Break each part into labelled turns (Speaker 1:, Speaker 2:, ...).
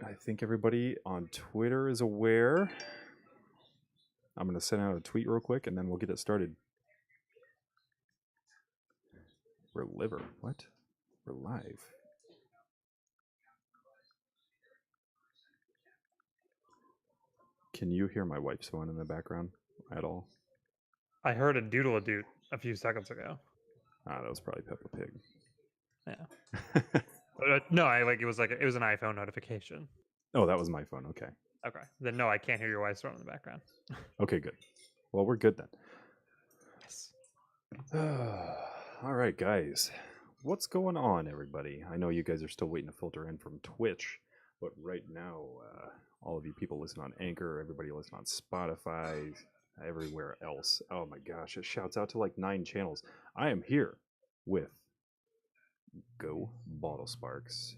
Speaker 1: I think everybody on Twitter is aware. I'm going to send out a tweet real quick and then we'll get it started. We're liver. What? We're live. Can you hear my wife's phone in the background at all?
Speaker 2: I heard a doodle-a-doot a few seconds ago.
Speaker 1: Ah, that was probably Peppa Pig.
Speaker 2: Yeah. No, it was an iPhone notification.
Speaker 1: Oh, that was my phone. Okay.
Speaker 2: Okay. Then no, I can't hear your wife's phone in the background.
Speaker 1: Okay, good. Well, we're good then.
Speaker 2: Yes.
Speaker 1: All right, guys. What's going on, everybody? I know you guys are still waiting to filter in from Twitch, but right now, all of you people listen on Anchor, everybody listen on Spotify, everywhere else. Oh my gosh, it shouts out to like 9 channels. I am here with Go Bottlesparks,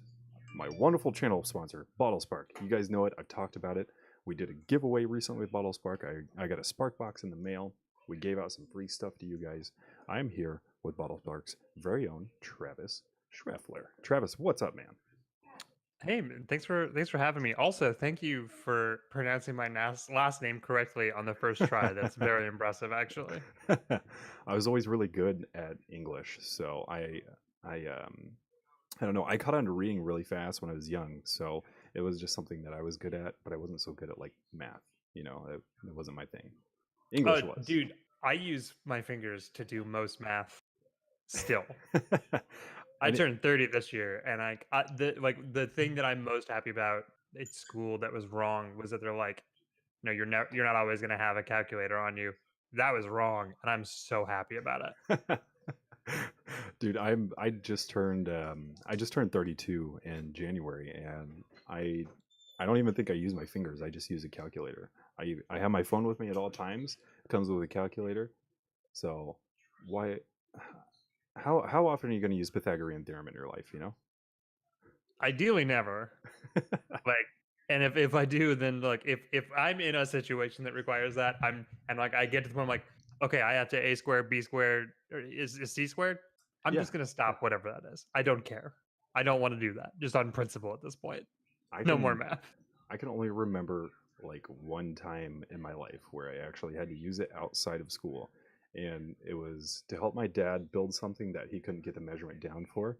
Speaker 1: my wonderful channel sponsor, Bottlespark. You guys know it. I've talked about it. We did a giveaway recently with Bottlespark. I got a Spark box in the mail. We gave out some free stuff to you guys. I'm here with Bottlespark's very own Travis Shreffler. Travis, what's up, man?
Speaker 2: Hey, thanks for having me. Also, thank you for pronouncing my last name correctly on the first try. That's very impressive, actually.
Speaker 1: I was always really good at English, so I don't know. I caught on to reading really fast when I was young, so it was just something that I was good at, but I wasn't so good at like math. You know, it wasn't my thing. English was.
Speaker 2: Dude, I use my fingers to do most math still. I turned 30 this year, and the thing that I'm most happy about at school that was wrong was that they're like, no, you're not always going to have a calculator on you. That was wrong, and I'm so happy about it.
Speaker 1: Dude, I just turned 32 in January, and I don't even think I use my fingers. I just use a calculator. I have my phone with me at all times. It comes with a calculator. So why? How often are you going to use Pythagorean theorem in your life? You know.
Speaker 2: Ideally, never. Like, and if I do, then like if I'm in a situation that requires that, I get to the point I'm like, okay, I have to a squared, b squared, or is c squared. I'm
Speaker 1: Yeah.
Speaker 2: just gonna stop whatever that is. I don't care. I don't want to do that. Just on principle at this point. No more math.
Speaker 1: I can only remember like one time in my life where I actually had to use it outside of school, and it was to help my dad build something that he couldn't get the measurement down for.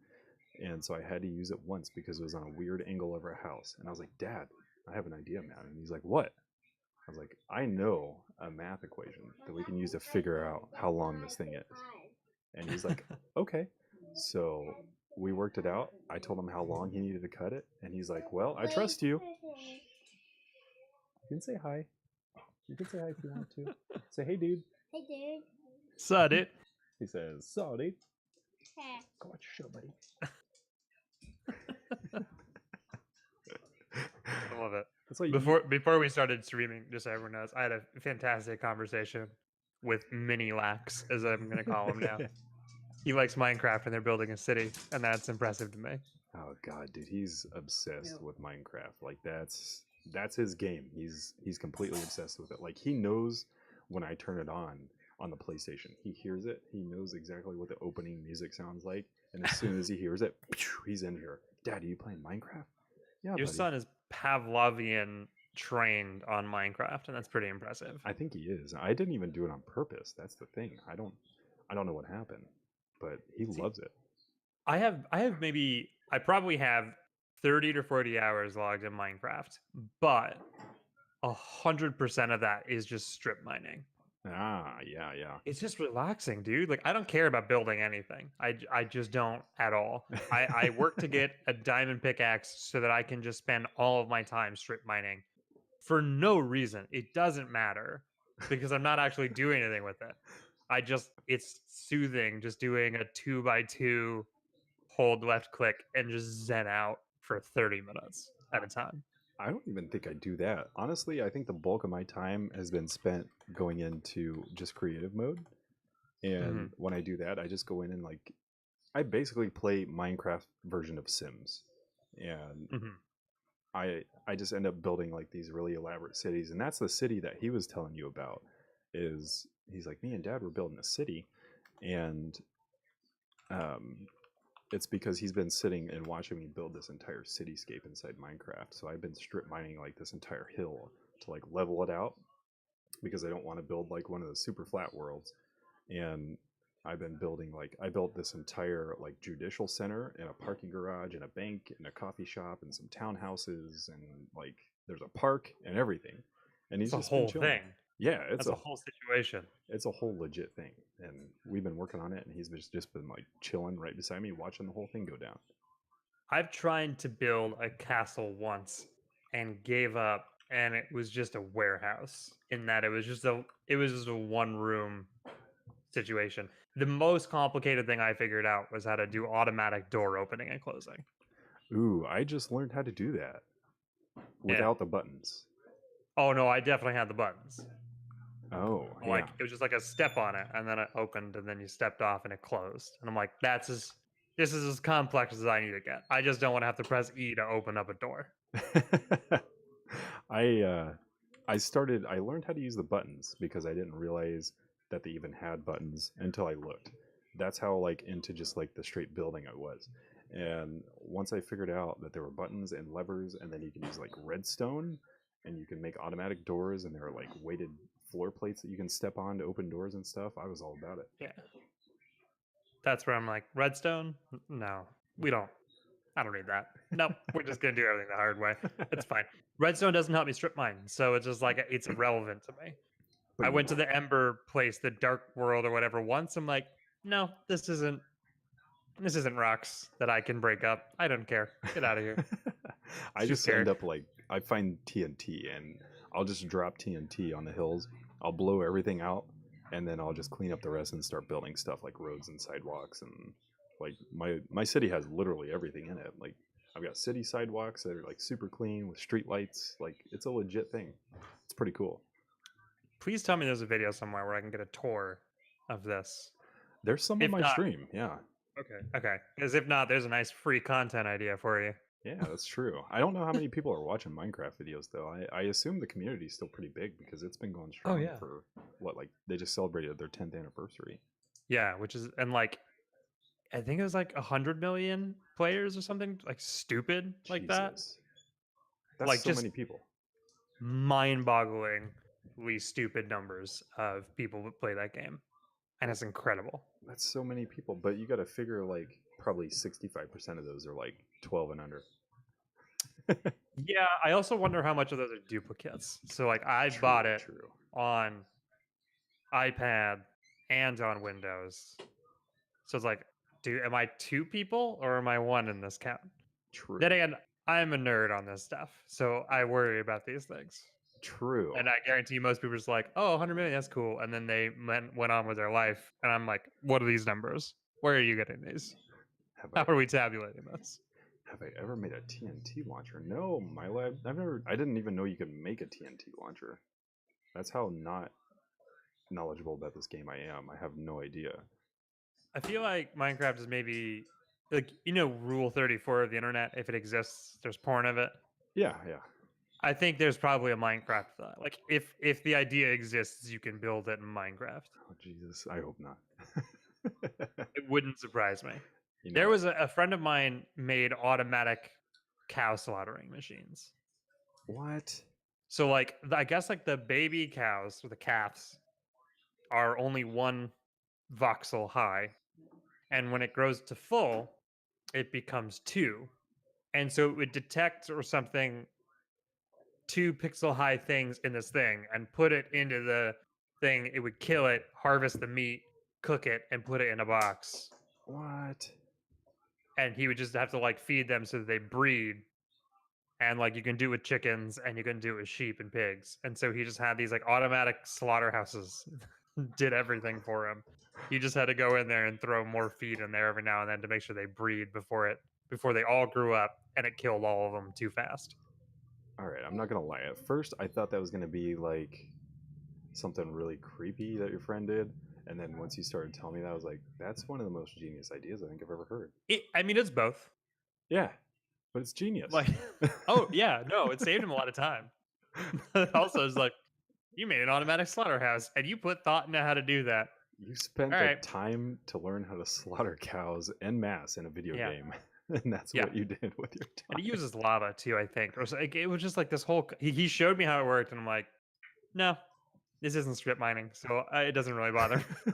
Speaker 1: And so I had to use it once because it was on a weird angle of our house. And I was like, Dad, I have an idea, man. And he's like, what? I was like, I know a math equation that we can use to figure out how long this thing is. And he's like, okay. So we worked it out. I told him how long he needed to cut it. And he's like, well, I trust you. You can say hi. You can say hi if you want to. Say, hey, dude.
Speaker 3: Hey, dude.
Speaker 2: Saw it.
Speaker 1: He says, saw, dude. Go watch your show, buddy.
Speaker 2: I love it.
Speaker 1: That's like
Speaker 2: Before we started streaming, just so everyone knows, I had a fantastic conversation with Mini Lax, as I'm going to call him now. He likes Minecraft and they're building a city, and that's impressive to me.
Speaker 1: Oh god, dude, he's obsessed with Minecraft. Like that's his game. He's completely obsessed with it. Like he knows when I turn it on the PlayStation. He hears it. He knows exactly what the opening music sounds like, and as soon as he hears it, he's in here. Dad, are you playing Minecraft? Yeah,
Speaker 2: Your
Speaker 1: buddy.
Speaker 2: son is Pavlovian trained on Minecraft, and that's pretty impressive.
Speaker 1: I think he is. I didn't even do it on purpose. That's the thing. I don't know what happened, but he loves it.
Speaker 2: I probably have 30 to 40 hours logged in Minecraft, but 100% of that is just strip mining.
Speaker 1: Ah, yeah.
Speaker 2: It's just relaxing, dude. Like I don't care about building anything. I just don't at all. I work to get a diamond pickaxe so that I can just spend all of my time strip mining for no reason. It doesn't matter because I'm not actually doing anything with it. It's soothing just doing a 2x2 hold left click and just zen out for 30 minutes at a time.
Speaker 1: I don't even think I do that. Honestly, I think the bulk of my time has been spent going into just creative mode. And when I do that, I just go in and like I basically play Minecraft version of Sims. And I just end up building like these really elaborate cities. And that's the city that he was telling you about. Is he's like, me and Dad were building a city, and It's because he's been sitting and watching me build this entire cityscape inside Minecraft. So I've been strip mining like this entire hill to like level it out because I don't want to build like one of the super flat worlds. And I've been building like I built this entire like judicial center and a parking garage and a bank and a coffee shop and some townhouses and like there's a park and everything. And he's
Speaker 2: It's a
Speaker 1: just been
Speaker 2: whole
Speaker 1: chilling.
Speaker 2: thing.
Speaker 1: Yeah,
Speaker 2: That's a whole situation.
Speaker 1: it's a whole legit thing, and we've been working on it, and he's just been like chilling right beside me, watching the whole thing go down.
Speaker 2: I've tried to build a castle once and gave up, and it was just a warehouse in that it was just a one room situation. The most complicated thing I figured out was how to do automatic door opening and closing.
Speaker 1: Ooh, I just learned how to do that
Speaker 2: Yeah.
Speaker 1: without the buttons.
Speaker 2: Oh no, I definitely had the buttons.
Speaker 1: Oh,
Speaker 2: Like
Speaker 1: yeah.
Speaker 2: it was just like a step on it, and then it opened, and then you stepped off, and it closed. And I'm like, this is as complex as I need to get. I just don't want to have to press E to open up a door.
Speaker 1: I I learned how to use the buttons because I didn't realize that they even had buttons until I looked. That's how like into just like the straight building I was. And once I figured out that there were buttons and levers and then you can use like redstone and you can make automatic doors and there are like weighted floor plates that you can step on to open doors and stuff, I was all about it.
Speaker 2: Yeah. That's where I'm like, redstone? No, we don't. I don't need that. Nope, we're just gonna do everything the hard way. It's fine. Redstone doesn't help me strip mine, so it's just like it's irrelevant to me.
Speaker 1: But
Speaker 2: I
Speaker 1: you
Speaker 2: went to the Ember place, the Dark World or whatever once. I'm like, no, this isn't rocks that I can break up. I don't care. Get out of here.
Speaker 1: I
Speaker 2: It's too
Speaker 1: just end
Speaker 2: scary.
Speaker 1: up like I find TNT and I'll just drop TNT on the hills. I'll blow everything out and then I'll just clean up the rest and start building stuff like roads and sidewalks and like my city has literally everything in it. Like I've got city sidewalks that are like super clean with street lights. Like it's a legit thing. It's pretty cool.
Speaker 2: Please tell me there's a video somewhere where I can get a tour of this.
Speaker 1: There's some on
Speaker 2: If
Speaker 1: my
Speaker 2: not,
Speaker 1: stream. Yeah.
Speaker 2: okay. Because if not, there's a nice free content idea for you.
Speaker 1: Yeah, that's true. I don't know how many people are watching Minecraft videos though. I assume the community is still pretty big because it's been going
Speaker 2: Oh
Speaker 1: strong
Speaker 2: yeah.
Speaker 1: for what like they just celebrated their 10th anniversary.
Speaker 2: Yeah, which is and like I think it was like 100 million players or something like stupid like that.
Speaker 1: Jesus, that's
Speaker 2: Like
Speaker 1: so
Speaker 2: just
Speaker 1: many people.
Speaker 2: mind-bogglingly stupid numbers of people that play that game, and it's incredible.
Speaker 1: That's so many people. But you got to figure like probably 65% of those are like 12 and under.
Speaker 2: Yeah, I also wonder how much of those are duplicates. So like I
Speaker 1: True,
Speaker 2: bought it
Speaker 1: true,
Speaker 2: on iPad and on Windows. So it's like, am I two people or am I one in this count?
Speaker 1: true,
Speaker 2: Then again, I'm a nerd on this stuff, so I worry about these things.
Speaker 1: true.
Speaker 2: And I guarantee most people are just like, oh, 100 million, that's cool. And then they went on with their life. And I'm like, what are these numbers? Where are you getting these?
Speaker 1: Have
Speaker 2: How
Speaker 1: I
Speaker 2: are we tabulating this?
Speaker 1: have I ever made a TNT launcher? No, my lab. I didn't even know you could make a TNT launcher. That's how not knowledgeable about this game I am. I have no idea.
Speaker 2: I feel like Minecraft is maybe like, Rule 34 of the internet. If it exists, there's porn of it.
Speaker 1: Yeah, yeah.
Speaker 2: I think there's probably a Minecraft for that. Like if the idea exists, you can build it in Minecraft.
Speaker 1: Oh Jesus, I hope not.
Speaker 2: It wouldn't surprise me.
Speaker 1: You
Speaker 2: There
Speaker 1: know,
Speaker 2: was a friend of mine made automatic cow slaughtering machines.
Speaker 1: what?
Speaker 2: So like I guess like the baby cows or the calves are only 1 voxel high, and when it grows to full, it becomes 2. And so it would detect or something 2 pixel high things in this thing and put it into the thing. It would kill it, harvest the meat, cook it, and put it in a box.
Speaker 1: What?
Speaker 2: And he would just have to like feed them so that they breed. And like you can do it with chickens and you can do it with sheep and pigs. And so he just had these like automatic slaughterhouses, did everything for him. You just had to go in there and throw more feed in there every now and then to make sure they breed before they all grew up, and it killed all of them too fast.
Speaker 1: All right, I'm not gonna lie. At first, I thought that was gonna be like something really creepy that your friend did, and then once you started telling me that, I was like, that's one of the most genius ideas I think I've ever heard.
Speaker 2: I mean, it's both.
Speaker 1: Yeah, but it's genius.
Speaker 2: Like, oh yeah, no, it saved him a lot of time. Also, it's like you made an automatic slaughterhouse and you put thought into how to do that.
Speaker 1: You spent
Speaker 2: All
Speaker 1: the
Speaker 2: right.
Speaker 1: time to learn how to slaughter cows en masse in a video
Speaker 2: Yeah.
Speaker 1: game, and that's
Speaker 2: Yeah.
Speaker 1: what you did with your
Speaker 2: And it
Speaker 1: time.
Speaker 2: uses lava too, I think. Or like it was just like this whole. He showed me how it worked, and I'm like, no, this isn't strip mining, so it doesn't really bother me.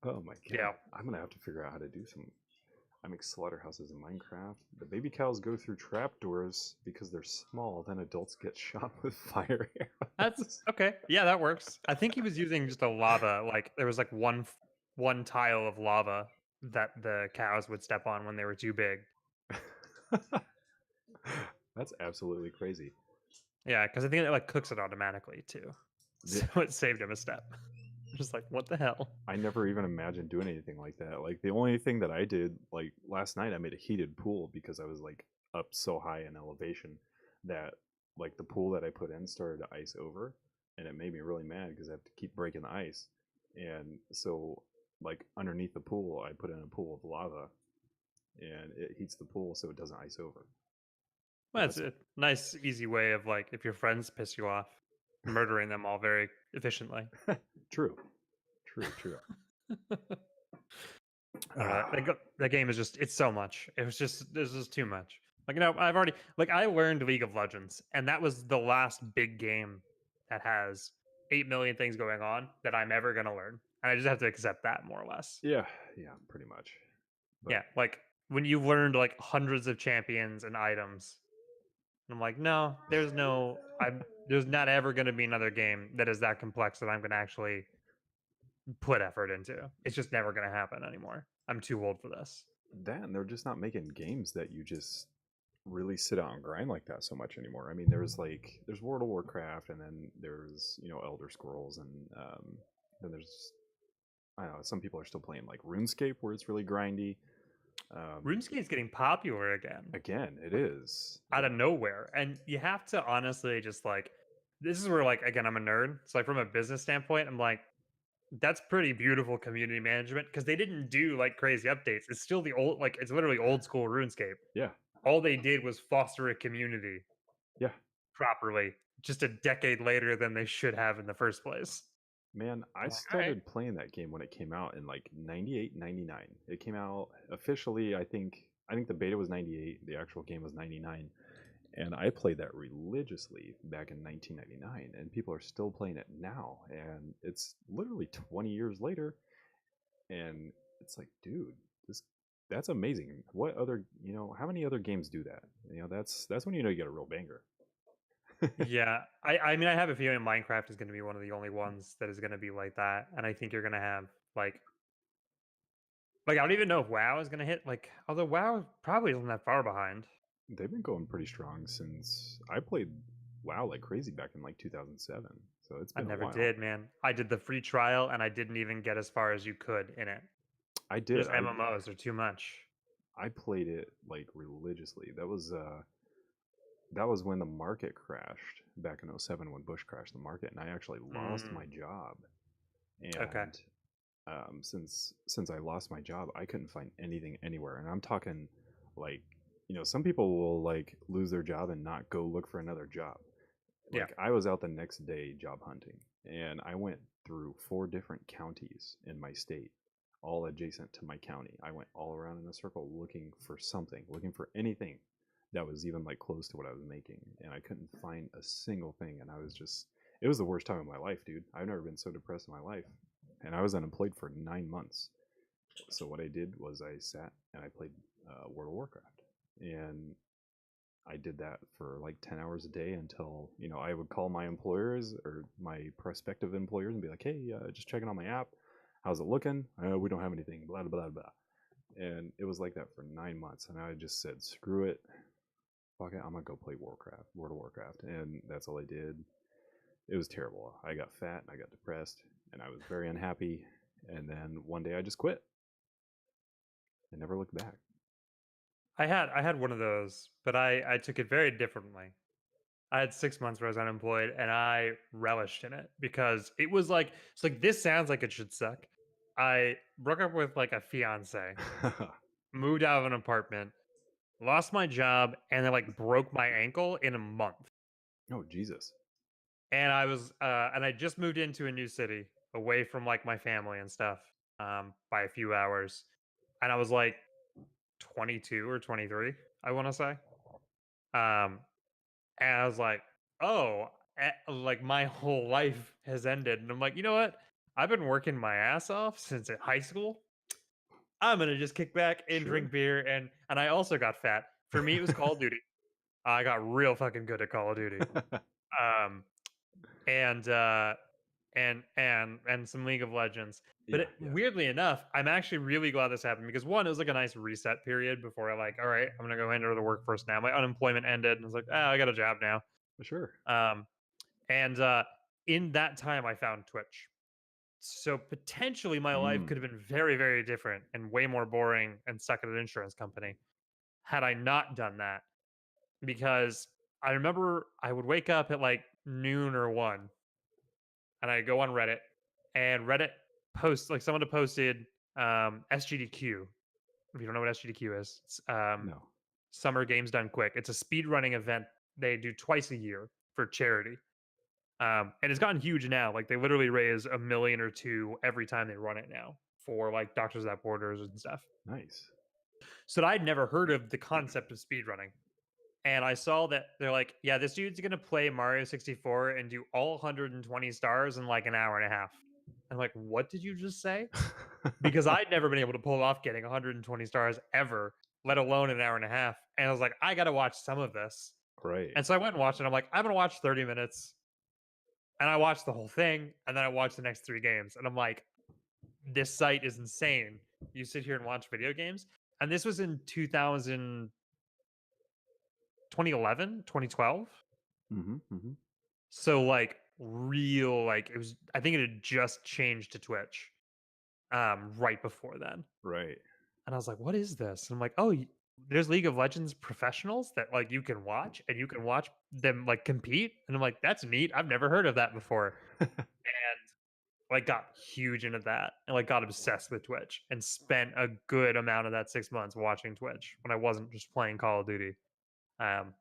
Speaker 1: Oh my god,
Speaker 2: Yeah.
Speaker 1: I'm gonna have to figure out how to do some. I make slaughterhouses in Minecraft. The baby cows go through trapdoors because they're small. Then adults get shot with fire
Speaker 2: That's
Speaker 1: arrows.
Speaker 2: okay. Yeah, that works. I think he was using just a lava. Like there was like one tile of lava that the cows would step on when they were too big.
Speaker 1: That's absolutely crazy.
Speaker 2: Yeah, because I think it like cooks it automatically too.
Speaker 1: The-
Speaker 2: So it saved him a step. Just like what the hell?
Speaker 1: I never even imagined doing anything like that. Like the only thing that I did, like last night, I made a heated pool because I was like up so high in elevation that like the pool that I put in started to ice over, and it made me really mad because I have to keep breaking the ice. And so, like underneath the pool, I put in a pool of lava, and it heats the pool so it doesn't ice over.
Speaker 2: Well,
Speaker 1: And
Speaker 2: it's a nice, easy way of like if your friends piss you off, murdering them all very efficiently.
Speaker 1: that's true, true, true.
Speaker 2: I don't know.
Speaker 1: Ah,
Speaker 2: That game is just it's so much. It was just there's just too much. Like I've already like I learned League of Legends, and that was the last big game that has 8 million things going on that I'm ever gonna learn. And I just have to accept that more or less.
Speaker 1: yeah, yeah, pretty much. But
Speaker 2: Yeah. Like when you've learned like hundreds of champions and items, and I'm like, no, there's not ever gonna be another game that is that complex that I'm gonna actually put effort into. It's just never gonna happen anymore. I'm too old for this.
Speaker 1: that, and they're just not making games that you just really sit out and grind like that so much anymore. I mean, there's World of Warcraft, and then there's Elder Scrolls, and then there's I don't know. Some people are still playing like RuneScape, where it's really grindy.
Speaker 2: RuneScape's getting popular again,
Speaker 1: Again, it
Speaker 2: like
Speaker 1: is.
Speaker 2: out of nowhere. And you have to honestly just like this is where like again I'm a nerd. So like from a business standpoint, I'm like, that's pretty beautiful community management because they didn't do like crazy updates. It's still the old like it's literally old school RuneScape.
Speaker 1: Yeah,
Speaker 2: All they did was foster a community
Speaker 1: yeah.
Speaker 2: properly just a decade later than they should have in the first place.
Speaker 1: Man, I
Speaker 2: I'm like, all right.
Speaker 1: started playing that game when it came out in like 98, 99. It came out officially, I think the beta was 98, the actual game was 99. And I played that religiously back in 1999, and people are still playing it now. And it's literally 20 years later, and it's like, dude, this that's amazing. What other, how many other games do that? That's when you get a real banger.
Speaker 2: Yeah, I mean, I have a feeling Minecraft is going to be one of the only ones that is going to be like that, and I think you're going to have like I don't even know if WoW is going to hit although WoW probably isn't that far behind.
Speaker 1: They've been going pretty strong since I played WoW like crazy back in like 2007. So it's
Speaker 2: I
Speaker 1: been a
Speaker 2: never
Speaker 1: while.
Speaker 2: did, man. I did the free trial and I didn't even get as far as you could in it.
Speaker 1: I did.
Speaker 2: Just
Speaker 1: I
Speaker 2: MMOs are too much.
Speaker 1: I played it like religiously. That was when the market crashed back in '07 when Bush crashed the market, and I actually lost
Speaker 2: Mm,
Speaker 1: my job.
Speaker 2: okay.
Speaker 1: And since I lost my job, I couldn't find anything anywhere. And I'm talking like, some people will like lose their job and not go look for another job.
Speaker 2: Yeah.
Speaker 1: Like I was out the next day job hunting, and I went through 4 different counties in my state, all adjacent to my county. I went all around in a circle looking for something, looking for anything that was even like close to what I was making, and I couldn't find a single thing. And I was just, it was the worst time of my life, dude. I've never been so depressed in my life, and I was unemployed for 9 months. So what I did was I sat and I played World of Warcraft, and I did that for like 10 hours a day until, I would call my employers or my prospective employers and be like, hey, just checking on my app. How's it looking? We don't have anything, blah, blah, blah, blah. And it was like that for 9 months. And I just said, screw it. Fuck it. I'm going to go play World of Warcraft. And that's all I did. It was terrible. I got fat and I got depressed and I was very unhappy. And then one day I just quit and never looked back.
Speaker 2: I had one of those, but I took it very differently. I had 6 months where I was unemployed and I relished in it because it was like it's like this sounds like it should suck. I broke up with like a fiance, moved out of an apartment, lost my job, and then like broke my ankle in a month.
Speaker 1: Oh, Jesus.
Speaker 2: and I just moved into a new city away from like my family and stuff by a few hours, and I was like 22 or 23, I want to say. Um, and I was like, oh, like my whole life has ended, and I'm like, you know what? I've been working my ass off since high school. I'm gonna just kick back and
Speaker 1: Sure.
Speaker 2: drink beer, and I also got fat. For me, it was Call of Duty. I got real fucking good at Call of Duty. Um, and and some League of Legends. But
Speaker 1: Yeah, yeah,
Speaker 2: weirdly enough, I'm actually really glad this happened because one, it was like a nice reset period before I like, all right, I'm gonna go into the workforce now. My unemployment ended, and I was like, I got a job now.
Speaker 1: sure.
Speaker 2: Um, and in that time, I found Twitch. So potentially, my life
Speaker 1: Mm.
Speaker 2: could have been very, very different and way more boring and stuck at an insurance company had I not done that. Because I remember I would wake up at like noon or one, and I go on Reddit, and Reddit posts like someone had posted SGDQ. If you don't know what SGDQ is, it's
Speaker 1: No.
Speaker 2: Summer Games Done Quick. It's a speed running event they do twice a year for charity. And it's gotten huge now. Like they literally raise a million or two every time they run it now for like Doctors Without Borders and stuff.
Speaker 1: Nice.
Speaker 2: So I'd never heard of the concept of speed running. And I saw that they're like, yeah, this dude's gonna play Mario 64 and do all 120 stars in like an hour and a half. I'm like, what did you just say? Because I'd never been able to pull off getting 120 stars ever, let alone an hour and a half. And I was like, I gotta watch some of this.
Speaker 1: Right.
Speaker 2: And so I went and watched it. I'm like, I'm gonna watch 30 minutes. And I watched the whole thing, and then I watched the next three games. And I'm like, this site is insane. You sit here and watch video games. And this was in 2011, 2012.
Speaker 1: Mhm, mhm.
Speaker 2: So like real like it was I think it had just changed to Twitch right before then.
Speaker 1: Right.
Speaker 2: And I was like, "What is this?" And I'm like, "Oh, there's League of Legends professionals that like you can watch and you can watch them like compete." And I'm like, "That's neat. I've never heard of that before." And like got huge into that and like got obsessed with Twitch and spent a good amount of that 6 months watching Twitch when I wasn't just playing Call of Duty. Um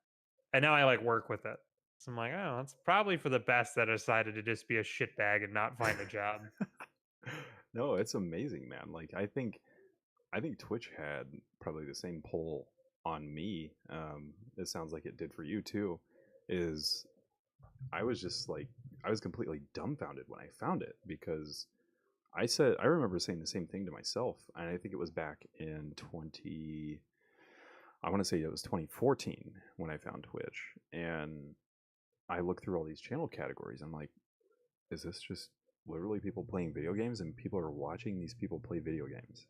Speaker 2: And now I, like, work with it. So I'm like, "Oh, it's probably for the best that I decided to just be a shitbag and not find a job."
Speaker 1: No, it's amazing, man. Like I think Twitch had probably the same pull on me. It sounds like it did for you too. Is I was just like I was completely dumbfounded when I found it because I remember saying the same thing to myself, and I think it was back in 20. I want to say it was 2014 when I found Twitch, and I looked through all these channel categories. I'm like, is this just literally people playing video games, and people are watching these people play video games?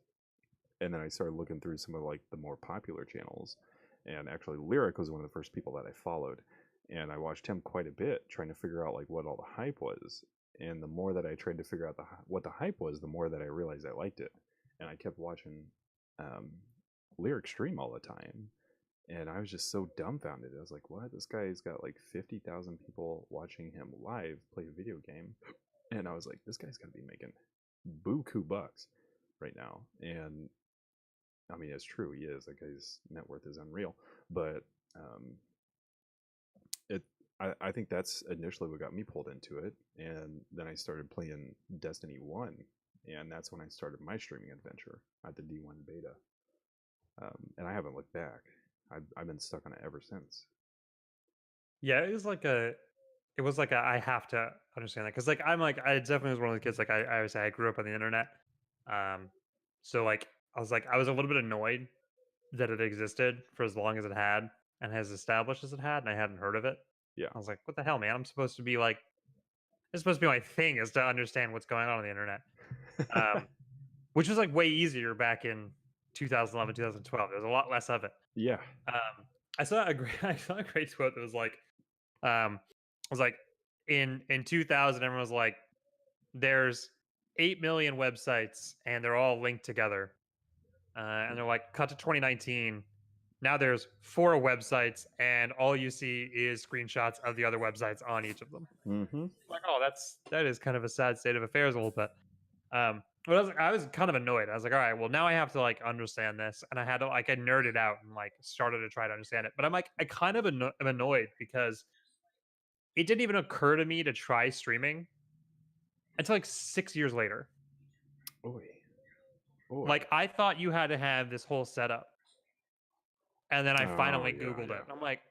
Speaker 1: And then I started looking through some of like the more popular channels, and actually Lyric was one of the first people that I followed, and I watched him quite a bit, trying to figure out like what all the hype was. And the more that I tried to figure out what the hype was, the more that I realized I liked it, and I kept watching um, Lyric stream all the time, and I was just so dumbfounded. I was like, "What? This guy's got like 50,000 people watching him live play a video game," and I was like, "This guy's got to be making buku bucks right now." And I mean, it's true. He is. That guy's net worth is unreal. But um, it, I think that's initially what got me pulled into it, and then I started playing Destiny 1, and that's when I started my streaming adventure at the D1 beta. And I haven't looked back. I've been stuck on it ever since.
Speaker 2: Yeah, it was like a I have to understand that because like, I'm like I definitely was one of the kids, like, I would say I grew up on the internet. Um, so, like, I was a little bit annoyed that it existed for as long as it had and as established as it had, and I hadn't heard of it.
Speaker 1: Yeah.
Speaker 2: I was like, "What the hell, man? I'm supposed to be like it's supposed to be my thing is to understand what's going on the internet." Um Which was, like, way easier back in 2011, 2012. There's a lot less of it.
Speaker 1: Yeah.
Speaker 2: I saw a great I saw a great quote that was like, in 2000, everyone was like, "There's 8 million websites, and they're all linked together." And they're like, "Cut to 2019, now there's 4 websites, and all you see is screenshots of the other websites on each of them."
Speaker 1: Mm-hmm.
Speaker 2: Like, "Oh, that is kind of a sad state of affairs a little bit." But I was kind of annoyed. I was like, all right, well, now I have to like understand this, and I had to like I nerded out and like started to try to understand it. But I'm like, I kind of am annoyed because it didn't even occur to me to try streaming until like 6 years later.
Speaker 1: Oy. Oy.
Speaker 2: Like I thought you had to have this whole setup. And then I
Speaker 1: Oh,
Speaker 2: finally
Speaker 1: yeah,
Speaker 2: Googled it.
Speaker 1: yeah.
Speaker 2: And I'm like,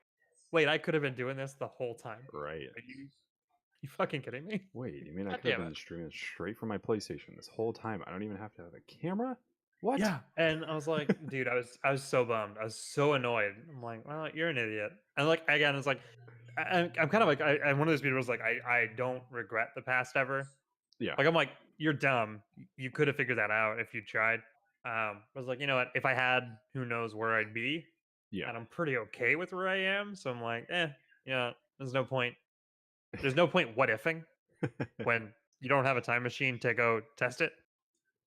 Speaker 2: wait, I could have been doing this the whole time.
Speaker 1: Right.
Speaker 2: Are you fucking kidding me?
Speaker 1: Wait, you mean I
Speaker 2: God
Speaker 1: could have
Speaker 2: damn it.
Speaker 1: been streaming straight from my PlayStation this whole time? I don't even have to have a camera? What?
Speaker 2: Yeah. And I was like, dude, I was so bummed. I was so annoyed. I'm like, well, you're an idiot. And like again, it's like I'm kind of like I'm one of those people who's like I don't regret the past ever.
Speaker 1: Yeah.
Speaker 2: Like I'm like, you're dumb. You could have figured that out if you tried. I was like, you know what? If I had, who knows where I'd be,
Speaker 1: Yeah.
Speaker 2: and I'm pretty okay with where I am. So I'm like, yeah, there's no point. There's no point what ifing when you don't have a time machine to go test it.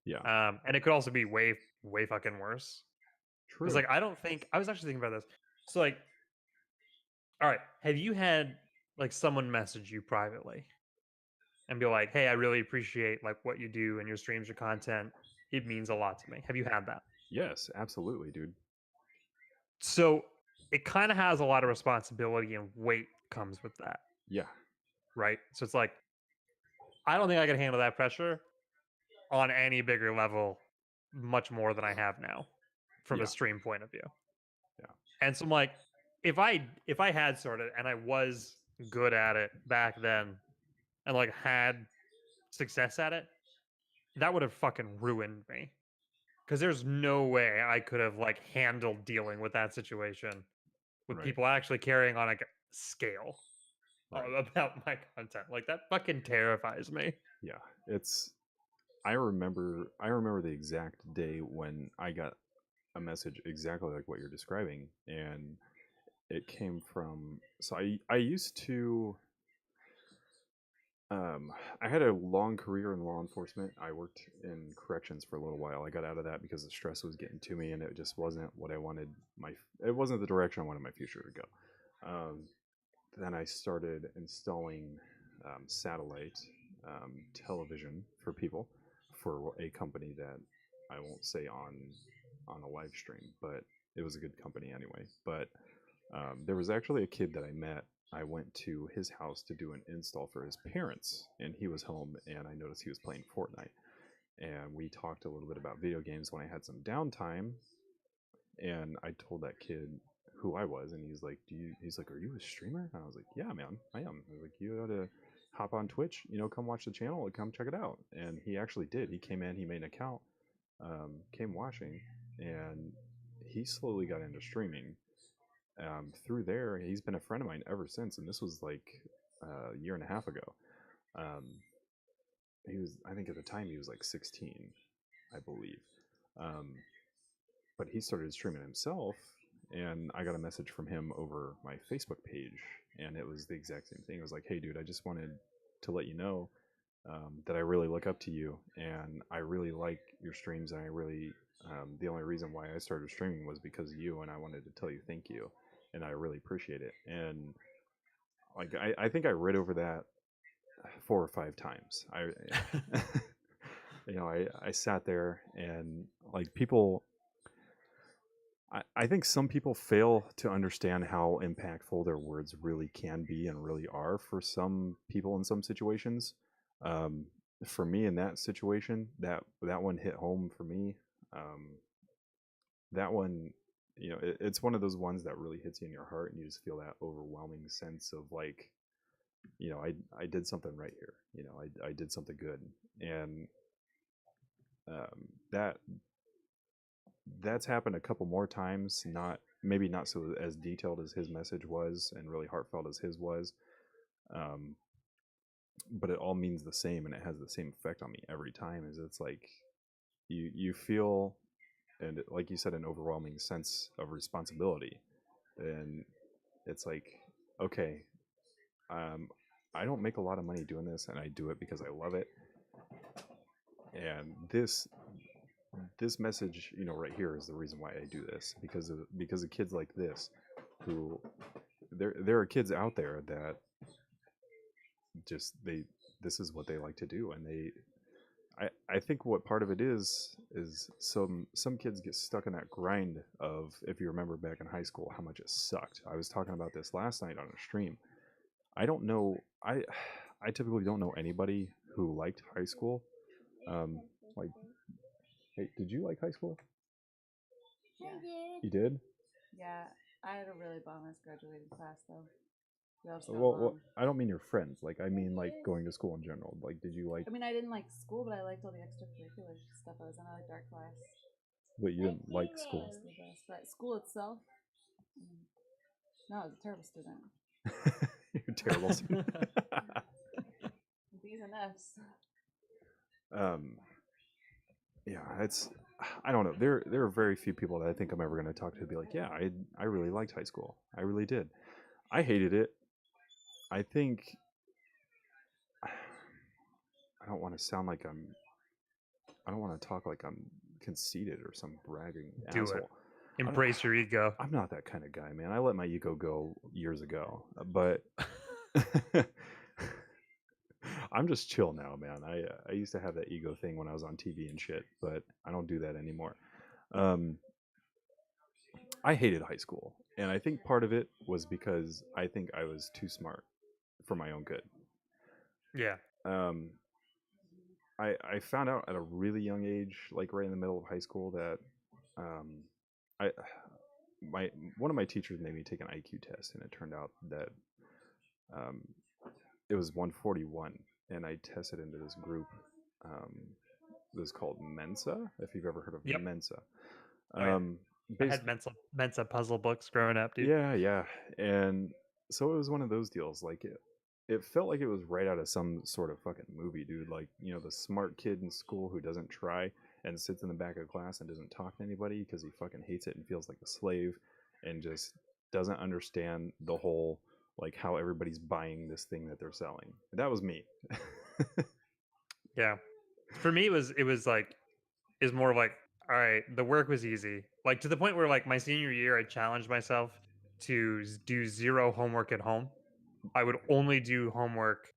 Speaker 1: Yeah.
Speaker 2: And it could also be way, way fucking worse. Because
Speaker 1: True.
Speaker 2: like I don't think I was actually thinking about this. So like, all right, have you had like someone message you privately and be like, "Hey, I really appreciate like what you do and your streams, your content. It means a lot to me." Have you had that?
Speaker 1: Yes, absolutely, dude.
Speaker 2: So it kind of has a lot of responsibility and weight comes with that,
Speaker 1: Yeah.
Speaker 2: right? So it's like I don't think I could handle that pressure on any bigger level much more than I have now from a
Speaker 1: Yeah.
Speaker 2: stream point of view.
Speaker 1: Yeah.
Speaker 2: And so I'm like, if I had started and I was good at it back then and like had success at it, that would have fucking ruined me. Because there's no way I could have like handled dealing with that situation with
Speaker 1: Right.
Speaker 2: people actually carrying on a scale
Speaker 1: Right.
Speaker 2: about my content. Like that fucking terrifies me.
Speaker 1: Yeah. It's I remember the exact day when I got a message exactly like what you're describing, and it came from, so I used to, I had a long career in law enforcement. I worked in corrections for a little while. I got out of that because the stress was getting to me, and it just wasn't what I wanted. It wasn't the direction I wanted my future to go. Then I started installing satellite television for people for a company that I won't say on a live stream, but it was a good company anyway. But there was actually a kid that I met. I went to his house to do an install for his parents, and he was home, and I noticed he was playing Fortnite. And we talked a little bit about video games when I had some downtime, and I told that kid who I was, and he's like, He's like, "Are you a streamer?" And I was like, "Yeah, man, I am." I was like, "You gotta hop on Twitch, come watch the channel, and come check it out." And he actually did. He came in, he made an account, came watching, and he slowly got into streaming. Through there, he's been a friend of mine ever since, and this was like a year and a half ago. Um, I think at the time he was like 16, I believe. Um, but he started streaming himself, and I got a message from him over my Facebook page, and it was the exact same thing. It was like, "Hey, dude, I just wanted to let you know that I really look up to you, and I really like your streams, and I really the only reason why I started streaming was because of you, and I wanted to tell you thank you, and I really appreciate it." And like I think I read over that 4 or 5 times. I sat there, and like people, I think some people fail to understand how impactful their words really can be and really are for some people in some situations. Um, for me, in that situation, that one hit home for me. Um, that one, it's one of those ones that really hits you in your heart, and you just feel that overwhelming sense of like, I did something right here. I did something good, and that that's happened a couple more times. Not maybe not so as detailed as his message was, and really heartfelt as his was, um, but it all means the same, and it has the same effect on me every time. Is it's like you feel, and like you said, an overwhelming sense of responsibility, and it's like, okay, um, I don't make a lot of money doing this, and I do it because I love it, and this message, right here, is the reason why I do this, because of kids like this, who there are kids out there that just this is what they like to do, and I think what part of it is some kids get stuck in that grind of, if you remember back in high school, how much it sucked. I was talking about this last night on a stream. I don't know. I typically don't know anybody who liked high school. Um, like, hey, did you like high school?
Speaker 3: I did.
Speaker 1: You did?
Speaker 3: Yeah, I had a really bomb-ass graduating class though. We all just got
Speaker 1: Well,
Speaker 3: along.
Speaker 1: I don't mean your friends. Like, I mean like going to school in general. Like, did you like?
Speaker 3: I mean, I didn't like school, but I liked all the extracurricular stuff I was in. I liked art class.
Speaker 1: But you didn't like school.
Speaker 3: It was the best. But school itself, no, I was a terrible student.
Speaker 1: You're terrible.
Speaker 3: B's and F's.
Speaker 1: Yeah, it's I don't know. There are very few people that I think I'm ever going to talk to be like, yeah, I really liked high school. I really did. I hated it. I think I don't want to sound like I don't want to talk like I'm conceited or some bragging
Speaker 2: Do
Speaker 1: asshole.
Speaker 2: it. Embrace your ego.
Speaker 1: I'm not that kind of guy, man. I let my ego go years ago, but I'm just chill now, man. I used to have that ego thing when I was on TV and shit, but I don't do that anymore. I hated high school, and I think part of it was because I think I was too smart for my own good.
Speaker 2: Yeah.
Speaker 1: I found out at a really young age, like right in the middle of high school, that I my one of my teachers made me take an IQ test, and it turned out that um, it was 141, and I tested into this group. It was called Mensa, if you've ever heard of
Speaker 2: Yep.
Speaker 1: Mensa.
Speaker 2: Oh, yeah. I had Mensa puzzle books growing up, dude.
Speaker 1: Yeah, and so it was one of those deals. Like it felt like it was right out of some sort of fucking movie, dude. Like, you know, the smart kid in school who doesn't try and sits in the back of class and doesn't talk to anybody because he fucking hates it and feels like a slave and just doesn't understand the whole, like, how everybody's buying this thing that they're selling. And that was me.
Speaker 2: Yeah. For me, it was like, is more like, all right, the work was easy. Like, to the point where, like, my senior year, I challenged myself to do zero homework at home. I would only do homework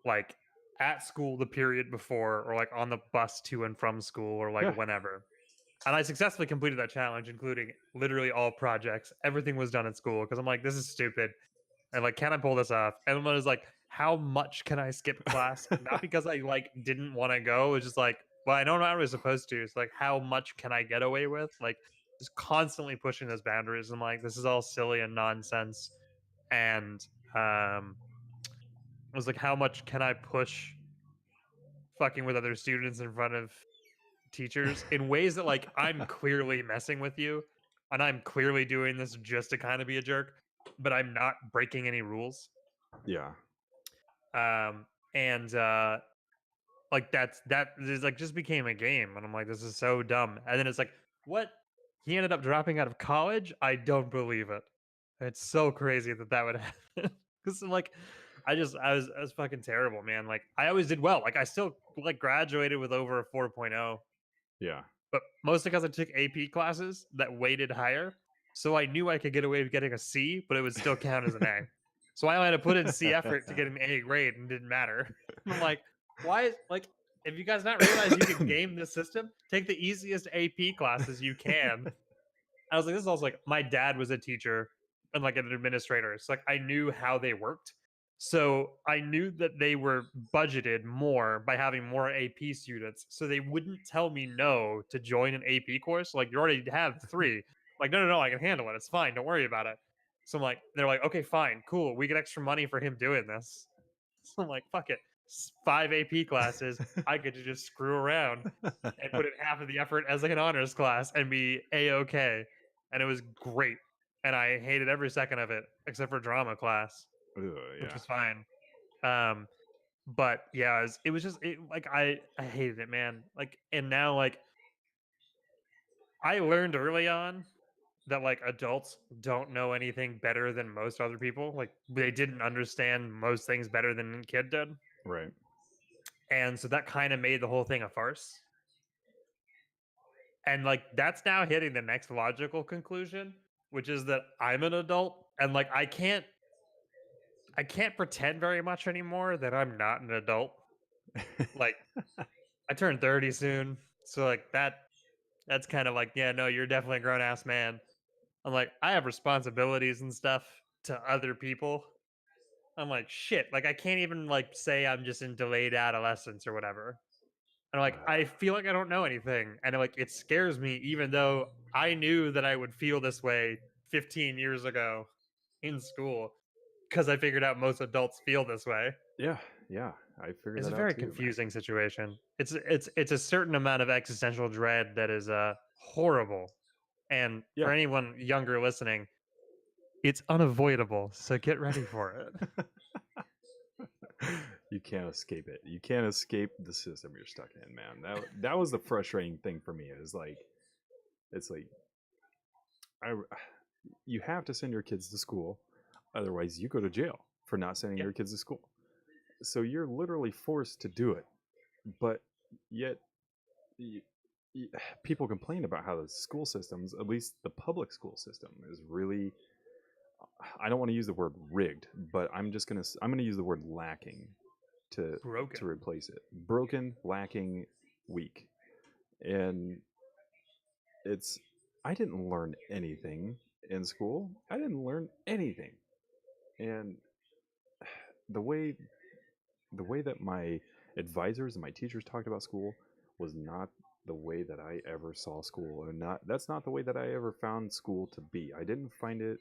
Speaker 2: like at school the period before, or like on the bus to and from school, or like
Speaker 1: Yeah.
Speaker 2: whenever. And I successfully completed that challenge, including literally all projects. Everything was done at school because I'm like, this is stupid. And like, can I pull this off? And then I was like, how much can I skip class? Not because I like didn't want to go. It's just like, well, I know I'm not really supposed to. It's like, how much can I get away with? Like, just constantly pushing those boundaries. I'm like, this is all silly and nonsense. And I was like, how much can I push fucking with other students in front of teachers in ways that like I'm clearly messing with you and I'm clearly doing this just to kind of be a jerk, but I'm not breaking any rules.
Speaker 1: Yeah.
Speaker 2: And like that is like just became a game, and I'm like, this is so dumb. And then it's like, what? He ended up dropping out of college? I don't believe it. It's so crazy that that would happen. Because like, I was fucking terrible, man. Like I always did well. Like I still like graduated with over a 4.0,
Speaker 1: Yeah.
Speaker 2: but mostly because I took AP classes that weighted higher. So I knew I could get away with getting a C, but it would still count as an A. So I had to put in C effort to get an A grade, and it didn't matter. And I'm like, why is like, if you guys not realize you can game this system, take the easiest AP classes you can. I was like, this is also like, my dad was a teacher and like an administrator. So like I knew how they worked. So I knew that they were budgeted more by having more AP students. So they wouldn't tell me no to join an AP course. Like, you already have three. I'm like, no, I can handle it. It's fine. Don't worry about it. So I'm like, they're like, okay, fine, cool. We get extra money for him doing this. So I'm like, fuck it. 5 AP classes. I could just screw around and put in half of the effort as like an honors class and be a-okay. And it was great. And I hated every second of it except for drama class,
Speaker 1: Ugh,
Speaker 2: which
Speaker 1: yeah.
Speaker 2: was fine. But yeah, it was just like I hated it, man. Like, and now like I learned early on that like adults don't know anything better than most other people. Like they didn't understand most things better than a kid did.
Speaker 1: Right.
Speaker 2: And so that kind of made the whole thing a farce. And like that's now hitting the next logical conclusion, which is that I'm an adult and like I can't pretend very much anymore that I'm not an adult. Like I turn 30 soon. So like that's kind of like, yeah, no, you're definitely a grown ass man. I'm like, I have responsibilities and stuff to other people. I'm like, shit. Like, I can't even like say I'm just in delayed adolescence or whatever. And like, I feel like I don't know anything, and like, it scares me, even though I knew that I would feel this way 15 years ago in school, because I figured out most adults feel this way.
Speaker 1: Yeah, yeah, I figured
Speaker 2: It's a
Speaker 1: that out
Speaker 2: very
Speaker 1: too, man.
Speaker 2: confusing situation. It's a certain amount of existential dread that is horrible. And
Speaker 1: Yeah.
Speaker 2: for anyone younger listening, it's unavoidable. So get ready for it.
Speaker 1: You can't escape it. You can't escape the system you're stuck in, man. That was the frustrating thing for me. It's like I you have to send your kids to school, otherwise you go to jail for not sending
Speaker 2: Yeah.
Speaker 1: your kids to school. So you're literally forced to do it, but yet y- people complain about how the school systems, at least the public school system, is really. I don't want to use the word rigged, but I'm gonna use the word lacking to
Speaker 2: Broken.
Speaker 1: replace it. Broken, lacking, weak, and it's. I didn't learn anything in school. I didn't learn anything, and the way that my advisors and my teachers talked about school was not the way that I ever saw school, and not that's not the way that I ever found school to be. I didn't find it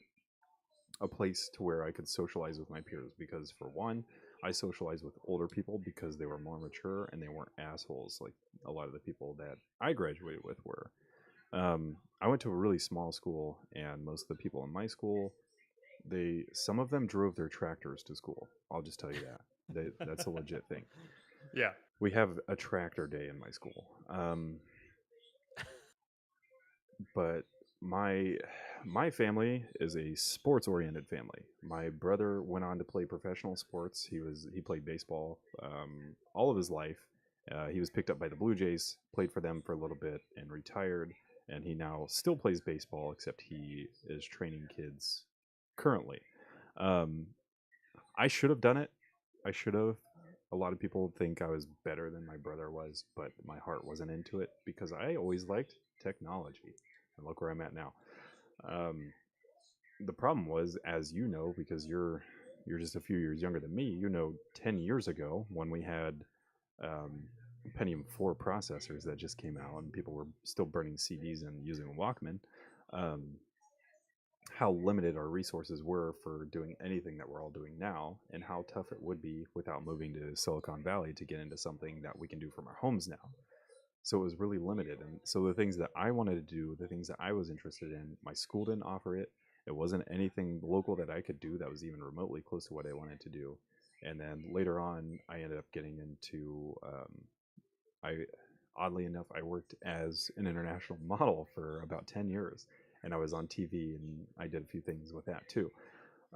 Speaker 1: a place to where I could socialize with my peers because, for one, I socialized with older people because they were more mature and they weren't assholes like a lot of the people that I graduated with were. I went to a really small school, and most of the people in my school, some of them drove their tractors to school. I'll just tell you that. That's a legit thing.
Speaker 2: Yeah.
Speaker 1: We have a tractor day in my school. But my family is a sports oriented family. My brother went on to play professional sports. He played baseball all of his life. He was picked up by the Blue Jays, played for them for a little bit, and retired. And he now still plays baseball, except he is training kids currently. Um, I should have done it. I should have. A lot of people think I was better than my brother was, but my heart wasn't into it because I always liked technology. And look where I'm at now. Um, the problem was, as you know, because you're just a few years younger than me, 10 years ago when we had um, Pentium 4 processors that just came out and people were still burning CDs and using a Walkman, um, how limited our resources were for doing anything that we're all doing now, and how tough it would be without moving to Silicon Valley to get into something that we can do from our homes now. So it was really limited. And so the things that I wanted to do, the things that I was interested in, my school didn't offer it. It wasn't anything local that I could do that was even remotely close to what I wanted to do. And then later on, I ended up getting into, I oddly enough, I worked as an international model for about 10 years. And I was on TV and I did a few things with that too.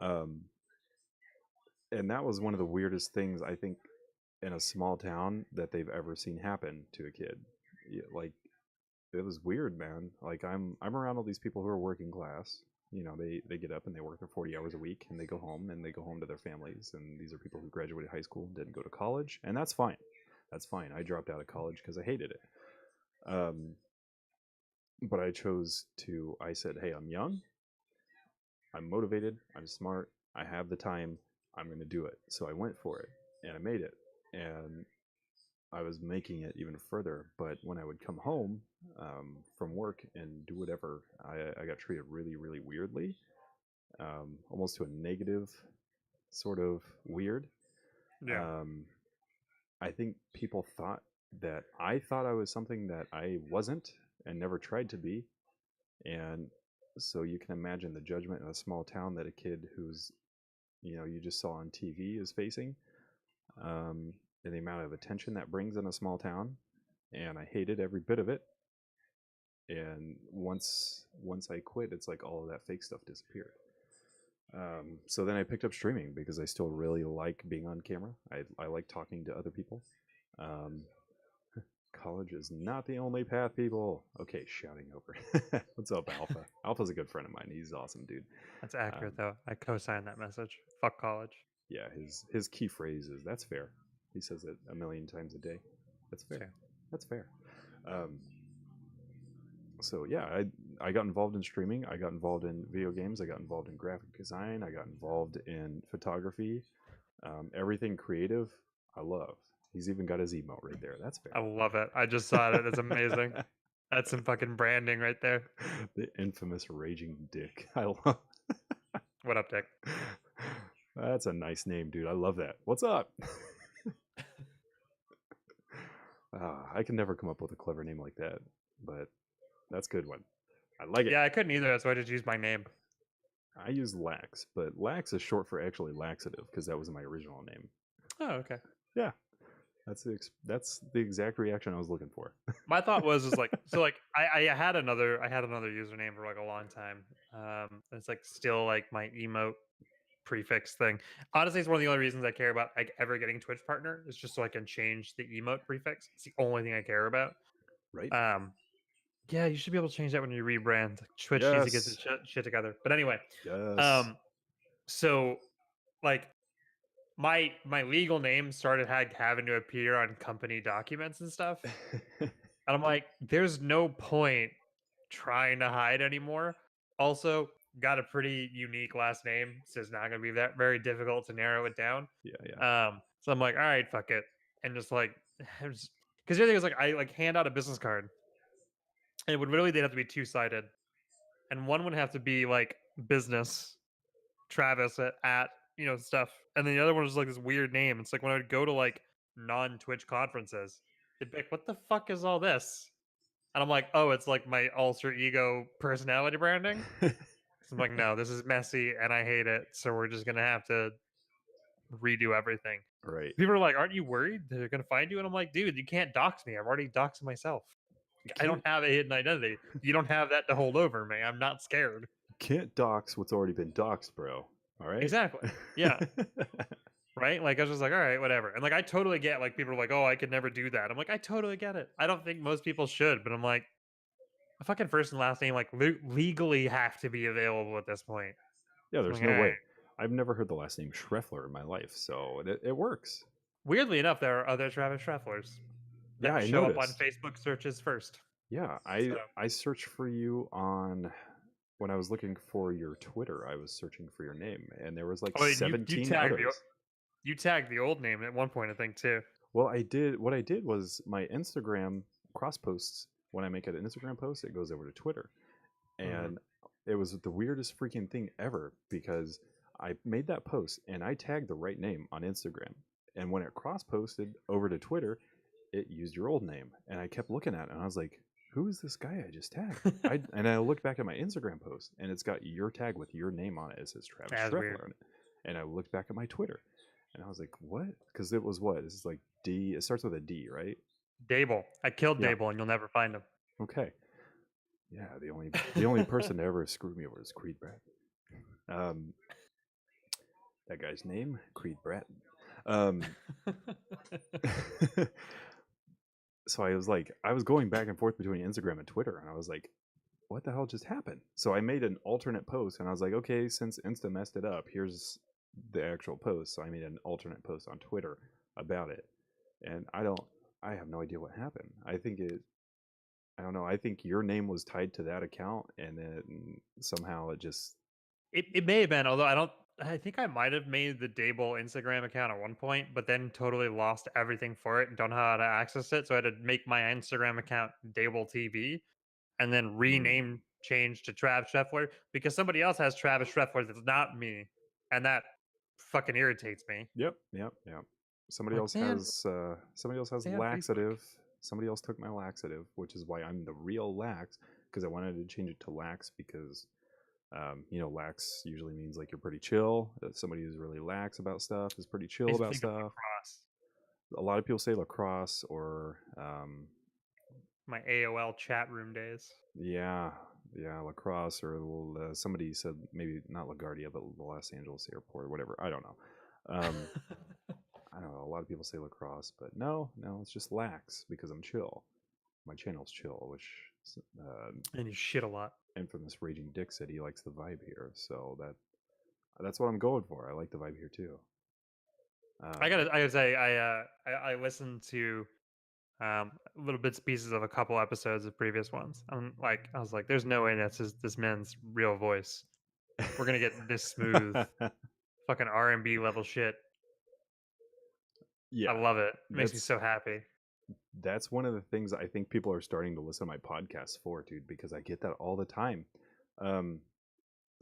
Speaker 1: Um, and that was one of the weirdest things I think in a small town that they've ever seen happen to a kid. Like, it was weird, man. Like, I'm around all these people who are working class. They get up and they work their 40 hours a week and they go home to their families. And these are people who graduated high school and didn't go to college, and that's fine. That's fine. I dropped out of college because I hated it. But I said, hey, I'm young, I'm motivated, I'm smart, I have the time, I'm going to do it. So I went for it and I made it. And I was making it even further. But when I would come home from work and do whatever, I got treated really, really weirdly, almost to a negative sort of weird.
Speaker 2: Yeah.
Speaker 1: I think people thought that I thought I was something that I wasn't and never tried to be. And so you can imagine the judgment in a small town that a kid who's, you just saw on TV is facing. And the amount of attention that brings in a small town, and I hated every bit of it. And once I quit, it's like all of that fake stuff disappeared. So then I picked up streaming because I still really like being on camera. I like talking to other people. Um, college is not the only path, people. Okay, shouting over. What's up, Alpha? Alpha's a good friend of mine. He's awesome, dude.
Speaker 2: That's accurate, though. I co-sign that message. Fuck college.
Speaker 1: Yeah, his key phrase is "That's fair." He says it a million times a day. That's fair.
Speaker 2: Fair.
Speaker 1: That's fair. Um, so yeah, I got involved in streaming. I got involved in video games. I got involved in graphic design. I got involved in photography. Everything creative, I love. He's even got his emote right there. That's
Speaker 2: I
Speaker 1: fair.
Speaker 2: love it. I just saw it. It's amazing. That's some fucking branding right there.
Speaker 1: The infamous raging dick. I love.
Speaker 2: What up, Dick?
Speaker 1: That's a nice name, dude. I love that. What's up? I can never come up with a clever name like that, but that's a good one. I like it.
Speaker 2: Yeah, I couldn't either, so I just used my name.
Speaker 1: I use Lax, but Lax is short for actually laxative because that was my original name.
Speaker 2: Oh, okay.
Speaker 1: Yeah, that's the exact reaction I was looking for.
Speaker 2: My thought was like so like I had another username for like a long time. It's like still like my emote prefix thing. Honestly, it's one of the only reasons I care about like ever getting Twitch partner is just so I can change the emote prefix. It's the only thing I care about.
Speaker 1: Right?
Speaker 2: Yeah, you should be able to change that when you rebrand. Twitch needs to get
Speaker 1: Yes.
Speaker 2: this shit together. But anyway,
Speaker 1: Yes.
Speaker 2: so like my legal name started having to appear on company documents and stuff. And I'm like, there's no point trying to hide anymore. Also, got a pretty unique last name, so it's not going to be that very difficult to narrow it down.
Speaker 1: Yeah.
Speaker 2: So I'm like, all right, fuck it, and just like, because the other thing is like, I like hand out a business card, and it would really they'd have to be two-sided, and one would have to be like business Travis at stuff, and then the other one was like this weird name. It's like when I would go to like non-Twitch conferences, they'd be like, "What the fuck is all this?" And I'm like, "Oh, it's like my alter ego personality branding." So I'm like, "No, this is messy and I hate it. So we're just gonna have to redo everything."
Speaker 1: Right.
Speaker 2: People are like, "Aren't you worried they're gonna find you?" And I'm like, "Dude, you can't dox me. I'm already doxing myself. I don't have a hidden identity. You don't have that to hold over me. I'm not scared."
Speaker 1: Can't dox what's already been doxed, bro. All right.
Speaker 2: Exactly. Yeah. Right? Like I was just like, all right, whatever. And like I totally get like people are like, oh, I could never do that. I'm like, I totally get it. I don't think most people should, but I'm like, a fucking first and last name like legally have to be available at this point.
Speaker 1: Yeah,
Speaker 2: I'm
Speaker 1: there's
Speaker 2: like,
Speaker 1: no
Speaker 2: all right.
Speaker 1: way. I've never heard the last name Shreffler in my life, so it works.
Speaker 2: Weirdly enough, there are other Travis Shrefflers
Speaker 1: Yeah,
Speaker 2: that
Speaker 1: I
Speaker 2: show up on
Speaker 1: noticed.
Speaker 2: Facebook searches first.
Speaker 1: Yeah,
Speaker 2: So
Speaker 1: I searched for you on when I was looking for your Twitter. I was searching for your name, and there was like
Speaker 2: oh, and you
Speaker 1: 17
Speaker 2: tagged
Speaker 1: others.
Speaker 2: the old name at one point, I think too.
Speaker 1: Well, I did. What I did was my Instagram cross posts. When I make an Instagram post, it goes over to Twitter, and it was the weirdest freaking thing ever because I made that post and I tagged the right name on Instagram, and when it cross posted over to Twitter, it used your old name, and I kept looking at it, and I was like, "Who is this guy I just tagged?" And I looked back at my Instagram post, and it's got your tag with your name on it. It says Travis
Speaker 2: That's weird.
Speaker 1: Shreffler on it, and I looked back at my Twitter, and I was like, "What?" Because it was what? This is like D. It starts with a D, right?
Speaker 2: Dable. I killed
Speaker 1: Yeah.
Speaker 2: Dable, and you'll never find him.
Speaker 1: Okay. Yeah, the only person to ever screw me over is Creed Bratton. That guy's name, Creed Bratton. So I was going back and forth between Instagram and Twitter, and I was like, what the hell just happened? So I made an alternate post, and I was like, okay, since Insta messed it up, here's the actual post. So I made an alternate post on Twitter about it, and I have no idea what happened. I don't know. I think your name was tied to that account, and then somehow it just.
Speaker 2: It may have been, although I think I might have made the Dable Instagram account at one point, but then totally lost everything for it and don't know how to access it. So I had to make my Instagram account Dable TV and then change to Travis Shreffler because somebody else has Travis Shreffler that's not me. And that fucking irritates me.
Speaker 1: Yep. Somebody
Speaker 2: Like,
Speaker 1: else
Speaker 2: man,
Speaker 1: has
Speaker 2: stay on Facebook.
Speaker 1: laxative. Somebody else took my laxative, which is why I'm the real Lax, because I wanted to change it to Lax because lax usually means like you're pretty chill. Somebody who's really lax about stuff is pretty chill
Speaker 2: Makes me
Speaker 1: about
Speaker 2: think of
Speaker 1: stuff.
Speaker 2: lacrosse.
Speaker 1: A lot of people say lacrosse or
Speaker 2: My AOL chat room days.
Speaker 1: yeah, lacrosse or somebody said maybe not LaGuardia but the Los Angeles airport or whatever. I don't know. I don't know. A lot of people say lacrosse, but no, it's just lax because I'm chill. My channel's chill, which
Speaker 2: And you shit a lot.
Speaker 1: infamous Raging Dick said he likes the vibe here, so that's what I'm going for. I like the vibe here too.
Speaker 2: I gotta say, I listened to little bits pieces of a couple episodes of previous ones. I was like, there's no way that's this man's real voice. We're gonna get this smooth, fucking R&B level shit. I
Speaker 1: Yeah,
Speaker 2: love it. It makes me
Speaker 1: that's
Speaker 2: so happy.
Speaker 1: that's one of the things I think people are starting to listen to my podcast for, dude, because I get that all the time. Um,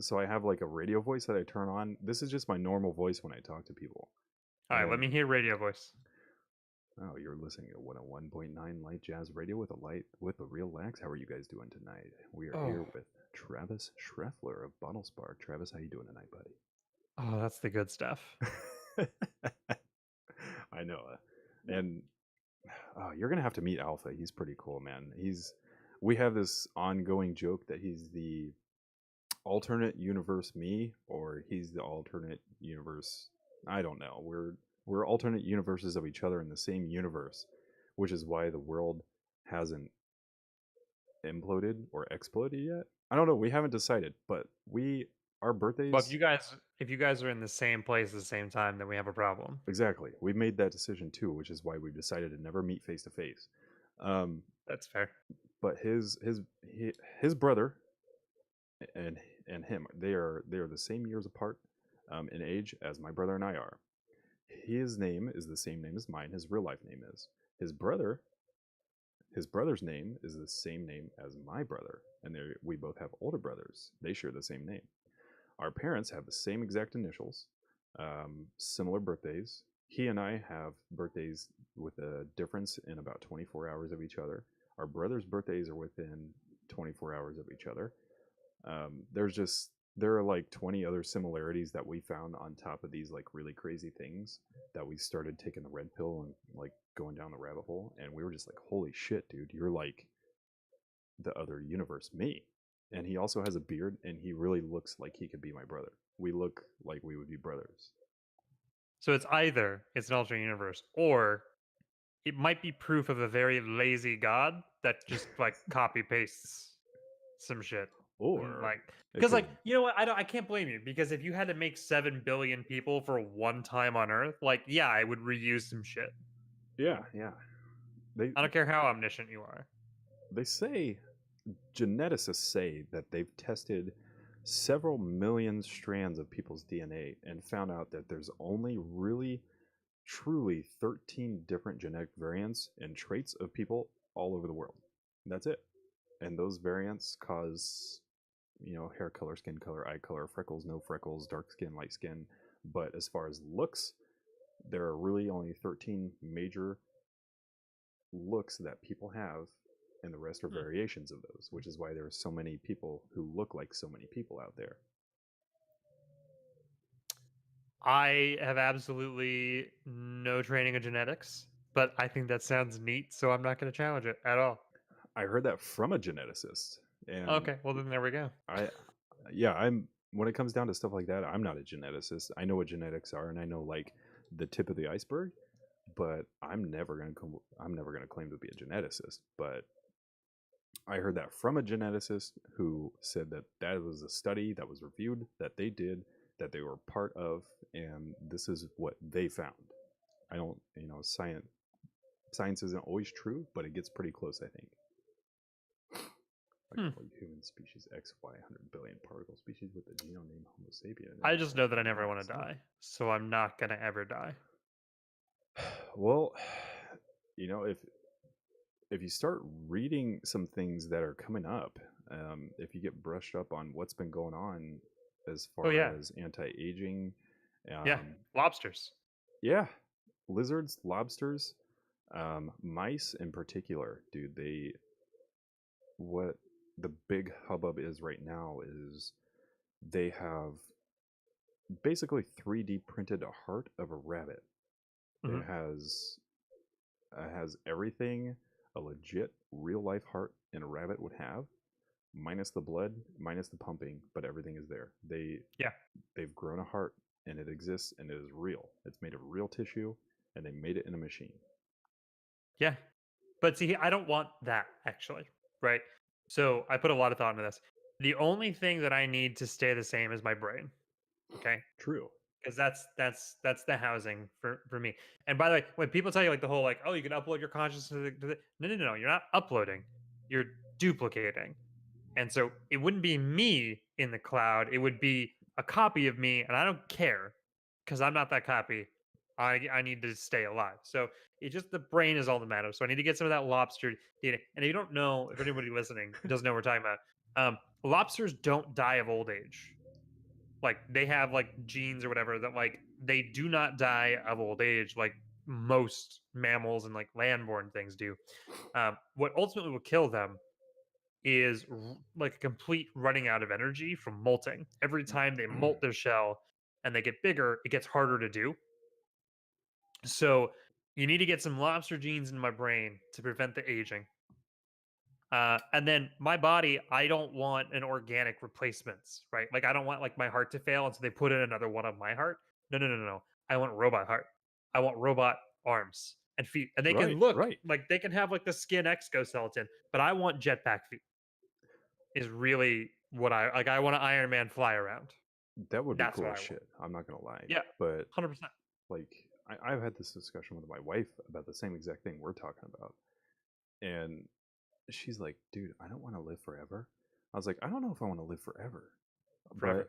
Speaker 1: so I have like a radio voice that I turn on. This is just my normal voice when I talk to people.
Speaker 2: All right, let
Speaker 1: And
Speaker 2: me hear radio voice.
Speaker 1: oh, you're listening to 101.9 Light Jazz Radio with a real Lax. How are you guys doing tonight? We are here
Speaker 2: Oh,
Speaker 1: with Travis Shreffler of Bottlespark. Travis, how you doing tonight,
Speaker 2: oh, that's the good stuff.
Speaker 1: buddy? I know. And you're gonna have to meet Alpha. He's pretty cool, man. We have this ongoing joke that he's the alternate universe me, or he's the alternate universe. I don't know. We're alternate universes of each other in the same universe, which is why the world hasn't imploded or exploded yet. I don't know. We haven't decided, but our
Speaker 2: Well,
Speaker 1: birthdays.
Speaker 2: if you guys are in the same place at the same time, then we have a problem.
Speaker 1: Exactly. We made that decision too, which is why we've decided to never meet face to face.
Speaker 2: That's fair.
Speaker 1: But his brother and him, they are the same years apart in age as my brother and I are. His name is the same name as mine. His real life name is. His brother's name is the same name as my brother, and we both have older brothers. They share the same name. Our parents have the same exact initials, similar birthdays. He and I have birthdays with a difference in about 24 hours of each other. Our brothers' birthdays are within 24 hours of each other. There are like 20 other similarities that we found on top of these like really crazy things that we started taking the red pill and like going down the rabbit hole, and we were just like, holy shit, dude, you're like the other universe me. And he also has a beard, and he really looks like he could be my brother. We look like we would be brothers.
Speaker 2: So it's either it's an alternate universe, or it might be proof of a very lazy god that just like copy pastes some shit. And,
Speaker 1: Or
Speaker 2: like,
Speaker 1: it
Speaker 2: because
Speaker 1: could,
Speaker 2: like you know what, I can't blame you, because if you had to make 7 billion people for one time on Earth, like yeah, I would reuse some shit.
Speaker 1: yeah, yeah. They
Speaker 2: I don't care how omniscient you are.
Speaker 1: they say geneticists say that they've tested several million strands of people's DNA and found out that there's only really truly 13 different genetic variants and traits of people all over the world. That's it. And those variants cause, hair color, skin color, eye color, freckles, no freckles, dark skin, light skin. But as far as looks, there are really only 13 major looks that people have, and the rest are
Speaker 2: Hmm.
Speaker 1: variations of those, which is why there are so many people who look like so many people out there.
Speaker 2: I have absolutely no training in genetics, but I think that sounds neat, so I'm not going to challenge it at all.
Speaker 1: I heard that from a geneticist, and
Speaker 2: Okay, well then there we go.
Speaker 1: I'm when it comes down to stuff like that, I'm not a geneticist. I know what genetics are, and I know like the tip of the iceberg, but I'm never gonna claim to be a geneticist. But I heard that from a geneticist who said that that was a study that was reviewed, that they did, that they were part of, and this is what they found. I don't, science isn't always true, but it gets pretty close, I think.
Speaker 2: Hmm.
Speaker 1: Like human species XY 100 billion particle species with the genome name Homo sapien.
Speaker 2: I just know that I never want to die, so I'm not going to ever die.
Speaker 1: Well, if you start reading some things that are coming up, if you get brushed up on what's been going on as far as anti-aging,
Speaker 2: Yeah, lobsters.
Speaker 1: yeah, lizards, lobsters, mice in particular, dude. What the big hubbub is right now is they have basically 3D printed a heart of a rabbit.
Speaker 2: Mhm.
Speaker 1: It has everything a legit real life heart in a rabbit would have, minus the blood, minus the pumping, but everything is there. They've grown a heart, and it exists, and it is real. It's made of real tissue, and they made it in a machine.
Speaker 2: Yeah. But see, I don't want that actually, right? So I put a lot of thought into this. The only thing that I need to stay the same is my brain. Okay.
Speaker 1: True.
Speaker 2: because that's the housing for me. And by the way, when people tell you like the whole like, oh, you can upload your consciousness no, you're not uploading, you're duplicating. And so it wouldn't be me in the cloud, it would be a copy of me, and I don't care because I'm not that copy. I need to stay alive. So it just the brain is all that matters. So I need to get some of that lobster data. And if you don't know, if anybody listening doesn't know what we're talking about, lobsters don't die of old age. Like they have like genes or whatever that like they do not die of old age like most mammals and like landborn things do. What ultimately will kill them is like a complete running out of energy from molting. Every time they molt their shell and they get bigger, it gets harder to do. So you need to get some lobster genes in my brain to prevent the aging. And then my body, I don't want an organic replacements, right? Like I don't want like my heart to fail, and so they put in another one of my heart. No. I want robot heart. I want robot arms and feet, and they can
Speaker 1: Right,
Speaker 2: look
Speaker 1: right.
Speaker 2: like they can have like the skin exoskeleton, but I want jetpack feet. Is really what I like. I want to Iron Man fly around.
Speaker 1: That would be
Speaker 2: That's
Speaker 1: cool
Speaker 2: what
Speaker 1: as
Speaker 2: I want.
Speaker 1: shit. I'm not gonna lie.
Speaker 2: Yeah,
Speaker 1: But
Speaker 2: 100%.
Speaker 1: like, I've had this discussion with my wife about the same exact thing we're talking about, and she's like, "Dude, I don't want to live forever." I was like, "I don't know if I want to live forever,
Speaker 2: Forever.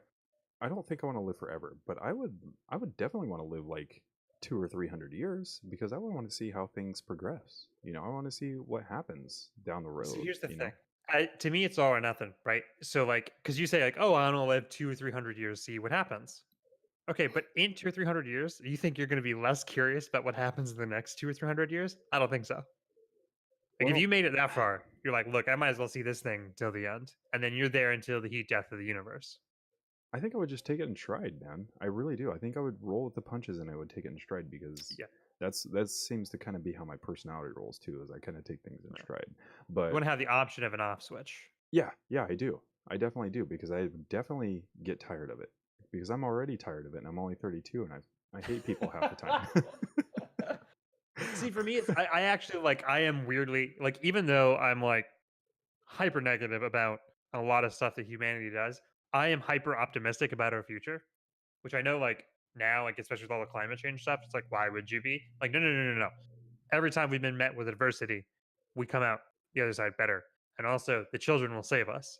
Speaker 1: but I don't think I want to live forever. But I would definitely want to live like 200 or 300 years because I would want to see how things progress. You know, I want to see what happens down the
Speaker 2: So
Speaker 1: road.
Speaker 2: here's the
Speaker 1: You
Speaker 2: thing.
Speaker 1: know,
Speaker 2: To me, it's all or nothing, right? So like, because you say like, oh, I don't know, live 200 or 300 years, see what happens. Okay, but in 200 or 300 years, you think you're going to be less curious about what happens in the next 200 or 300 years? I don't think so. Like if
Speaker 1: well,
Speaker 2: you made it that far, you're like, look, I might as well see this thing till the end, and then you're there until the heat death of the universe.
Speaker 1: I think I would just take it in stride, man. I really do. I think I would roll with the punches and I would take it in stride because
Speaker 2: Yeah.
Speaker 1: that seems to kind of be how my personality rolls too. Is I kind of take things in
Speaker 2: Yeah.
Speaker 1: stride.
Speaker 2: You
Speaker 1: But
Speaker 2: want to have the option of an off switch.
Speaker 1: yeah, I do. I definitely do because I definitely get tired of it because I'm already tired of it and I'm only 32 and I hate people half the time.
Speaker 2: See, for me, it's I actually like I am weirdly like even though I'm like hyper negative about a lot of stuff that humanity does, I am hyper optimistic about our future, which I know like now, like especially with all the climate change stuff, it's like why would you be like no. Every time we've been met with adversity, we come out the other side better, and also the children will save us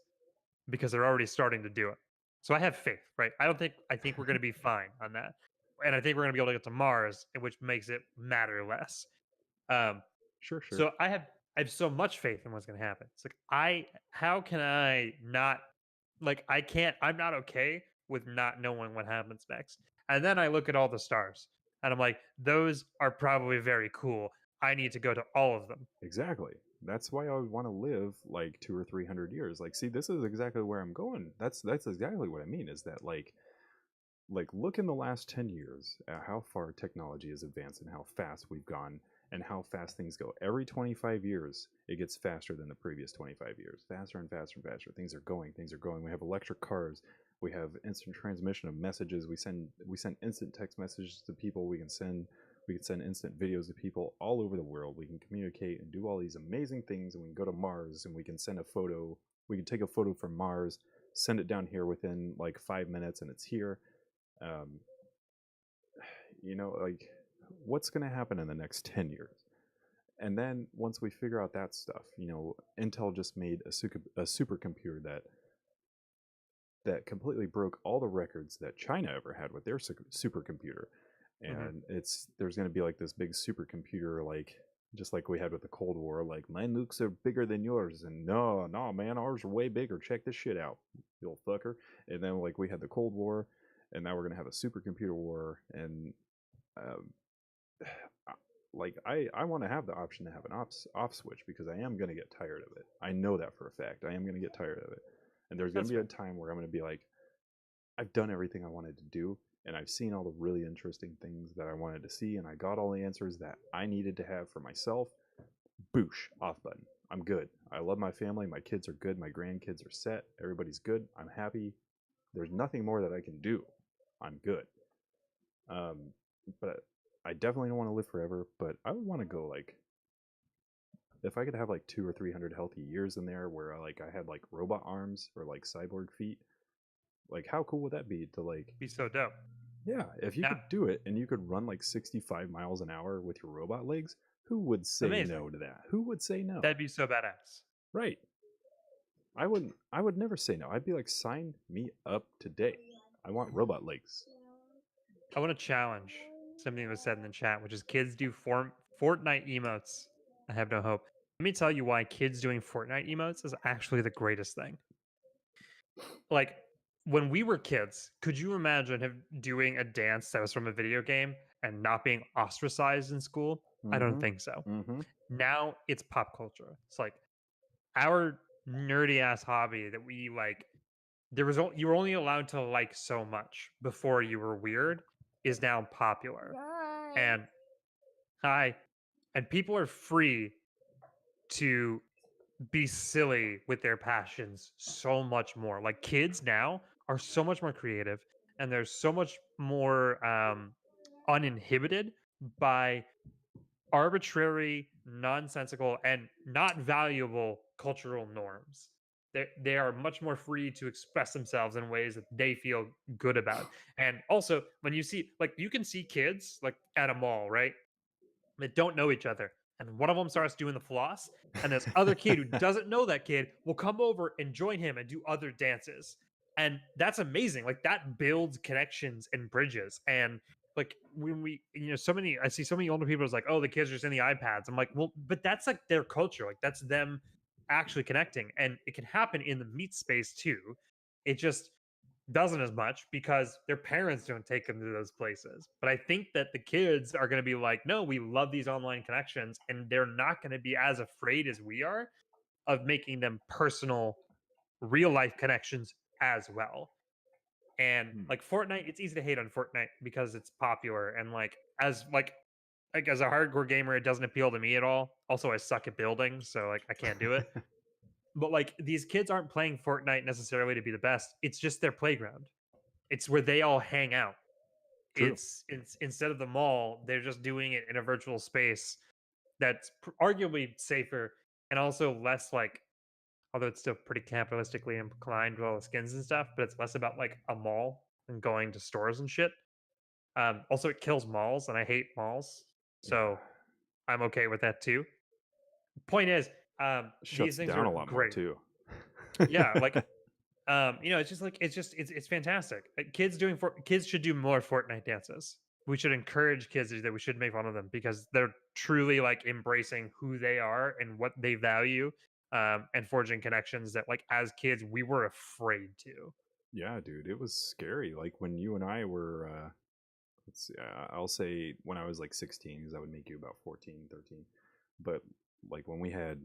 Speaker 2: because they're already starting to do it. So I have faith, right? I think we're going to be fine on that, and I think we're going to be able to get to Mars, which makes it matter less. Um,
Speaker 1: Sure, sure.
Speaker 2: so I have so much faith in what's going to happen. It's like how can I not like I can't I'm not okay with not knowing what happens next. And then I look at all the stars and I'm like those are probably very cool. I need to go to all of them.
Speaker 1: Exactly. That's why I would want to live like 200 or 300 years. Like, see, this is exactly where I'm going. That's exactly what I mean. Is that like look in the last 10 years at how far technology has advanced and how fast we've gone and how fast things go. Every 25 years, it gets faster than the previous 25 years. Faster and faster and faster. Things are going. We have electric cars. We have instant transmission of messages. We send instant text messages to people. We can send instant videos to people all over the world. We can communicate and do all these amazing things, and we can go to Mars and we can send a photo. We can take a photo from Mars, send it down here within like 5 minutes, and it's here. um, like what's going to happen in the next 10 years? And then once we figure out that stuff, Intel just made a supercomputer that completely broke all the records that China ever had with their supercomputer.
Speaker 2: Hmm.
Speaker 1: And there's going to be like this big supercomputer, like just like we had with the Cold War, like my nukes are bigger than yours, and no man, ours are way bigger, check this shit out, you little fucker. And then like we had the Cold War, and now we're going to have a supercomputer war. And um, like I want to have the option to have an off switch because I am going to get tired of it. I know that for a fact. I am going to get tired of it, and there's going
Speaker 2: That's
Speaker 1: to be a
Speaker 2: fair.
Speaker 1: time where I'm going to be like, I've done everything I wanted to do, and I've seen all the really interesting things that I wanted to see, and I got all the answers that I needed to have for myself. Boosh, off button. I'm good. I love my family. My kids are good. My grandkids are set. Everybody's good. I'm happy. There's nothing more that I can do. I'm good. Um, but I definitely don't want to live forever. But I would want to go like, if I could have like 200 or 300 healthy years in there, where I had like robot arms or like cyborg feet. Like, how cool would that be to like
Speaker 2: Be so dope.
Speaker 1: Yeah, if you
Speaker 2: Yeah,
Speaker 1: could do it and you could run like 65 miles an hour with your robot legs, who would say
Speaker 2: amazing.
Speaker 1: no to that? Who would say no?
Speaker 2: That'd be so badass.
Speaker 1: Right. I wouldn't. I would never say no. I'd be like, sign me up today. I want robot legs.
Speaker 2: I want to challenge something that was said in the chat, which is kids do Fortnite emotes. I have no hope. Let me tell you why kids doing Fortnite emotes is actually the greatest thing. Like when we were kids, could you imagine doing a dance that was from a video game and not being ostracized in school? I don't
Speaker 1: Mm-hmm.
Speaker 2: think so.
Speaker 1: Mm-hmm.
Speaker 2: Now it's pop culture. It's like our nerdy ass hobby that we like. You were only allowed to like so much before you were weird is now popular.
Speaker 3: Bye.
Speaker 2: And hi, and people are free to be silly with their passions so much more. Like kids now are so much more creative and they're so much more uninhibited by arbitrary, nonsensical, and not valuable cultural norms. They are much more free to express themselves in ways that they feel good about. And also, when you see, like, you can see kids like at a mall, right? That don't know each other. And one of them starts doing the floss, and this other kid who doesn't know that kid will come over and join him and do other dances. And that's amazing. Like that builds connections and bridges. And like when so many, I see so many older people is like, oh, the kids are just in the iPads. I'm like, well, but that's like their culture. Like that's them actually connecting. And it can happen in the meat space too. It just doesn't as much because their parents don't take them to those places. But I think that the kids are going to be like, no, we love these online connections, and they're not going to be as afraid as we are of making them personal, real life connections as well. And
Speaker 1: Hmm.
Speaker 2: like Fortnite, it's easy to hate on Fortnite because it's popular and like as a hardcore gamer, it doesn't appeal to me at all. Also, I suck at building, so like I can't do it. But like these kids aren't playing Fortnite necessarily to be the best. It's just their playground. It's where they all hang out.
Speaker 1: True.
Speaker 2: It's instead of the mall, they're just doing it in a virtual space that's arguably safer and also less like, although it's still pretty capitalistically inclined with all the skins and stuff, but it's less about like a mall and going to stores and shit. Also, it kills malls, and I hate malls,
Speaker 1: Yeah.
Speaker 2: so I'm okay with that too. Point is, these
Speaker 1: Shuts
Speaker 2: things
Speaker 1: down
Speaker 2: are
Speaker 1: a lot more
Speaker 2: great.
Speaker 1: too.
Speaker 2: Yeah, like it's just like it's fantastic. Kids should do more Fortnite dances. We should encourage kids to do that. We should make fun of them because they're truly like embracing who they are and what they value, and forging connections that like as kids we were afraid to.
Speaker 1: Yeah, dude, it was scary. Like when you and I were, let's see, I'll say when I was like 16, because that would make you about 14, 13. But like when we had,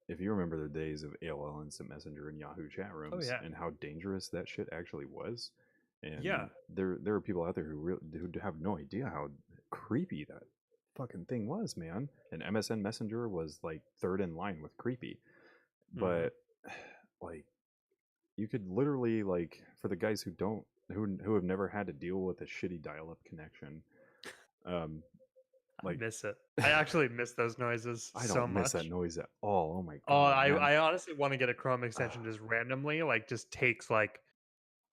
Speaker 1: if you remember the days of AOL Instant Messenger and Yahoo chat
Speaker 2: Oh
Speaker 1: rooms
Speaker 2: yeah,
Speaker 1: and how dangerous that shit actually was,
Speaker 2: yeah.
Speaker 1: and there are people out there who have no idea how creepy that fucking thing was, man. And MSN Messenger was like third in line with creepy,
Speaker 2: Hmm.
Speaker 1: but like you could literally, like, for the guys who have never had to deal with a shitty dial-up connection, um
Speaker 2: I
Speaker 1: like
Speaker 2: miss it. I actually miss those noises
Speaker 1: I
Speaker 2: so
Speaker 1: don't miss that
Speaker 2: much.
Speaker 1: noise at all. Oh my
Speaker 2: Oh,
Speaker 1: god, man.
Speaker 2: I honestly want to get a Chrome extension just randomly, like just takes like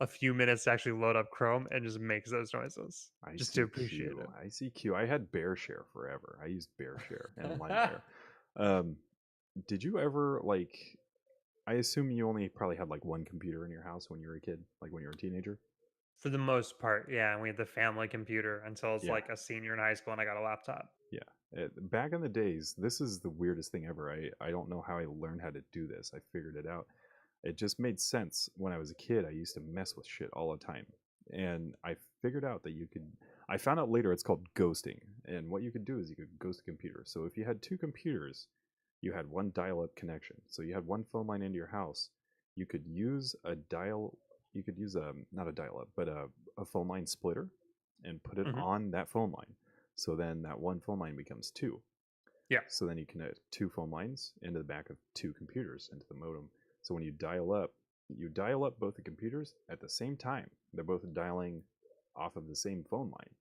Speaker 2: a few minutes to actually load up Chrome and just makes those noises just to appreciate
Speaker 1: ICQ.
Speaker 2: it.
Speaker 1: ICQ. I had Bear Share forever. I used Bear Share and LimeWire. Um, did you ever, like, I assume you only probably had like one computer in your house when you were a kid, like when you were a teenager?
Speaker 2: For the most part, yeah. And we had the family computer until I was
Speaker 1: Yeah.
Speaker 2: like a senior in high school and I got a laptop.
Speaker 1: Yeah. Back in the days, this is the weirdest thing ever. I don't know how I learned how to do this. I figured it out. It just made sense. When I was a kid, I used to mess with shit all the time. And I figured out that you could, I found out later it's called ghosting. And what you could do is you could ghost a computer. So if you had two computers, you had one dial up connection. So you had one phone line into your house. You could use you could use not a dial up, but a phone line splitter and put it
Speaker 2: Hmm.
Speaker 1: on that phone line. So then that one phone line becomes two.
Speaker 2: Yeah.
Speaker 1: So then you connect two phone lines into the back of two computers into the modem. So when you dial up both the computers at the same time. They're both dialing off of the same phone line.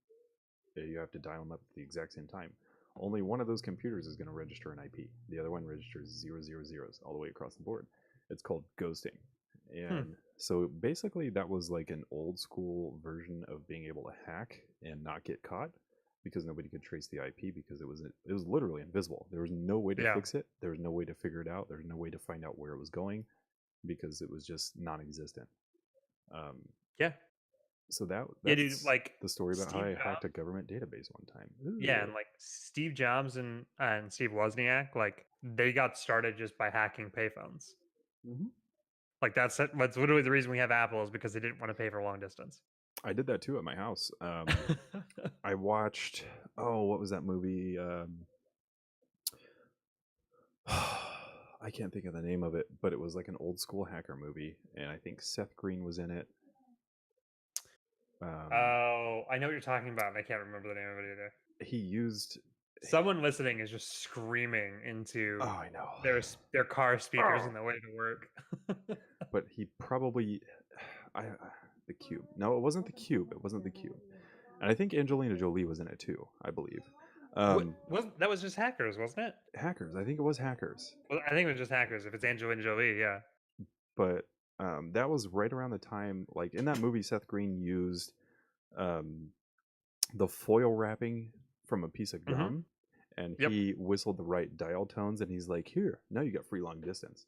Speaker 1: You have to dial them up at the exact same time. Only one of those computers is going to register an IP. The other one registers 000s all the way across the board. It's called ghosting. And so basically that was like an old school version of being able to hack and not get caught because nobody could trace the IP because it was literally invisible. There was no way to
Speaker 2: Yeah.
Speaker 1: fix it. There was no way to figure it out. There's no way to find out where it was going because it was just non-existent.
Speaker 2: Yeah.
Speaker 1: So
Speaker 2: Yeah,
Speaker 1: that's
Speaker 2: dude, like
Speaker 1: the story about how
Speaker 2: Steve
Speaker 1: I
Speaker 2: Jobs.
Speaker 1: hacked a government database one time.
Speaker 2: Yeah,
Speaker 1: Ugh.
Speaker 2: and like Steve Jobs and Steve Wozniak, like they got started just by hacking payphones.
Speaker 1: Mhm.
Speaker 2: Like that's literally the reason we have Apple is because they didn't want to pay for long distance.
Speaker 1: I did that too at my house. I watched, what was that movie? I can't think of the name of it, but it was like an old school hacker movie, and I think Seth Green was in it.
Speaker 2: Oh, I know what you're talking about, and I can't remember the name of it either.
Speaker 1: He used.
Speaker 2: Someone listening is just screaming into
Speaker 1: Oh, I know.
Speaker 2: their car speakers on the way to work.
Speaker 1: But he probably, the Cube. No, it wasn't the Cube. It wasn't the Cube. And I think Angelina Jolie was in it too. I believe.
Speaker 2: That was just Hackers, wasn't it?
Speaker 1: Hackers. I think it was Hackers.
Speaker 2: Well, I think it was just Hackers. If it's Angelina Jolie, yeah.
Speaker 1: But that was right around the time, like in that movie, Seth Green used the foil wrapping from a piece of gum, and he whistled the right dial tones, and he's like, "Here, now you got free long distance."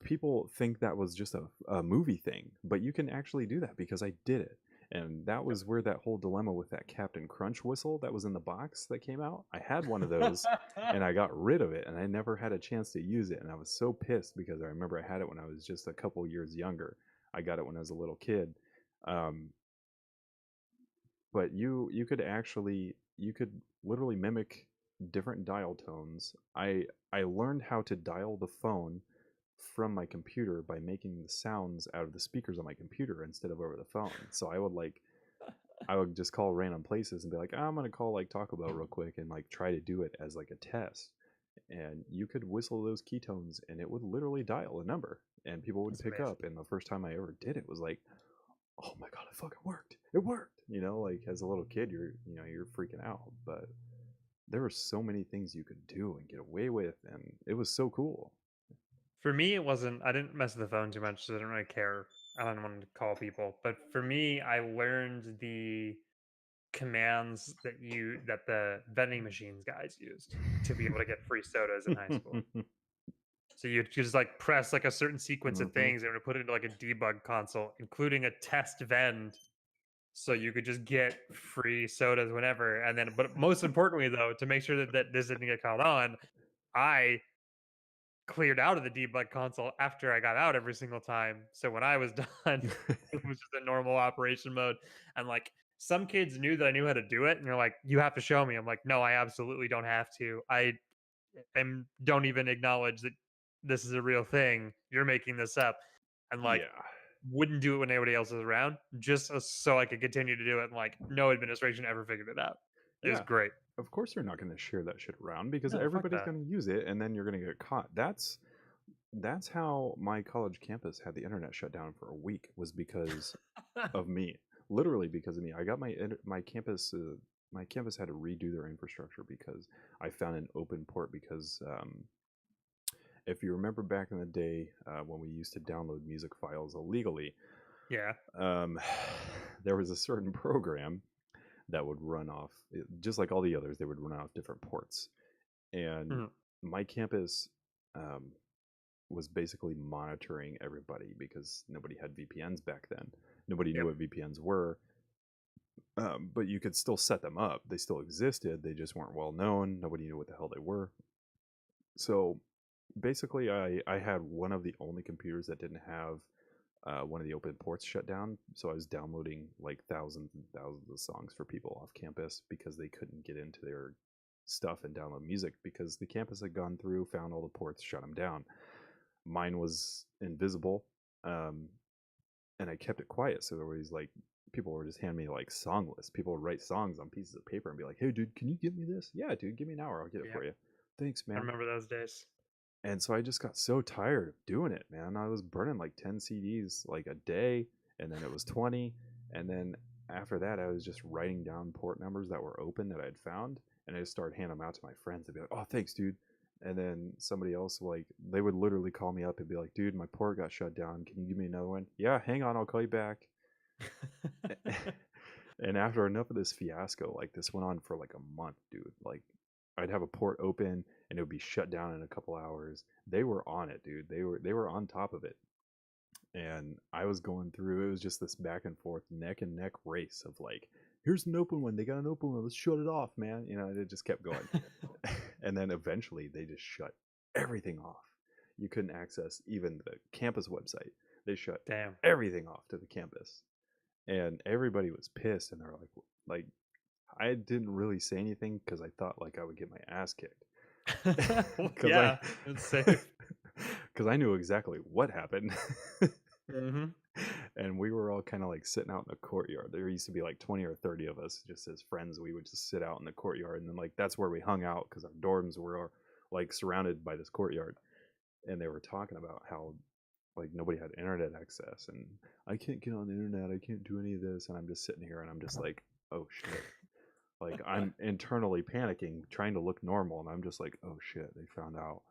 Speaker 1: People think that was just a movie thing, but you can actually do that because I did it. And that was where that whole dilemma with that Captain Crunch whistle that was in the box that came out. I had one of those and I got rid of it and I never had a chance to use it. And I was so pissed because I remember I had it when I was just a couple years younger. I got it when I was a little kid. But you could literally mimic different dial tones. I learned how to dial the phone from my computer by making the sounds out of the speakers on my computer instead of over the phone. So I would just call random places and be like, I'm gonna call like Taco Bell real quick and like try to do it as like a test. And you could whistle those keytones and it would literally dial a number and people would pick up. And the first time I ever did it was like, oh my god, it fucking worked. It worked. Like as a little kid you're freaking out. But there were so many things you could do and get away with, and it was so cool.
Speaker 2: For me, it wasn't. I didn't mess with the phone too much, so I didn't really care. I didn't want to call people. But for me, I learned the commands that the vending machines guys used to be able to get free sodas in high school. So you just like press like a certain sequence of things and it would put it into like a debug console, including a test vend. So you could just get free sodas whenever. And then, but most importantly though, to make sure that this didn't get caught on, I cleared out of the debug console after I got out every single time. So when I was done, it was just a normal operation mode. And like some kids knew that I knew how to do it. And they're like, you have to show me. I'm like, no, I absolutely don't have to. I don't even acknowledge that this is a real thing. You're making this up. And like, wouldn't do it when anybody else is around, just so I could continue to do it. And like, no administration ever figured it out. It was great.
Speaker 1: Of course, you're not going to share that shit around because
Speaker 2: No,
Speaker 1: everybody's going to use it, and then you're going to get caught. That's how my college campus had the internet shut down for a week. Was because of me, literally because of me. I got my campus. My campus had to redo their infrastructure because I found an open port. Because if you remember back in the day when we used to download music files illegally, there was a certain program that would run off, just like all the others, they would run off different ports. And my campus was basically monitoring everybody because nobody had VPNs back then. Nobody knew what VPNs were, but you could still set them up. They still existed. They just weren't well known. Nobody knew what the hell they were. So basically, I had one of the only computers that didn't have one of the open ports shut down, so I was downloading like thousands and thousands of songs for people off campus because they couldn't get into their stuff and download music because the campus had gone through, found all the ports, shut them down. Mine was invisible, and I kept it quiet, so there was like people were just handing me like song lists. People would write songs on pieces of paper and be like, "Hey, dude, can you give me this?" "Yeah, dude, give me an hour, I'll get it for you." "Thanks, man."
Speaker 2: I remember those days.
Speaker 1: And so I just got so tired of doing it, man. I was burning like 10 CDs like a day, and then it was 20. And then after that, I was just writing down port numbers that were open that I'd found, and I just started handing them out to my friends. They'd be like, "Oh, thanks, dude." And then somebody else, like, they would literally call me up and be like, dude, my port got shut down. Can you give me another one? Yeah, hang on, I'll call you back. And after enough of this fiasco, like, this went on for like a month, dude. Like, I'd have a port open and it would be shut down in a couple hours. They were on it, dude. They were on top of it. And I was going through, it was just this back and forth, neck and neck race of like, here's an open one. They got an open one. Let's shut it off, man. You know, and it just kept going. And then eventually they just shut everything off. You couldn't access even the campus website. They shut
Speaker 2: Damn.
Speaker 1: everything off to the campus. And everybody was pissed, and they're like, I didn't really say anything because I thought like I would get my ass kicked.
Speaker 2: Yeah, it's safe.
Speaker 1: Because I knew exactly what happened.
Speaker 2: Mm-hmm.
Speaker 1: And we were all kind of like sitting out in the courtyard. There used to be like 20 or 30 of us just as friends. We would just sit out in the courtyard, and then like that's where we hung out because our dorms were like surrounded by this courtyard. And they were talking about how like nobody had internet access, and I can't get on the internet. I can't do any of this. And I'm just sitting here and I'm just like, oh shit. Like I'm internally panicking, trying to look normal, and I'm just like, oh shit, they found out.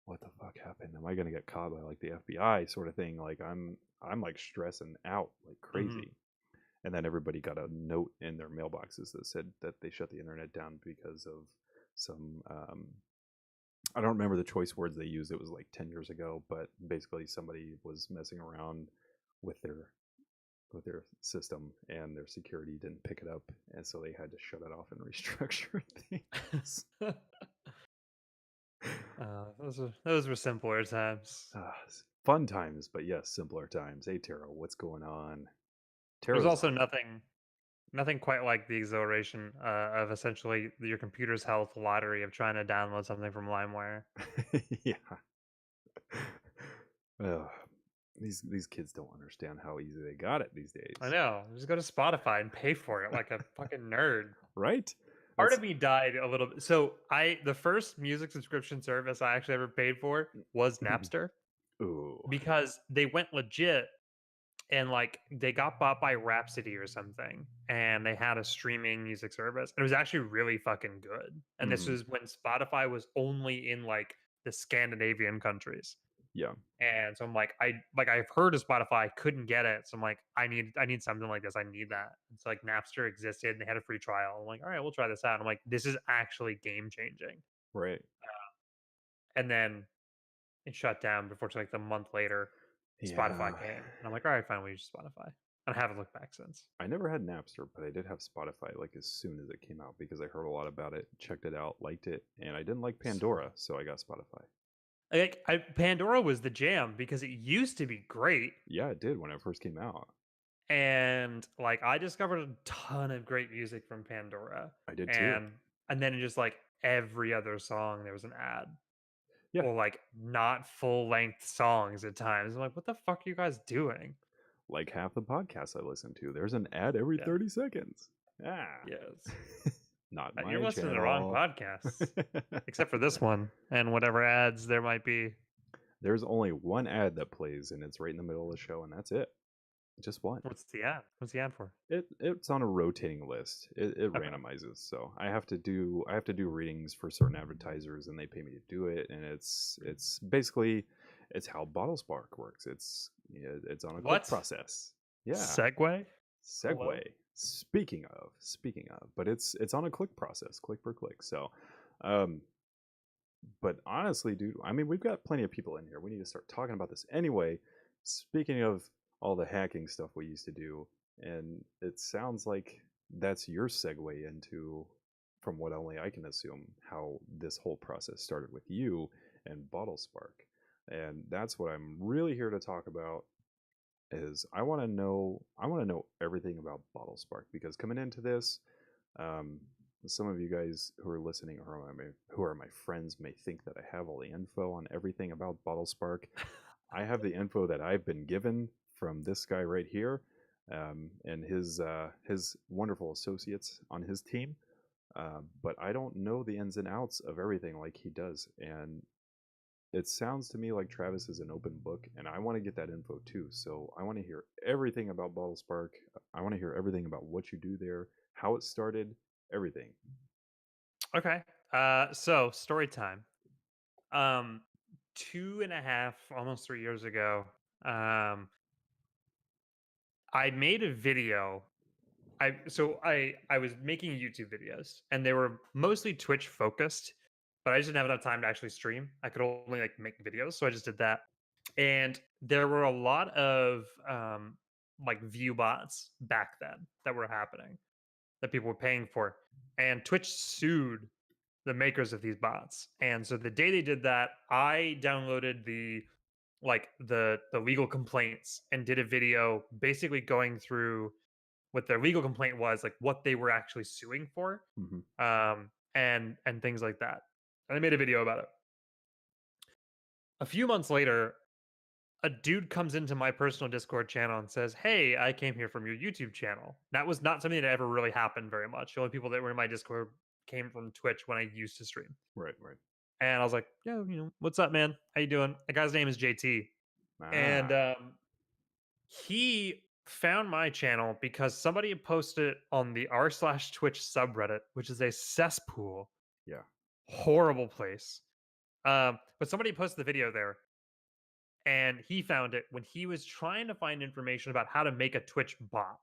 Speaker 1: What the fuck happened? Am I gonna get caught by like the FBI sort of thing? Like I'm like stressing out like crazy. And then everybody got a note in their mailboxes that said that they shut the internet down because of some I don't remember the choice words they used. It was like 10 years ago, but basically somebody was messing around with their system, and their security didn't pick it up, and so they had to shut it off and restructure things.
Speaker 2: Those were simpler times.
Speaker 1: Fun times, but yes, simpler times. Hey Tara, what's going on?
Speaker 2: There's
Speaker 1: Tara's
Speaker 2: also nothing quite like the exhilaration of essentially your computer's health lottery of trying to download something from LimeWire.
Speaker 1: yeah. Ugh. These kids don't understand how easy they got it these days.
Speaker 2: I know. Just go to Spotify and pay for it like a fucking nerd.
Speaker 1: Right?
Speaker 2: Part of me died a little bit. So the first music subscription service I actually ever paid for was Napster.
Speaker 1: Ooh.
Speaker 2: Because they went legit, and like they got bought by Rhapsody or something, and they had a streaming music service. And it was actually really fucking good. And this was when Spotify was only in like the Scandinavian countries.
Speaker 1: Yeah.
Speaker 2: And so I'm like, I've heard of Spotify, I couldn't get it. So I'm like, I need something like this. I need that. It's like Napster existed and they had a free trial. I'm like, all right, we'll try this out. I'm like, this is actually game changing.
Speaker 1: Right.
Speaker 2: And then it shut down before like the month later Spotify came. And I'm like, all right, fine, we use Spotify. And I haven't looked back since.
Speaker 1: I never had Napster, but I did have Spotify like as soon as it came out because I heard a lot about it, checked it out, liked it, and I didn't like Pandora, so I got Spotify.
Speaker 2: Like Pandora was the jam because it used to be great.
Speaker 1: Yeah, it did when it first came out.
Speaker 2: And like I discovered a ton of great music from Pandora.
Speaker 1: I did too.
Speaker 2: And then just like every other song there was an ad.
Speaker 1: Yeah.
Speaker 2: Or like not full length songs at times. I'm like, what the fuck are you guys doing?
Speaker 1: Like half the podcasts I listen to, there's an ad every 30 seconds. Ah.
Speaker 2: Yes.
Speaker 1: Not my
Speaker 2: You're listening to the
Speaker 1: channel.
Speaker 2: wrong podcasts. Except for this one and whatever ads there might be.
Speaker 1: There's only one ad that plays, and it's right in the middle of the show, and that's it. Just one.
Speaker 2: What's the ad? What's the ad for?
Speaker 1: It's on a rotating list. It
Speaker 2: Okay.
Speaker 1: randomizes, so I have to do readings for certain advertisers, and they pay me to do it. And it's basically it's how Bottlespark works. It's on a click process. Yeah.
Speaker 2: Segue.
Speaker 1: Hello? Speaking of, but it's on a click process, click per click. So, but honestly, dude, I mean, we've got plenty of people in here. We need to start talking about this anyway. Speaking of all the hacking stuff we used to do, and it sounds like that's your segue into, from what only I can assume, how this whole process started with you and Bottlespark. And that's what I'm really here to talk about. Is I want to know everything about Bottlespark, because coming into this, some of you guys who are listening or who are my friends may think that I have all the info on everything about Bottlespark. I have the info that I've been given from this guy right here, and his wonderful associates on his team, but I don't know the ins and outs of everything like he does. And it sounds to me like Travis is an open book, and I want to get that info too. So I want to hear everything about Bottlespark. I want to hear everything about what you do there, how it started, everything.
Speaker 2: Okay. So story time. Um, 2.5, almost 3 years ago, um, I made a video. I was making YouTube videos, and they were mostly Twitch focused, but I just didn't have enough time to actually stream. I could only like make videos, so I just did that. And there were a lot of like view bots back then that were happening that people were paying for, and Twitch sued the makers of these bots. And so the day they did that, I downloaded the legal complaints and did a video basically going through what their legal complaint was, like what they were actually suing for,
Speaker 1: Hmm.
Speaker 2: and things like that. And I made a video about it. A few months later, a dude comes into my personal Discord channel and says, "Hey, I came here from your YouTube channel." That was not something that ever really happened very much. The only people that were in my Discord came from Twitch when I used to stream.
Speaker 1: Right, right.
Speaker 2: And I was like, "Yeah, what's up, man? How you doing?" The guy's name is JT, and
Speaker 1: Ah,
Speaker 2: he found my channel because somebody had posted it on the r/Twitch subreddit, which is a cesspool,
Speaker 1: yeah.
Speaker 2: horrible place. But somebody posted the video there, and he found it when he was trying to find information about how to make a Twitch bot.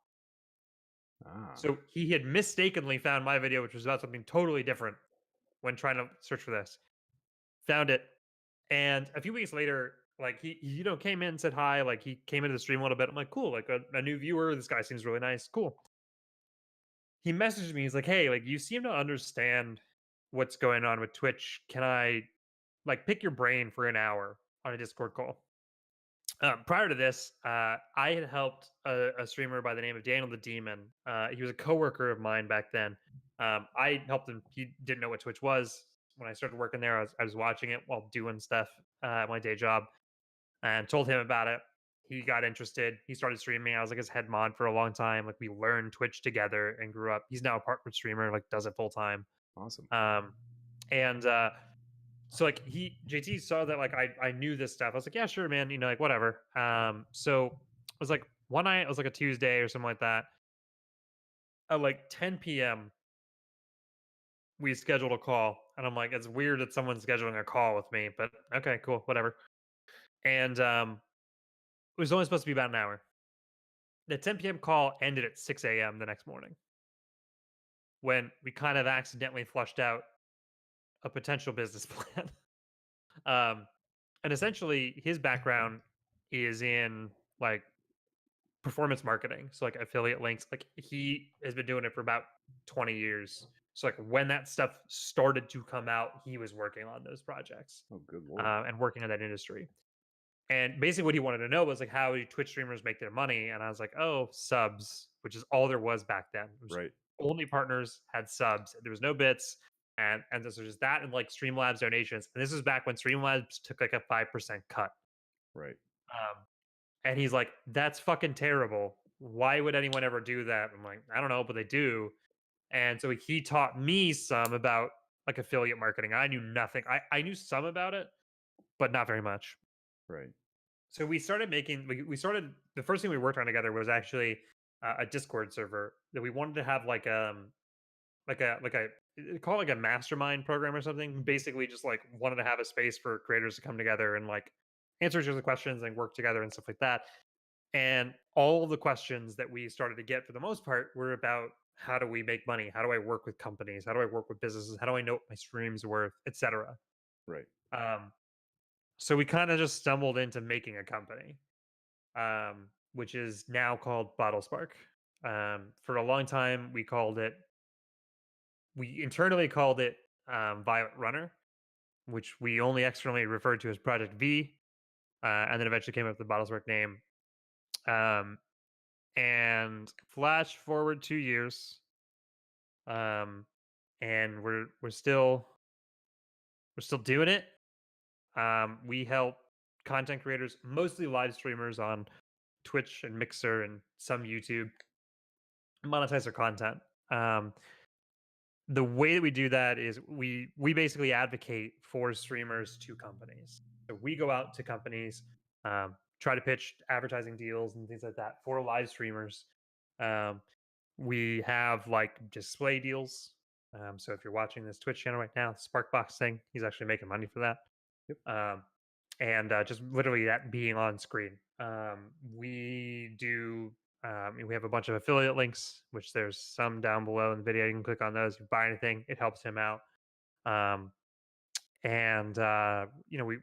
Speaker 1: Ah,
Speaker 2: So he had mistakenly found my video, which was about something totally different, when trying to search for this. Found it, and a few weeks later, like he came in and said hi. Like he came into the stream a little bit. I'm like, cool, like a new viewer. This guy seems really nice. Cool. He messaged me. He's like, hey, like you seem to understand what's going on with Twitch. Can I like pick your brain for an hour on a Discord call? Prior to this, I had helped a streamer by the name of Daniel the Demon. He was a coworker of mine back then. I helped him. He didn't know what Twitch was when I started working there. I was watching it while doing stuff at my day job, and told him about it. He got interested. He started streaming. I was like his head mod for a long time. Like we learned Twitch together and grew up. He's now a partner streamer. Like does it full time.
Speaker 1: awesome.
Speaker 2: Um, and so like JT saw that like I knew this stuff. I was like, yeah, sure, man. Like whatever. So it was like one night. It was like a Tuesday or something like that. At like 10 p.m., we scheduled a call, and I'm like, it's weird that someone's scheduling a call with me, but okay, cool, whatever. And it was only supposed to be about an hour. The 10 p.m. call ended at 6 a.m. the next morning when we kind of accidentally flushed out a potential business plan. um, and essentially, his background is in like performance marketing, so like affiliate links. Like he has been doing it for about 20 years. So like when that stuff started to come out, he was working on those projects,
Speaker 1: Oh, good lord.
Speaker 2: and working in that industry. And basically, what he wanted to know was like, how do Twitch streamers make their money? And I was like, oh, subs, which is all there was back then. It was
Speaker 1: Right,
Speaker 2: only partners had subs. There was no bits, and this was just that and like Streamlabs donations. And this is back when Streamlabs took like a 5% cut.
Speaker 1: right,
Speaker 2: Um, and he's like, that's fucking terrible. Why would anyone ever do that? I'm like, I don't know, but they do. And so he taught me some about like affiliate marketing. I knew nothing. I knew some about it, but not very much.
Speaker 1: right.
Speaker 2: So we started making we started the first thing we worked on together was actually a Discord server that we wanted to have like a call it like a mastermind program or something. Basically, just like wanted to have a space for creators to come together and like answer each other's questions and work together and stuff like that. And all the questions that we started to get for the most part were about how do we make money? How do I work with companies? How do I work with businesses? How do I know what my stream's worth, etc.
Speaker 1: Right.
Speaker 2: Um, so we kind of just stumbled into making a company, which is now called Bottlespark. For a long time, we internally called it Violet Runner, which we only externally referred to as Project V, and then eventually came up with the Bottlespark name. Um, and flash forward 2 years, um, and we're still doing it. We help content creators, mostly live streamers on Twitch and Mixer and some YouTube, monetize their content. Um, the way that we do that is we basically advocate for streamers to companies. So we go out to companies, try to pitch advertising deals and things like that for live streamers. Um, we have like display deals. So if you're watching this Twitch channel right now, Sparkbox thing, he's actually making money for that.
Speaker 1: Yep.
Speaker 2: And just literally that being on screen. We do. We have a bunch of affiliate links, which there's some down below in the video. You can click on those. You buy anything, it helps him out. Um, and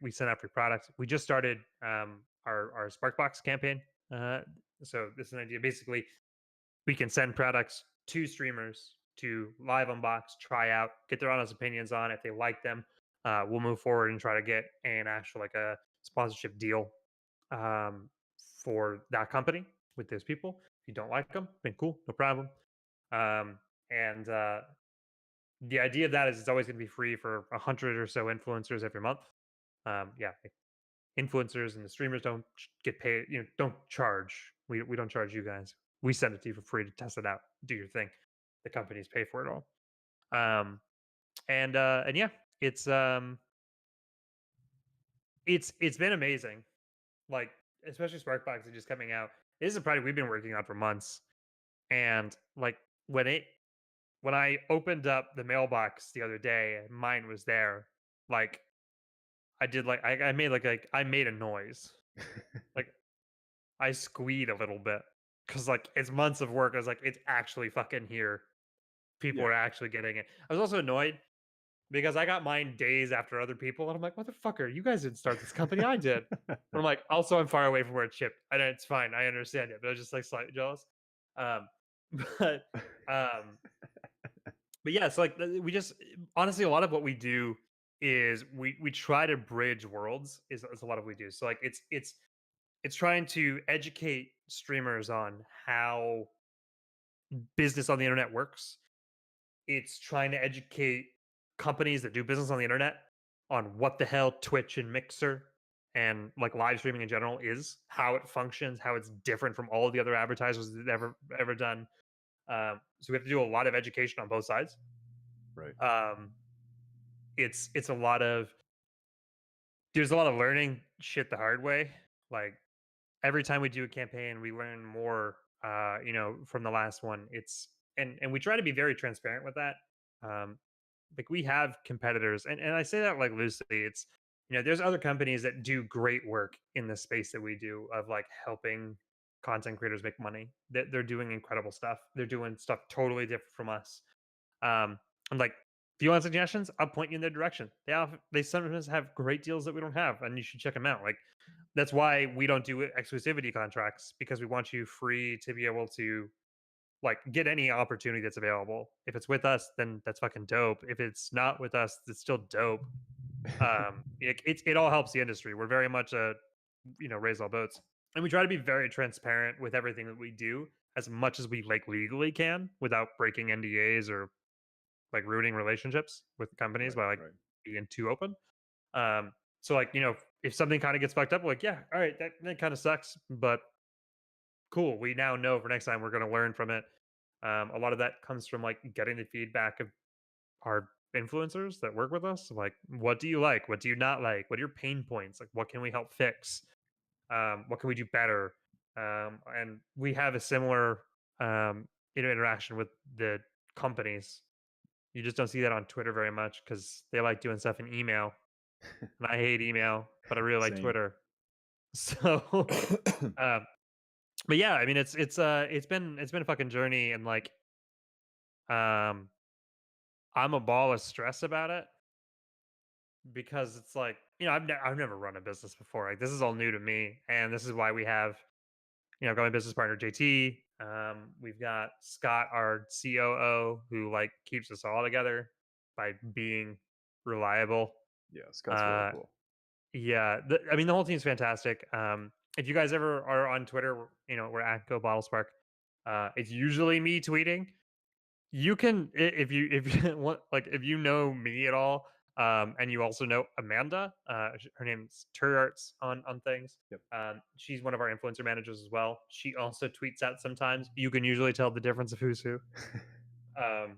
Speaker 2: we send out free products. We just started our Sparkbox campaign. So this is an idea. Basically, we can send products to streamers to live unbox, try out, get their honest opinions on. If they like them, we'll move forward and try to get an actual like a sponsorship deal um, for that company with those people. If you don't like them, then cool, no problem. And The idea of that is it's always going to be free for 100 or so influencers every month. Yeah, like influencers and the streamers don't get paid, don't charge. We don't charge you guys. We send it to you for free to test it out, do your thing. The companies pay for it all. Um, and yeah, it's um, it's been amazing. Like especially Sparkbox is just coming out. This is a project we've been working on for months, and like when it when I opened up the mailbox the other day, and mine was there. Like I did, like I made I made a noise, like I squeed a little bit because like it's months of work. I was like, it's actually fucking here. People
Speaker 1: Yeah.
Speaker 2: are actually getting it. I was also annoyed because I got mine days after other people, and I'm like, motherfucker, you guys didn't start this company, I did. But I'm like, also I'm far away from where it's shipped. And it's fine, I understand it, but I was just like slightly jealous. Um, but um, but yeah, so like we just honestly a lot of what we do is we try to bridge worlds is a lot of what we do. So like it's trying to educate streamers on how business on the internet works. It's trying to educate companies that do business on the internet on what the hell Twitch and Mixer and like live streaming in general is, how it functions, how it's different from all the other advertisers that ever done. So we have to do a lot of education on both sides.
Speaker 1: Right.
Speaker 2: Um, it's a lot of there's a lot of learning shit the hard way. Like every time we do a campaign, we learn more. From the last one, and we try to be very transparent with that. Um, like we have competitors, and I say that like loosely. It's there's other companies that do great work in the space that we do of like helping content creators make money. That they're doing incredible stuff. They're doing stuff totally different from us. I'm like, if you want suggestions, I'll point you in their direction. They sometimes have great deals that we don't have, and you should check them out. Like that's why we don't do exclusivity contracts because we want you free to be able to like get any opportunity that's available. If it's with us, then that's fucking dope. If it's not with us, it's still dope. It all helps the industry. We're very much a raise all boats, and we try to be very transparent with everything that we do as much as we like legally can without breaking NDAs or like ruining relationships with companies
Speaker 1: Right.
Speaker 2: by like
Speaker 1: Right.
Speaker 2: being too open. So like, if something kind of gets fucked up, we're like, yeah, all right, that kind of sucks, but cool. We now know for next time we're going to learn from it. A lot of that comes from like getting the feedback of our influencers that work with us. Like, what do you like? What do you not like? What are your pain points? Like, what can we help fix? What can we do better? And we have a similar, interaction with the companies. You just don't see that on Twitter very much because they like doing stuff in email, and I hate email, but I really like
Speaker 1: Same.
Speaker 2: Twitter. So, um, but yeah, I mean, it's been a fucking journey, and like, um, I'm a ball of stress about it because it's like, I've never run a business before. Like, this is all new to me, and this is why we have, got my business partner JT. We've got Scott, our COO, who like keeps us all together by being reliable.
Speaker 1: Yeah, Scott's really
Speaker 2: Uh,
Speaker 1: cool.
Speaker 2: Yeah, I mean, the whole team's fantastic. If you guys ever are on Twitter, we're at Go Bottlespark. It's usually me tweeting. You can if you want, like if you know me at all, and you also know Amanda. Her name's Turarts on things.
Speaker 1: Yep.
Speaker 2: She's one of our influencer managers as well. She also tweets out sometimes. You can usually tell the difference of who's who, um,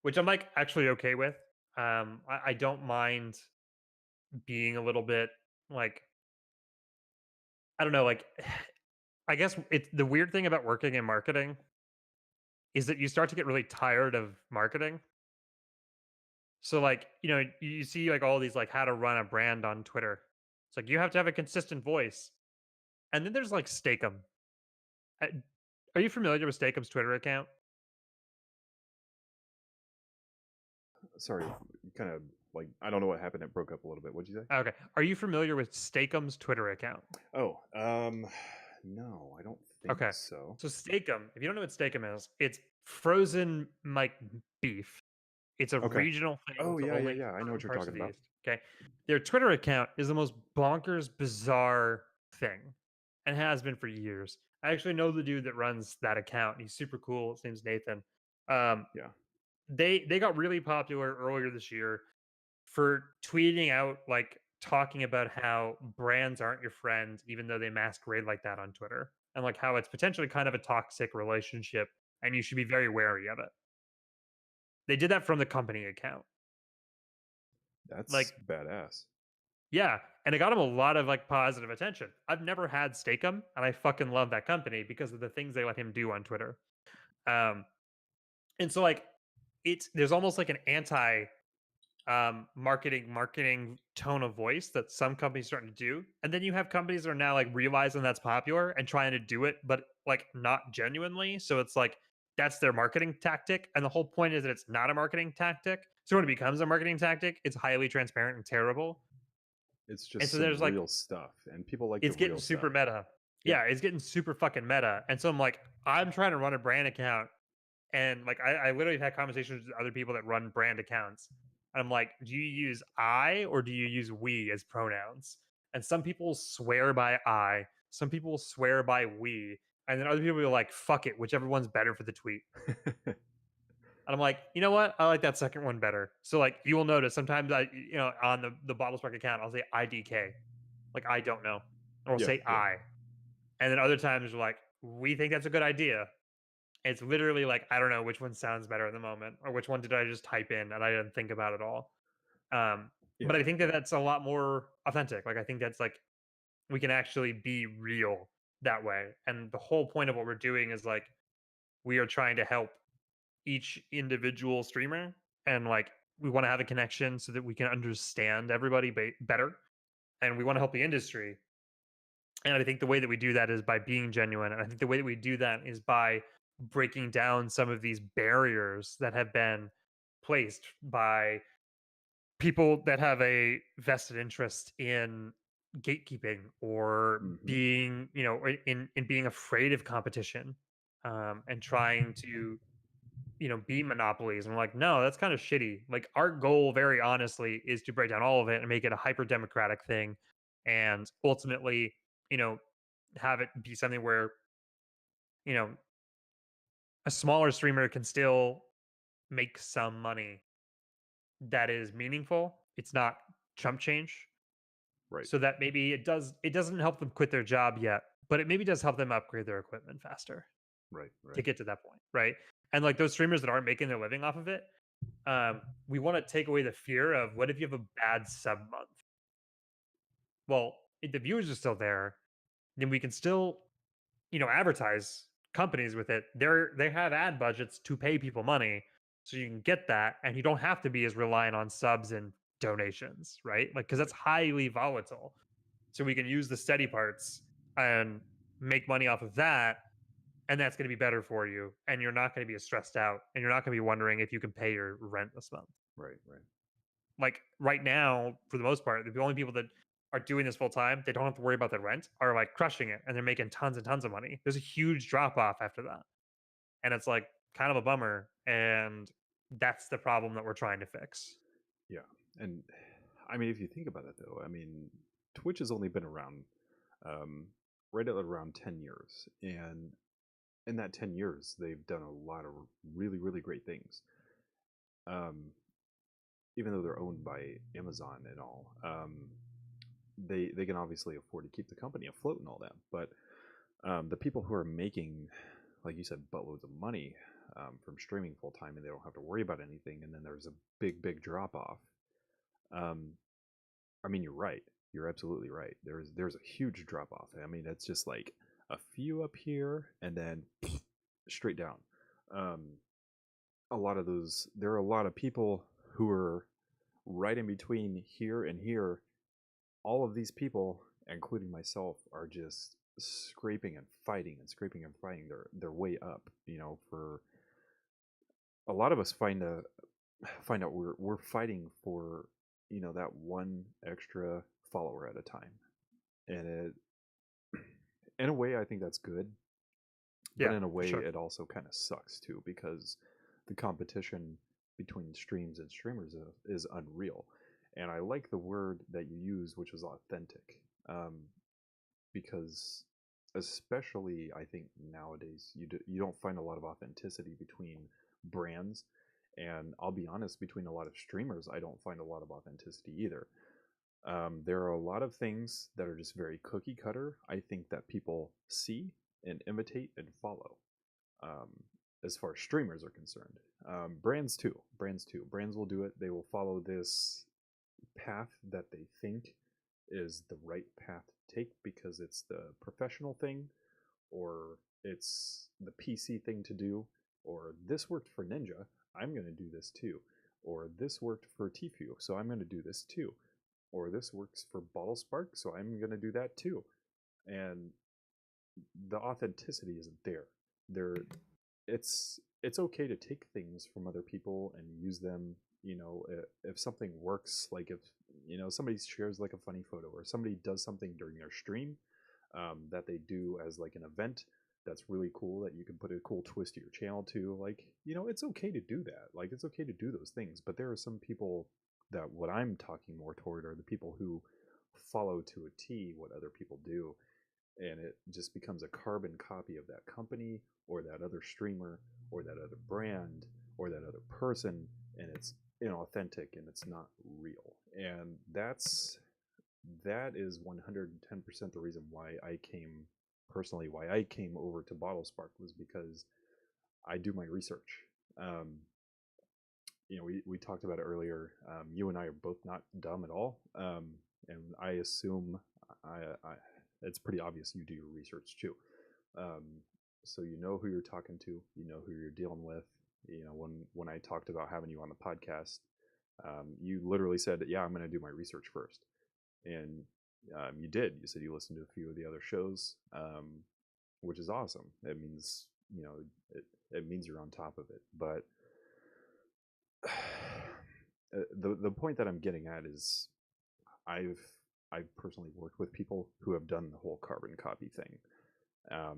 Speaker 2: which I'm like actually okay with. I don't mind being a little bit like I don't know, like I guess it's the weird thing about working in marketing is that you start to get really tired of marketing. So like, you see like all these like how to run a brand on Twitter. It's like you have to have a consistent voice. And then there's like Steakum. Uh, Are you familiar with Steakum's Twitter account?
Speaker 1: Sorry, kind of like I don't know what happened. It broke up a little bit. What'd you say?
Speaker 2: Okay. Are you familiar with Steakum's Twitter account?
Speaker 1: Oh, no, I don't think
Speaker 2: Okay.
Speaker 1: so.
Speaker 2: So Steakum, if you don't know what Steakum is, it's frozen like beef. It's a
Speaker 1: Okay.
Speaker 2: regional thing
Speaker 1: Oh
Speaker 2: to
Speaker 1: yeah, yeah,
Speaker 2: only
Speaker 1: yeah. I know
Speaker 2: certain
Speaker 1: what you're
Speaker 2: parts
Speaker 1: talking
Speaker 2: of the
Speaker 1: about.
Speaker 2: East. Okay. Their Twitter account is the most bonkers, bizarre thing and has been for years. I actually know the dude that runs that account. He's super cool. His name's Nathan. Um,
Speaker 1: Yeah.
Speaker 2: they got really popular earlier this year for tweeting out like talking about how brands aren't your friend, even though they masquerade like that on Twitter, and like how it's potentially kind of a toxic relationship, and you should be very wary of it. They did that from the company account.
Speaker 1: That's
Speaker 2: Like,
Speaker 1: badass.
Speaker 2: yeah, and it got him a lot of like positive attention. I've never had Steakum, and I fucking love that company because of the things they let him do on Twitter. Um, and so like it's there's almost like an anti marketing tone of voice that some companies are starting to do, and then you have companies that are now like realizing that's popular and trying to do it, but like not genuinely. So it's like that's their marketing tactic, and the whole point is that it's not a marketing tactic. So when it becomes a marketing tactic, it's highly transparent and terrible.
Speaker 1: It's
Speaker 2: And
Speaker 1: just
Speaker 2: so
Speaker 1: some
Speaker 2: there's like
Speaker 1: real stuff, and people like the
Speaker 2: it's getting
Speaker 1: real
Speaker 2: super
Speaker 1: stuff.
Speaker 2: meta.
Speaker 1: Yeah.
Speaker 2: Yeah, it's getting super fucking meta. And so I'm like, I'm trying to run a brand account. And like I literally have had conversations with other people that run brand accounts. And I'm like, do you use I or do you use we as pronouns? And some people swear by I, some people swear by we, and then other people are like, fuck it, whichever one's better for the tweet. And I'm like, you know what? I like that second one better. So like you will notice sometimes on the Bottlespark account, I'll say IDK. Like I don't know. Or I'll
Speaker 1: Yeah,
Speaker 2: say
Speaker 1: yeah.
Speaker 2: I. And then other times we're like, we think that's a good idea. It's literally like, I don't know which one sounds better at the moment, or which one did I just type in and I didn't think about at all. But
Speaker 1: Yeah,
Speaker 2: I think that
Speaker 1: yeah.
Speaker 2: that's a lot more authentic. Like, I think that's like, we can actually be real that way. And the whole point of what we're doing is like, we are trying to help each individual streamer and like, we want to have a connection so that we can understand everybody better. And we want to help the industry. And I think the way that we do that is by being genuine. And I think the way that we do that is by breaking down some of these barriers that have been placed by people that have a vested interest in gatekeeping or
Speaker 1: Hmm.
Speaker 2: being, or in being afraid of competition, and trying to, be monopolies. And we're like, no, that's kind of shitty. Like our goal, very honestly, is to break down all of it and make it a hyper democratic thing, and ultimately, you know, have it be something where, you know, a smaller streamer can still make some money that is meaningful. It's not chump change.
Speaker 1: Right,
Speaker 2: So that maybe it doesn't help them quit their job yet, but it maybe does help them upgrade their equipment faster
Speaker 1: right,
Speaker 2: to
Speaker 1: right.
Speaker 2: get to that point, right? And like those streamers that aren't making their living off of it, we want to take away the fear of what if you have a bad sub month? Well, if the viewers are still there, then we can still, advertise companies with it. They have ad budgets to pay people money, so you can get that, and you don't have to be as reliant on subs and donations, right? Like because that's
Speaker 1: Right.
Speaker 2: highly volatile. So we can use the steady parts and make money off of that, and that's going to be better for you. And you're not going to be as stressed out, and you're not going to be wondering if you can pay your rent this month.
Speaker 1: Right, right.
Speaker 2: Like right now, for the most part, the only people that are doing this full time, they don't have to worry about their rent, are like crushing it and they're making tons and tons of money. There's a huge drop off after that. And it's like kind of a bummer. And that's the problem that we're trying to fix.
Speaker 1: Yeah. And I mean, if you think about it, though, I mean, Twitch has only been around um, right at around 10 years. And in that 10 years, they've done a lot of really, really great things. Um, even though they're owned by Amazon and all, they can obviously afford to keep the company afloat and all that. But the people who are making, like you said, buttloads of money from streaming full time, and they don't have to worry about anything, and then there's a big drop off. Um, I mean, you're right. You're absolutely right. There's a huge drop off. I mean, it's just like a few up here and then straight down. Um, a lot of those. There are a lot of people who are right in between here and here, all of these people, including myself, are just scraping and fighting and scraping and fighting their way up. You know, for a lot of us find out we're fighting for, you know, that one extra follower at a time, and it, in a way, I think that's good, but
Speaker 2: Yeah,
Speaker 1: in a
Speaker 2: for
Speaker 1: way,
Speaker 2: sure.
Speaker 1: it also kind of sucks too, because the competition between streams and streamers is unreal. And I like the word that you use, which is authentic, because especially I think nowadays you don't find a lot of authenticity between brands, and I'll be honest, between a lot of streamers, I don't find a lot of authenticity either. There are a lot of things that are just very cookie cutter. I think that people see and imitate and follow. Um, as far as streamers are concerned, brands too. Brands too. Brands will do it. They will follow this path that they think is the right path to take because it's the professional thing, or it's the PC thing to do, or this worked for Ninja, I'm going to do this too, or this worked for Tfue, so I'm going to do this too, or this works for Bottlespark, so I'm going to do that too. And the authenticity isn't there. There, it's okay to take things from other people and use them. You know, if something works, like if, you know, somebody shares like a funny photo, or somebody does something during their stream, that they do as like an event that's really cool, that you can put a cool twist to your channel to, like, you know, it's okay to do that. Like, it's okay to do those things. But there are some people that what I'm talking more toward are the people who follow to a T what other people do, and it just becomes a carbon copy of that company or that other streamer or that other brand or that other person, and it's inauthentic and it's not real. And that is 110% the reason why I came over to Bottlespark, was because I do my research. Um, you know, we talked about it earlier. You and I are both not dumb at all, and I assume I it's pretty obvious you do your research too. Um, so you know who you're talking to, you know who you're dealing with. You know, when I talked about having you on the podcast, you literally said, "Yeah, I'm going to do my research first," and you did. You said you listened to a few of the other shows, which is awesome. It means, you know, it means you're on top of it. But the point that I'm getting at is I've I've personally worked with people who have done the whole carbon copy thing.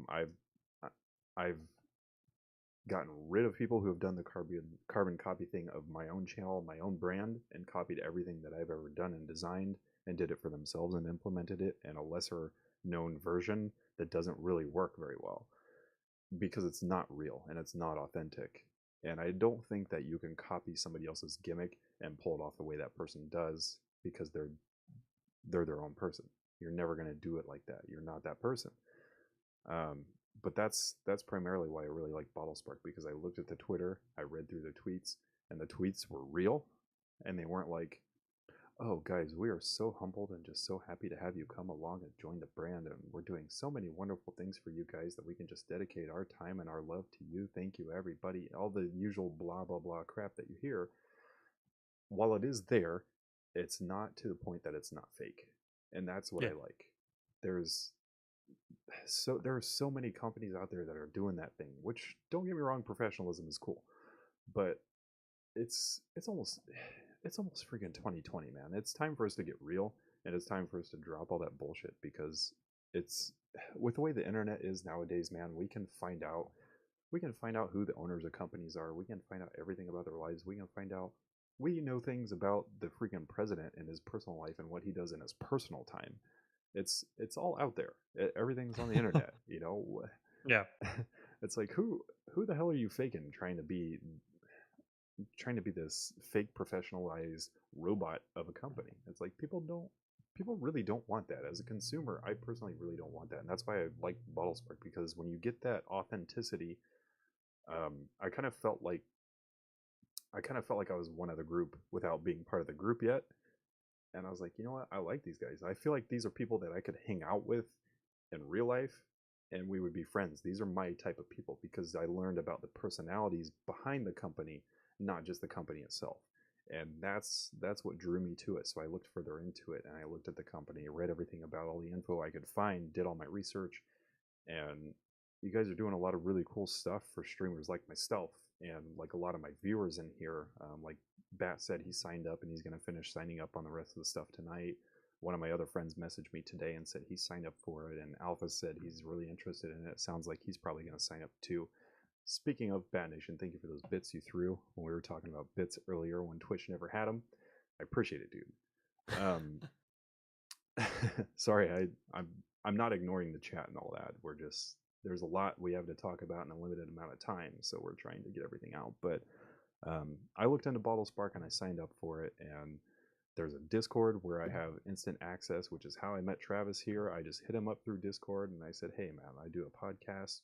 Speaker 1: I've I've gotten rid of people who have done the carbon copy thing of my own channel, my own brand, and copied everything that I've ever done and designed and did it for themselves and implemented it in a lesser known version that doesn't really work very well because it's not real and it's not authentic. And I don't think that you can copy somebody else's gimmick and pull it off the way that person does, because they're their own person. You're never going to do it like that. You're not that person. Um, but that's primarily why I really like Bottlespark, because I looked at the Twitter, I read through the tweets, and the tweets were real, and they weren't like, "Oh, guys, we are so humbled and just so happy to have you come along and join the brand, and we're doing so many wonderful things for you guys that we can just dedicate our time and our love to you. Thank you, everybody." All the usual blah blah blah crap that you hear. While it is there, it's not to the point that it's not fake, and that's what
Speaker 2: Yeah.
Speaker 1: I like. There's there are so many companies out there that are doing that thing, which, don't get me wrong, professionalism is cool, but it's almost it's almost freaking 2020, man. It's time for us to get real, and it's time for us to drop all that bullshit, because it's, with the way the internet is nowadays, man, we can find out who the owners of companies are. We can find out everything about their lives. We know things about the freaking president and his personal life and what he does in his personal time. It's all out there. Everything's on the internet, you know.
Speaker 2: Yeah.
Speaker 1: It's like, who the hell are you faking, trying to be this fake professionalized robot of a company? It's like, people really don't want that. As a consumer, I personally really don't want that, and that's why I like Bottlespark, because when you get that authenticity, I kind of felt like I was one of the group without being part of the group yet. And I was like, you know what? I like these guys. I feel like these are people that I could hang out with in real life, and we would be friends. These are my type of people, because I learned about the personalities behind the company, not just the company itself. And that's what drew me to it. So I looked further into it, and I looked at the company, read everything about all the info I could find, did all my research, and you guys are doing a lot of really cool stuff for streamers like myself, and like a lot of my viewers in here. Like Bat said, he signed up and he's going to finish signing up on the rest of the stuff tonight. One of my other friends messaged me today and said he signed up for it, and Alpha said he's really interested in it. It sounds like he's probably going to sign up too. Speaking of Bat Nation, thank you for those bits you threw when we were talking about bits earlier when Twitch never had them. I appreciate it, dude. Sorry, I'm not ignoring the chat and all that. We're just, there's a lot we have to talk about in a limited amount of time, so we're trying to get everything out. But I looked into Bottlespark and I signed up for it, and there's a Discord where I have instant access, which is how I met Travis here. I just hit him up through Discord and I said, hey man, I do a podcast.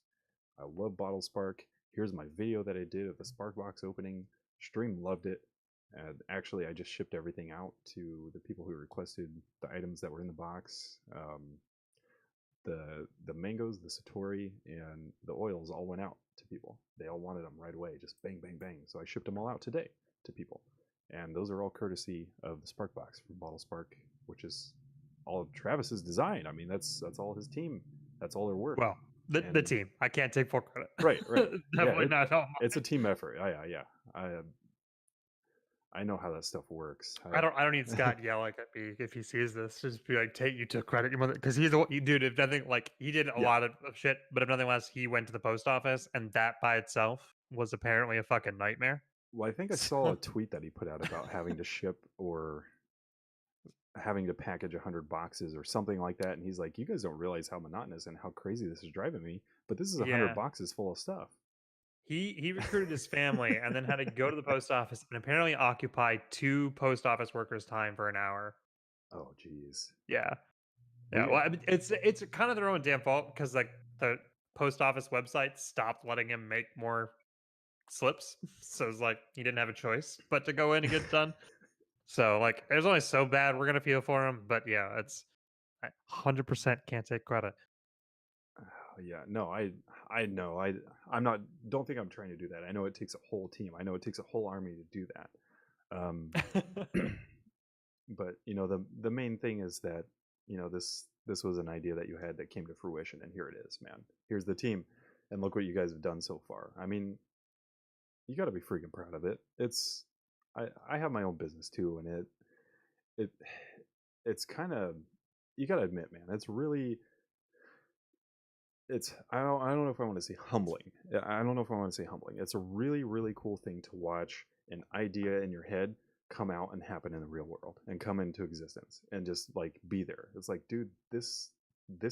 Speaker 1: I love Bottlespark. Here's my video that I did of the Spark Box opening. Stream loved it. And actually, I just shipped everything out to the people who requested the items that were in the box. The mangoes, the satori, and the oils all went out to people. They all wanted them right away, just bang, bang, bang. So I shipped them all out today to people. And those are all courtesy of the Spark Box from Bottlespark, which is all of Travis's design. I mean, that's all his team. That's all their work.
Speaker 2: Well, the team. I can't take full credit.
Speaker 1: Right.
Speaker 2: Definitely not all.
Speaker 1: It's a team effort. Yeah. I know how that stuff works.
Speaker 2: I don't need Scott yelling at me if he sees this. Just be like, "Take, you took credit, because he's the one, you dude. If nothing, like he did a lot of shit, but if nothing less, he went to the post office, and that by itself was apparently a fucking nightmare.
Speaker 1: Well, I think I saw a tweet that he put out about having to ship or having to package 100 boxes or something like that, and he's like, "You guys don't realize how monotonous and how crazy this is driving me, but this is 100 boxes full of stuff."
Speaker 2: He recruited his family and then had to go to the post office and apparently occupy 2 post office workers' time for an hour.
Speaker 1: Oh, geez.
Speaker 2: Yeah. Well, I mean, it's kind of their own damn fault, because like the post office website stopped letting him make more slips, so it's like he didn't have a choice but to go in and get it done. So like, it was only so bad. We're gonna feel for him, but yeah, it's 100% can't take credit.
Speaker 1: Yeah, no, I know. I'm not. Don't think I'm trying to do that. I know it takes a whole team. I know it takes a whole army to do that. But you know, the main thing is that, you know, this was an idea that you had that came to fruition, and here it is, man. Here's the team, and look what you guys have done so far. I mean, you got to be freaking proud of it. It's I have my own business too, and it's kind of, you got to admit, man, it's really. I don't know if I want to say humbling. I don't know if I want to say humbling. It's a really, really cool thing to watch an idea in your head come out and happen in the real world and come into existence and just like be there. It's like, dude, this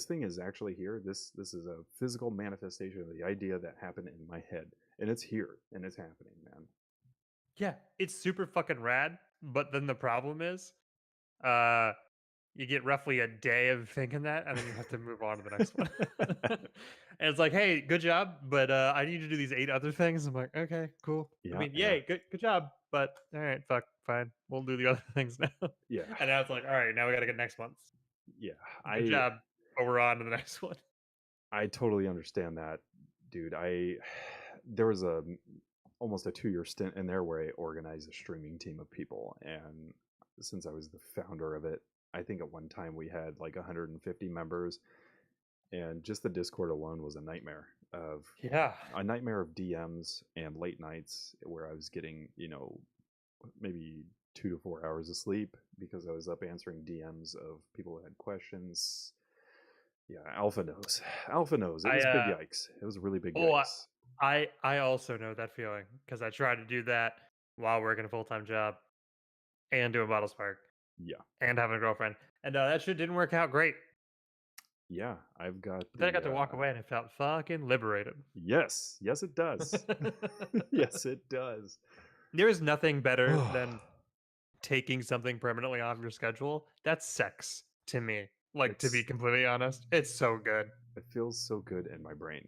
Speaker 1: thing is actually here. This is a physical manifestation of the idea that happened in my head, and it's here and it's happening, man.
Speaker 2: Yeah, it's super fucking rad. But then the problem is, you get roughly a day of thinking that, and then you have to move on to the next one. And it's like, hey, good job, but I need to do these 8 other things. I'm like, okay, cool.
Speaker 1: Yeah,
Speaker 2: I mean, yay, good job, but all right, fuck, fine, we'll do the other things now.
Speaker 1: Yeah.
Speaker 2: And now it's like, all right, now we got to get next month.
Speaker 1: Yeah,
Speaker 2: Good job, but we're on to the next one.
Speaker 1: I totally understand that, dude. There was almost a 2-year stint in there where I organized a streaming team of people, and since I was the founder of it, I think at one time we had like 150 members, and just the Discord alone was a nightmare of DMs and late nights where I was getting, you know, maybe 2 to 4 hours of sleep because I was up answering DMs of people who had questions. Yeah, Alpha knows. It was big yikes. It was a really big yikes.
Speaker 2: I also know that feeling, because I tried to do that while working a full-time job and doing Bottlespark.
Speaker 1: Yeah.
Speaker 2: And having a girlfriend. And that shit didn't work out great.
Speaker 1: Yeah, I've got.
Speaker 2: But then I got to walk away and it felt fucking liberated.
Speaker 1: Yes, it does. Yes, it does.
Speaker 2: There is nothing better than taking something permanently off your schedule. That's sex to me. Like, to be completely honest, it's so good.
Speaker 1: It feels so good in my brain.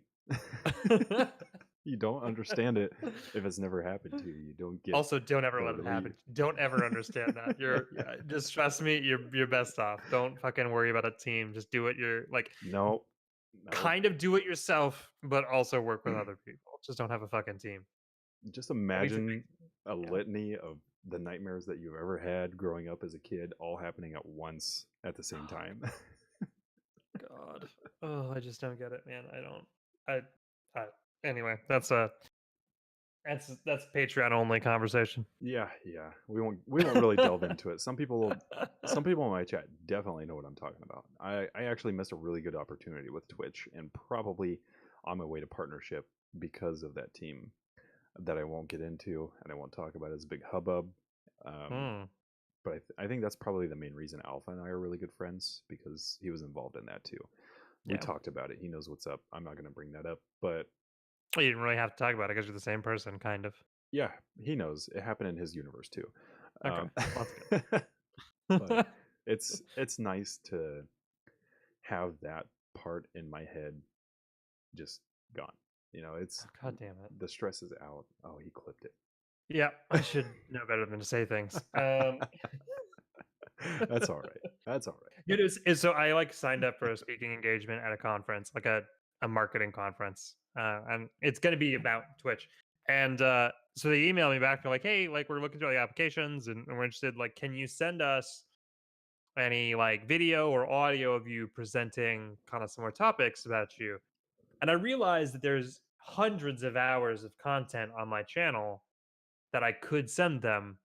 Speaker 1: You don't understand it if it's never happened to you. You don't get.
Speaker 2: Also, don't ever let it happen. Don't ever understand that. You're just trust me. You're best off. Don't fucking worry about a team. Just do it. You're like
Speaker 1: no.
Speaker 2: Kind of do it yourself, but also work with other people. Just don't have a fucking team.
Speaker 1: Just imagine a
Speaker 2: Yeah.
Speaker 1: litany of the nightmares that you've ever had growing up as a kid, all happening at once at the same time.
Speaker 2: God. Oh, I just don't get it, man. I don't. I anyway, that's a Patreon only conversation.
Speaker 1: Yeah, we won't really delve into it. Some people in my chat definitely know what I'm talking about. I actually missed a really good opportunity with Twitch, and probably on my way to partnership because of that team that I won't get into and I won't talk about as a big hubbub.
Speaker 2: Hmm.
Speaker 1: But I think that's probably the main reason Alpha and I are really good friends, because he was involved in that too. We
Speaker 2: Yeah.
Speaker 1: talked about it. He knows what's up. I'm not going to bring that up, but
Speaker 2: Well, you didn't really have to talk about it because you're the same person, kind of.
Speaker 1: yeah, he knows it happened in his universe too.
Speaker 2: Okay, well, that's good.
Speaker 1: But it's nice to have that part in my head just gone. You know, it's
Speaker 2: God damn it.
Speaker 1: the stress is out. Oh, he clipped it.
Speaker 2: Yeah, I should know better than to say things.
Speaker 1: That's all right. That's all right.
Speaker 2: It is so I like signed up for a speaking engagement at a conference, like a marketing conference, and it's going to be about Twitch. And so they emailed me back. They're like, "Hey, like we're looking through all the applications, and we're interested. Like, can you send us any like video or audio of you presenting kind of some more topics about you?" And I realized that there's hundreds of hours of content on my channel that I could send them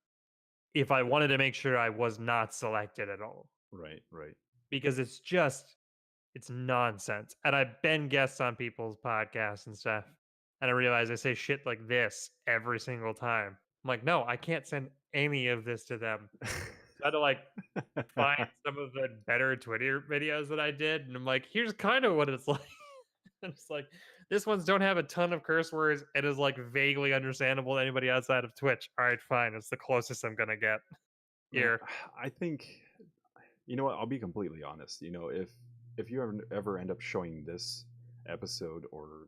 Speaker 2: if I wanted to make sure I was not selected at all,
Speaker 1: Right, right.
Speaker 2: because it's nonsense. And I've been guests on people's podcasts and stuff, and I realize I say shit like this every single time. I'm like, no, I can't send any of this to them. So I had to like find some of the better Twitter videos that I did, and I'm like, here's kind of what it's like. And it's like, this one's don't have a ton of curse words. It is like vaguely understandable to anybody outside of Twitch. All right, fine. It's the closest I'm gonna get
Speaker 1: Man,
Speaker 2: here.
Speaker 1: I think, you know what, I'll be completely honest. You know, if you ever end up showing this episode, or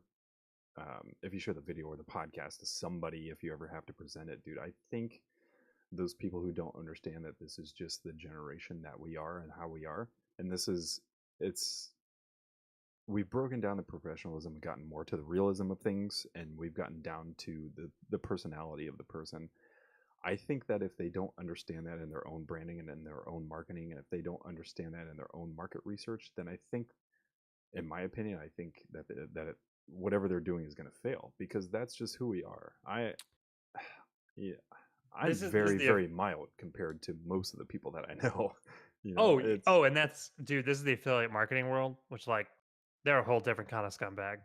Speaker 1: if you show the video or the podcast to somebody, if you ever have to present it, dude, I think those people who don't understand that this is just the generation that we are and how we are, and it's we've broken down the professionalism and gotten more to the realism of things, and we've gotten down to the personality of the person. I think that if they don't understand that in their own branding and in their own marketing, and if they don't understand that in their own market research, then I think, in my opinion, I think whatever they're doing is going to fail, because that's just who we are. Yeah, I'm
Speaker 2: This is
Speaker 1: very,
Speaker 2: the
Speaker 1: very mild compared to most of the people that I know. You know,
Speaker 2: oh
Speaker 1: it's
Speaker 2: oh, and that's dude. This is the affiliate marketing world, which like they're a whole different kind of scumbag.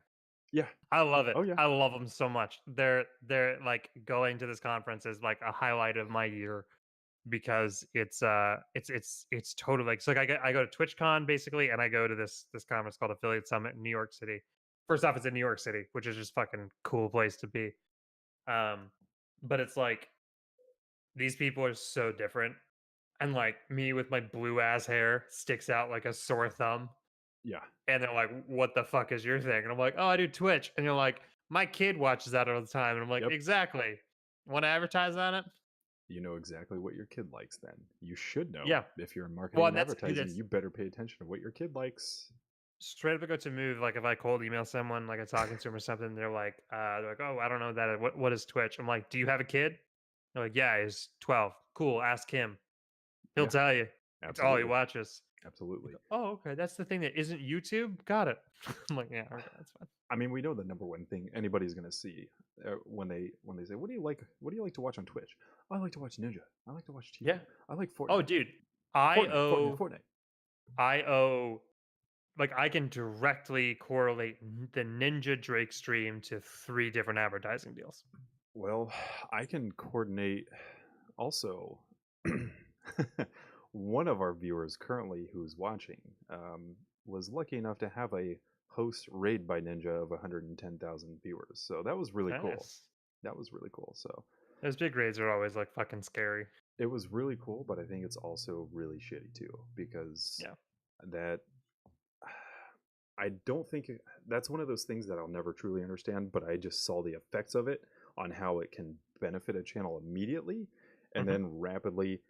Speaker 1: yeah,
Speaker 2: I love it.
Speaker 1: oh yeah,
Speaker 2: I love them so much. They're like going to this conference is like a highlight of my year because it's totally like so like I go to TwitchCon basically, and I go to this conference called Affiliate Summit in New York City. First off, it's in New York City, which is just fucking cool place to be. But it's like these people are so different, and like me with my blue ass hair sticks out like a sore thumb.
Speaker 1: yeah,
Speaker 2: And they're like, "What the fuck is your thing?" And I'm like, "Oh, I do Twitch." And you're like, "My kid watches that all the time." And I'm like,
Speaker 1: yep.
Speaker 2: "Exactly. Want to advertise on it?"
Speaker 1: You know exactly what your kid likes. Then you should know,
Speaker 2: Yeah.
Speaker 1: if you're in marketing
Speaker 2: Well,
Speaker 1: and
Speaker 2: and
Speaker 1: advertising,
Speaker 2: that's
Speaker 1: you better pay attention to what your kid likes.
Speaker 2: straight up a go to move. Like if I cold email someone, like I'm talking to them or something, they're like, "Oh, I don't know that. What is Twitch?" I'm like, "Do you have a kid?" They're like, "Yeah, he's 12. Cool. Ask him. He'll
Speaker 1: Yeah,
Speaker 2: tell you. It's all he
Speaker 1: absolutely,
Speaker 2: watches."
Speaker 1: absolutely.
Speaker 2: Like, oh, okay. That's the thing that isn't YouTube. Got it. I'm like, yeah, okay, that's fine.
Speaker 1: I mean, we know the number one thing anybody's going to see when they say, "What do you like? What do you like to watch on Twitch?" "I like to watch Ninja. I like to watch TV.
Speaker 2: Yeah.
Speaker 1: I like
Speaker 2: Oh,
Speaker 1: Fortnite.
Speaker 2: dude, I
Speaker 1: Fortnite,
Speaker 2: owe
Speaker 1: Fortnite."
Speaker 2: I owe like I can directly correlate the Ninja Drake stream to 3 different advertising deals.
Speaker 1: Well, I can coordinate also. One of our viewers currently who's watching was lucky enough to have a host raid by Ninja of 110,000 viewers. So that was really cool.
Speaker 2: Nice.
Speaker 1: That was really cool. So
Speaker 2: Those big raids are always like fucking scary.
Speaker 1: it was really cool, but I think it's also really shitty too, because
Speaker 2: Yeah.
Speaker 1: that I don't think that's one of those things that I'll never truly understand, but I just saw the effects of it on how it can benefit a channel immediately and
Speaker 2: Mhm.
Speaker 1: then rapidly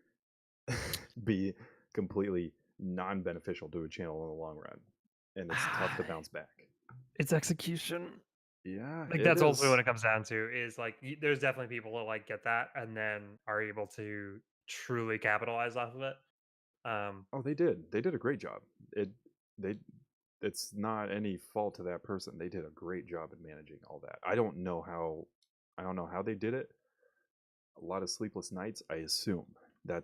Speaker 1: be completely non-beneficial to a channel in the long run, and it's tough to bounce back.
Speaker 2: It's execution.
Speaker 1: Yeah,
Speaker 2: Like
Speaker 1: it
Speaker 2: that's also what
Speaker 1: is.
Speaker 2: it comes down to is like there's definitely people that like get that and then are able to truly capitalize off of it. Um,
Speaker 1: Oh, they did. They did a great job. They it's not any fault to that person. They did a great job in managing all that. I don't know how they did it. A lot of sleepless nights, I assume.
Speaker 2: yeah,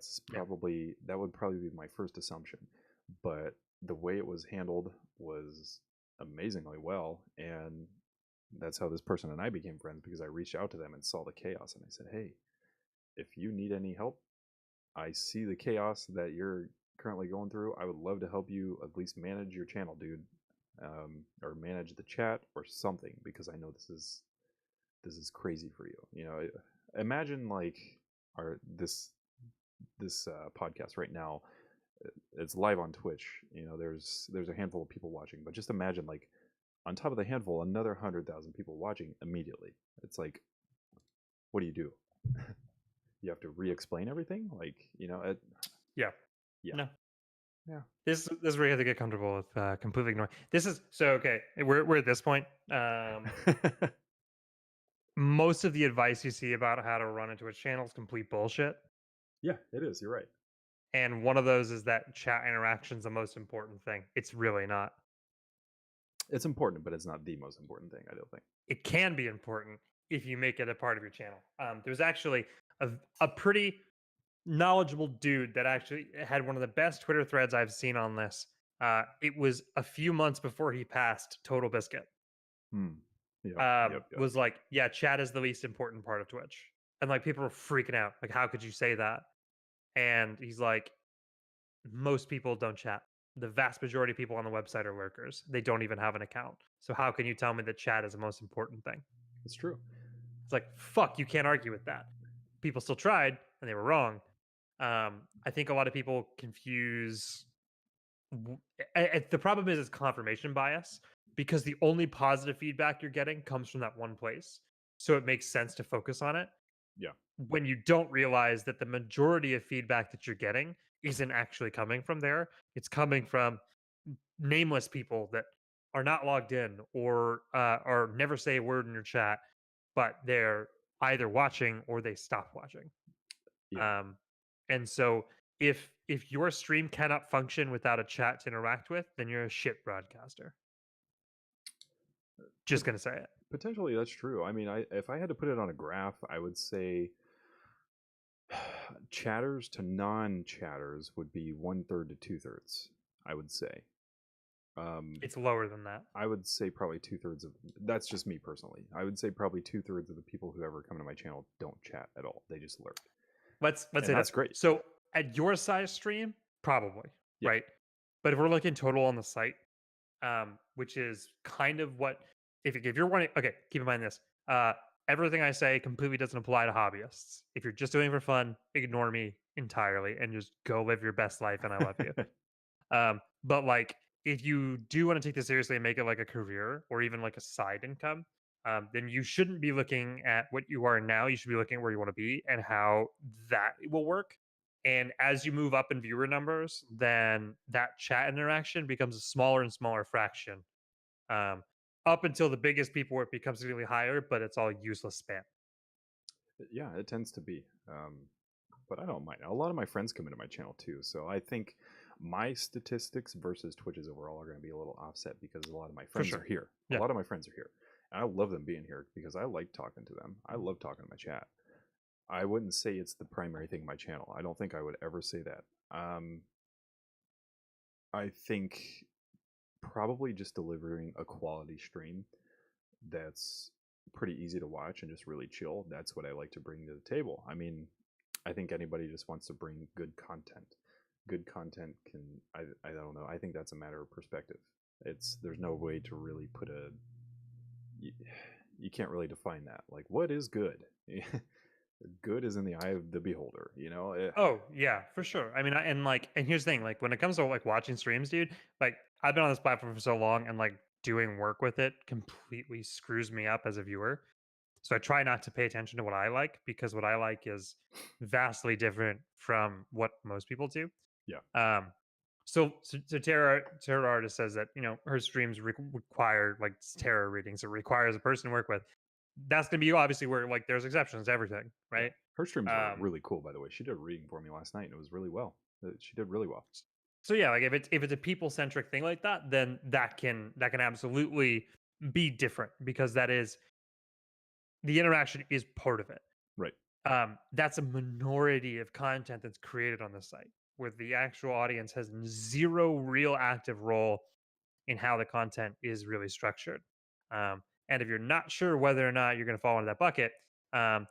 Speaker 1: That would probably be my first assumption. But the way it was handled was amazingly well, and that's how this person and I became friends because I reached out to them and saw the chaos and I said, "Hey, if you need any help, I see the chaos that you're currently going through. I would love to help you at least manage your channel, dude, or manage the chat or something because I know this is crazy for you. You know, imagine like our this podcast right now. It's live on Twitch. You know, there's a handful of people watching, but just imagine like on top of the handful, another 100,000 people watching immediately. It's like, what do you do? You have to re-explain everything. Like, you know,
Speaker 2: yeah,
Speaker 1: yeah,
Speaker 2: no.
Speaker 1: yeah.
Speaker 2: This is where you have to get comfortable with completely ignoring. This is so okay. We're at this point. Most of the advice you see about how to run into a channel is complete bullshit.
Speaker 1: Yeah, it is. You're right.
Speaker 2: And one of those is that chat interaction is the most important thing. It's really not.
Speaker 1: It's important, but it's not the most important thing. I don't think.
Speaker 2: It can be important if you make it a part of your channel. There's actually a pretty knowledgeable dude that actually had one of the best Twitter threads I've seen on this. It was a few months before he passed Total Biscuit.
Speaker 1: Hmm. Yep. Yep. Yep.
Speaker 2: Was like, yeah, chat is the least important part of Twitch. And like people were freaking out. Like, how could you say that? And he's like, most people don't chat. The vast majority of people on the website are lurkers. They don't even have an account. So how can you tell me that chat is the most important thing?
Speaker 1: It's true.
Speaker 2: It's like, fuck, you can't argue with that. People still tried and they were wrong. I think a lot of people confuse. The problem is it's confirmation bias because the only positive feedback you're getting comes from that one place. So it makes sense to focus on it
Speaker 1: Yeah.
Speaker 2: when you don't realize that the majority of feedback that you're getting isn't actually coming from there. It's coming from nameless people that are not logged in or never say a word in your chat, but they're either watching or they stop watching.
Speaker 1: Yeah.
Speaker 2: Um, and so if your stream cannot function without a chat to interact with, then you're a shit broadcaster. Just
Speaker 1: Pot-
Speaker 2: gonna say it.
Speaker 1: Potentially, that's true. I mean, if I had to put it on a graph, I would say chatters to non-chatters would be 1/3 to 2/3. I would say.
Speaker 2: It's lower than that.
Speaker 1: I would say probably 2/3 of. That's just me personally. I would say probably 2/3 of the people who ever come to my channel don't chat at all. They just lurk,
Speaker 2: Let's
Speaker 1: and
Speaker 2: say
Speaker 1: that's
Speaker 2: this.
Speaker 1: great.
Speaker 2: So at your size stream, probably
Speaker 1: Yeah.
Speaker 2: right. But if we're looking total on the site, which is kind of what if you're wanting. Okay, keep in mind this. Everything I say completely doesn't apply to hobbyists. If you're just doing it for fun, ignore me entirely and just go live your best life. And I love you. But like, if you do want to take this seriously and make it like a career or even like a side income, then you shouldn't be looking at what you are now. You should be looking at where you want to be and how that will work. And as you move up in viewer numbers, then that chat interaction becomes a smaller and smaller fraction. Um, up until the biggest people where it becomes significantly higher, but it's all useless spam.
Speaker 1: Yeah, it tends to be. But I don't mind. A lot of my friends come into my channel too, so I think my statistics versus Twitch's overall are going to be a little offset because a lot of my friends
Speaker 2: sure.
Speaker 1: are here. A
Speaker 2: Yeah.
Speaker 1: lot of my friends are here, and I love them being here because I like talking to them. I love talking to my chat. I wouldn't say it's the primary thing in my channel. I don't think I would ever say that. I think probably just delivering a quality stream that's pretty easy to watch and just really chill. That's what I like to bring to the table. I mean, I think anybody just wants to bring good content. Good content can I don't know. I think that's a matter of perspective. There's no way to really put a you, you can't really define that. Like what is good? Good is in the eye of the beholder, you know?
Speaker 2: Oh yeah, for sure. I mean, and here's the thing: like when it comes to like watching streams, dude, like I've been on this platform for so long, and like doing work with it completely screws me up as a viewer. So I try not to pay attention to what I like because what I like is vastly different from what most people do.
Speaker 1: Yeah.
Speaker 2: Um, So Tarot Artist says that her streams require like tarot readings. It requires a person to work with. That's gonna be obviously where like there's exceptions to everything,
Speaker 1: Yeah.
Speaker 2: right?
Speaker 1: Her streams are
Speaker 2: Um,
Speaker 1: really cool, by the way. She did a reading for me last night, and it was really well. She did really well.
Speaker 2: so yeah, like if it's a people centric thing like that, then that can absolutely be different because that is the interaction is part of it.
Speaker 1: Right.
Speaker 2: That's a minority of content that's created on the site where the actual audience has zero real active role in how the content is really structured. And if you're not sure whether or not you're going to fall into that bucket, um,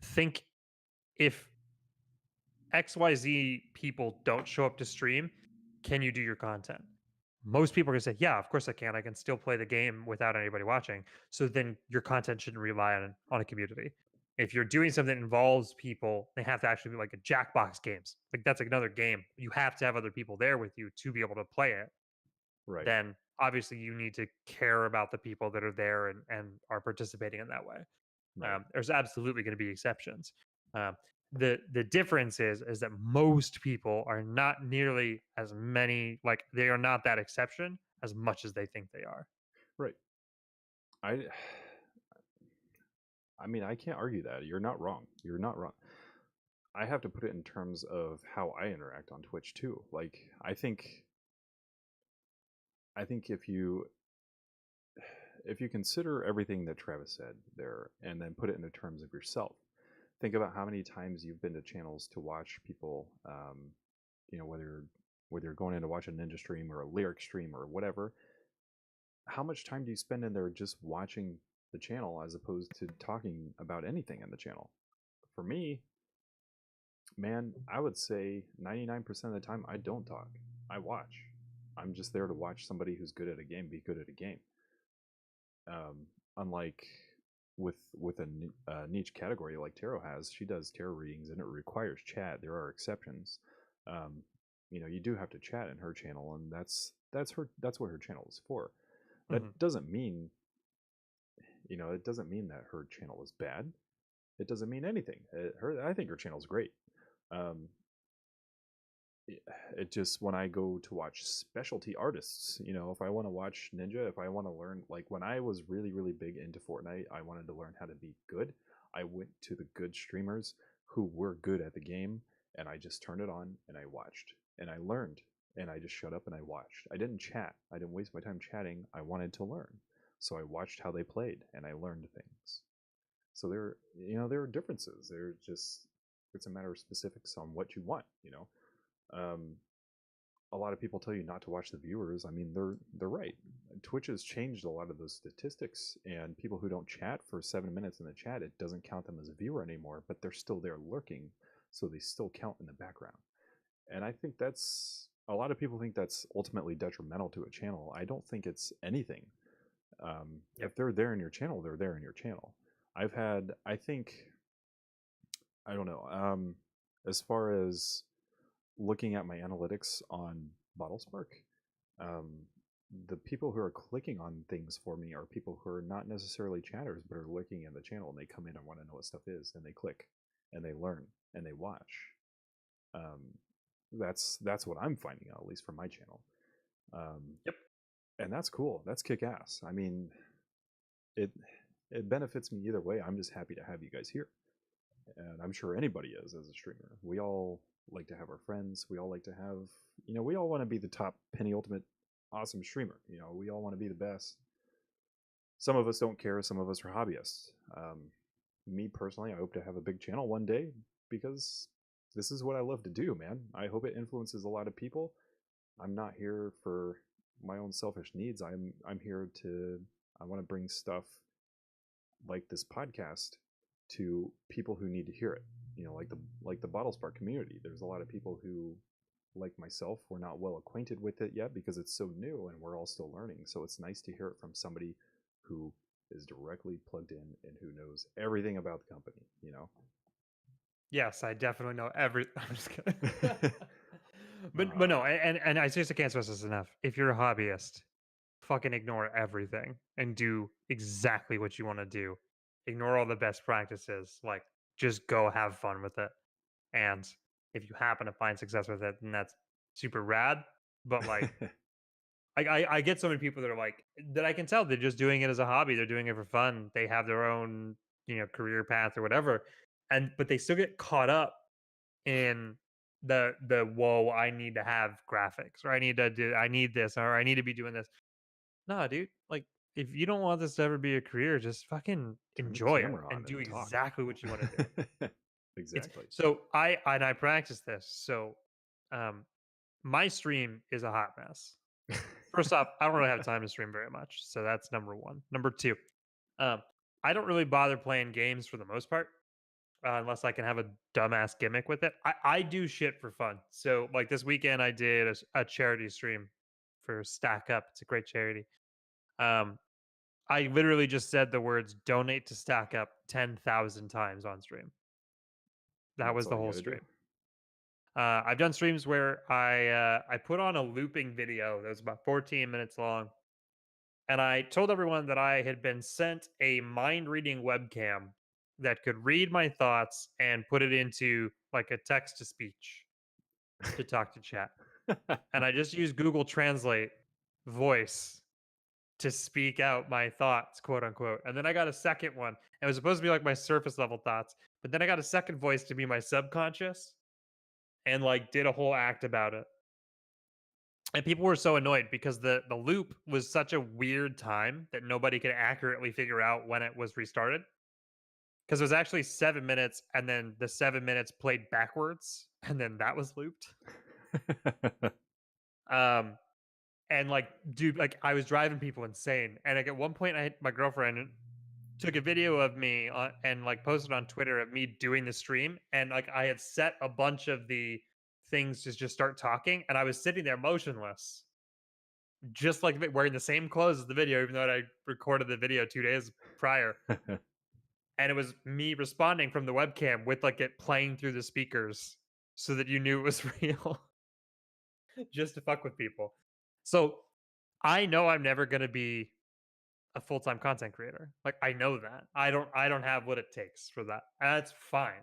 Speaker 2: think if XYZ people don't show up to stream, can you do your content? Most people are going to say, yeah, of course I can. I can still play the game without anybody watching. So then your content shouldn't rely on a community. If you're doing something that involves people, they have to actually be like a Jackbox games. Like that's another game. You have to have other people there with you to be able to play it.
Speaker 1: Right.
Speaker 2: Then obviously you need to care about the people that are there and are participating in that way.
Speaker 1: Right.
Speaker 2: There's absolutely going to be exceptions. Um, the difference is that most people are not nearly as many, like they are not that exception as much as they think they are.
Speaker 1: Right. I I mean, I can't argue that. You're not wrong. You're not wrong. I have to put it in terms of how I interact on Twitch too. Like, I think if you consider everything that Travis said there and then put it into terms of yourself, think about how many times you've been to channels to watch people, whether you're going in to watch a ninja stream or a lyric stream or whatever. How much time do you spend in there just watching the channel as opposed to talking about anything in the channel? For me, man, I would say 99% of the time I don't talk. I watch. I'm just there to watch somebody who's good at a game be good at a game. Unlike with a niche category like tarot has, she does tarot readings and it requires chat. There are exceptions. Um, you do have to chat in her channel, and that's what her channel is for. That
Speaker 2: Mhm.
Speaker 1: doesn't mean it doesn't mean that her channel is bad. It doesn't mean anything. I think her channel is great. Um, it just when I go to watch specialty artists, if I want to watch Ninja, if I want to learn, like when I was really, really big into Fortnite, I wanted to learn how to be good. I went to the good streamers who were good at the game, and I just turned it on and I watched and I learned and I just shut up and I watched. I didn't chat. I didn't waste my time chatting. I wanted to learn. So I watched how they played and I learned things. So there are differences. It's a matter of specifics on what you want. Um, a lot of people tell you not to watch the viewers. I mean, they're right. Twitch has changed a lot of those statistics, and people who don't chat for 7 minutes in the chat, it doesn't count them as a viewer anymore. But they're still there lurking, so they still count in the background. And I think that's a lot of people think that's ultimately detrimental to a channel. I don't think it's anything.
Speaker 2: Yep.
Speaker 1: If they're there in your channel, they're there in your channel. I think, I don't know. As far as looking at my analytics on Bottlespark, um, the people who are clicking on things for me are people who are not necessarily chatters, but are looking at the channel and they come in and want to know what stuff is, and they click, and they learn, and they watch. Um, that's what I'm finding out, at least for my channel.
Speaker 2: Yep.
Speaker 1: And that's cool. That's kick ass. I mean, it it benefits me either way. I'm just happy to have you guys here, and I'm sure anybody is as a streamer. We all like to have our friends. We all like to have, we all want to be the top penny ultimate awesome streamer. We all want to be the best. Some of us don't care. Some of us are hobbyists. Me personally, I hope to have a big channel one day because this is what I love to do, man. I hope it influences a lot of people. I'm not here for my own selfish needs. I'm here to I want to bring stuff like this podcast to people who need to hear it. Like the Bottlespark community. There's a lot of people who, like myself, we're not well acquainted with it yet because it's so new and we're all still learning. So it's nice to hear it from somebody who is directly plugged in and who knows everything about the company.
Speaker 2: Yes, I definitely know every. I'm just kidding. But no,
Speaker 1: uh,
Speaker 2: and I seriously can't stress this enough. If you're a hobbyist, fucking ignore everything and do exactly what you want to do. Ignore all the best practices. Like, just go have fun with it. And if you happen to find success with it, then super rad. But like, I get so many people that are like that. I can tell they're just doing it as a hobby. They're doing it for fun. They have their own career path or whatever, but they still get caught up in the whoa, I need to have graphics, or I need this, or I need to be doing this. Nah, dude. Like, if you don't want this to ever be a career, just fucking
Speaker 1: Turn the
Speaker 2: enjoy it
Speaker 1: camera on
Speaker 2: and do
Speaker 1: and talk.
Speaker 2: exactly what you want to do. It's
Speaker 1: Exactly.
Speaker 2: so I practice this. So um my stream is a hot mess. First off, I don't really have time to stream very much. So that's number one. Number two, um, I don't really bother playing games for the most part, unless I can have a dumbass gimmick with it. I do shit for fun. So like this weekend I did a charity stream for Stack Up. It's a great charity. Um, I literally just said the words "donate to Stack Up" 10,000 times on stream. That
Speaker 1: That's
Speaker 2: was the
Speaker 1: all you
Speaker 2: whole
Speaker 1: gotta do.
Speaker 2: stream. I've done streams where I put on a looping video that was about 14 minutes long, and I told everyone that I had been sent a mind reading webcam that could read my thoughts and put it into like a text to speech to talk to chat. And I just used Google Translate voice to speak out my thoughts, quote unquote. And then I got a second one. It was supposed to be like my surface level thoughts, but then I got a second voice to be my subconscious and like did a whole act about it. And people were so annoyed because the loop was such a weird time that nobody could accurately figure out when it was restarted. Because it was actually 7 minutes, and then the 7 minutes played backwards, and then that was looped. Um, and like, dude, like I was driving people insane. And like at one point, my girlfriend took a video of me and like posted on Twitter of me doing the stream, and like I had set a bunch of the things to just start talking, and I was sitting there motionless, just like wearing the same clothes as the video, even though I recorded the video 2 days prior. And it was me responding from the webcam with like it playing through the speakers so that you knew it was real, just to fuck with people. So I know I'm never going to be a full-time content creator. Like I know that. I don't have what it takes for that. That's fine.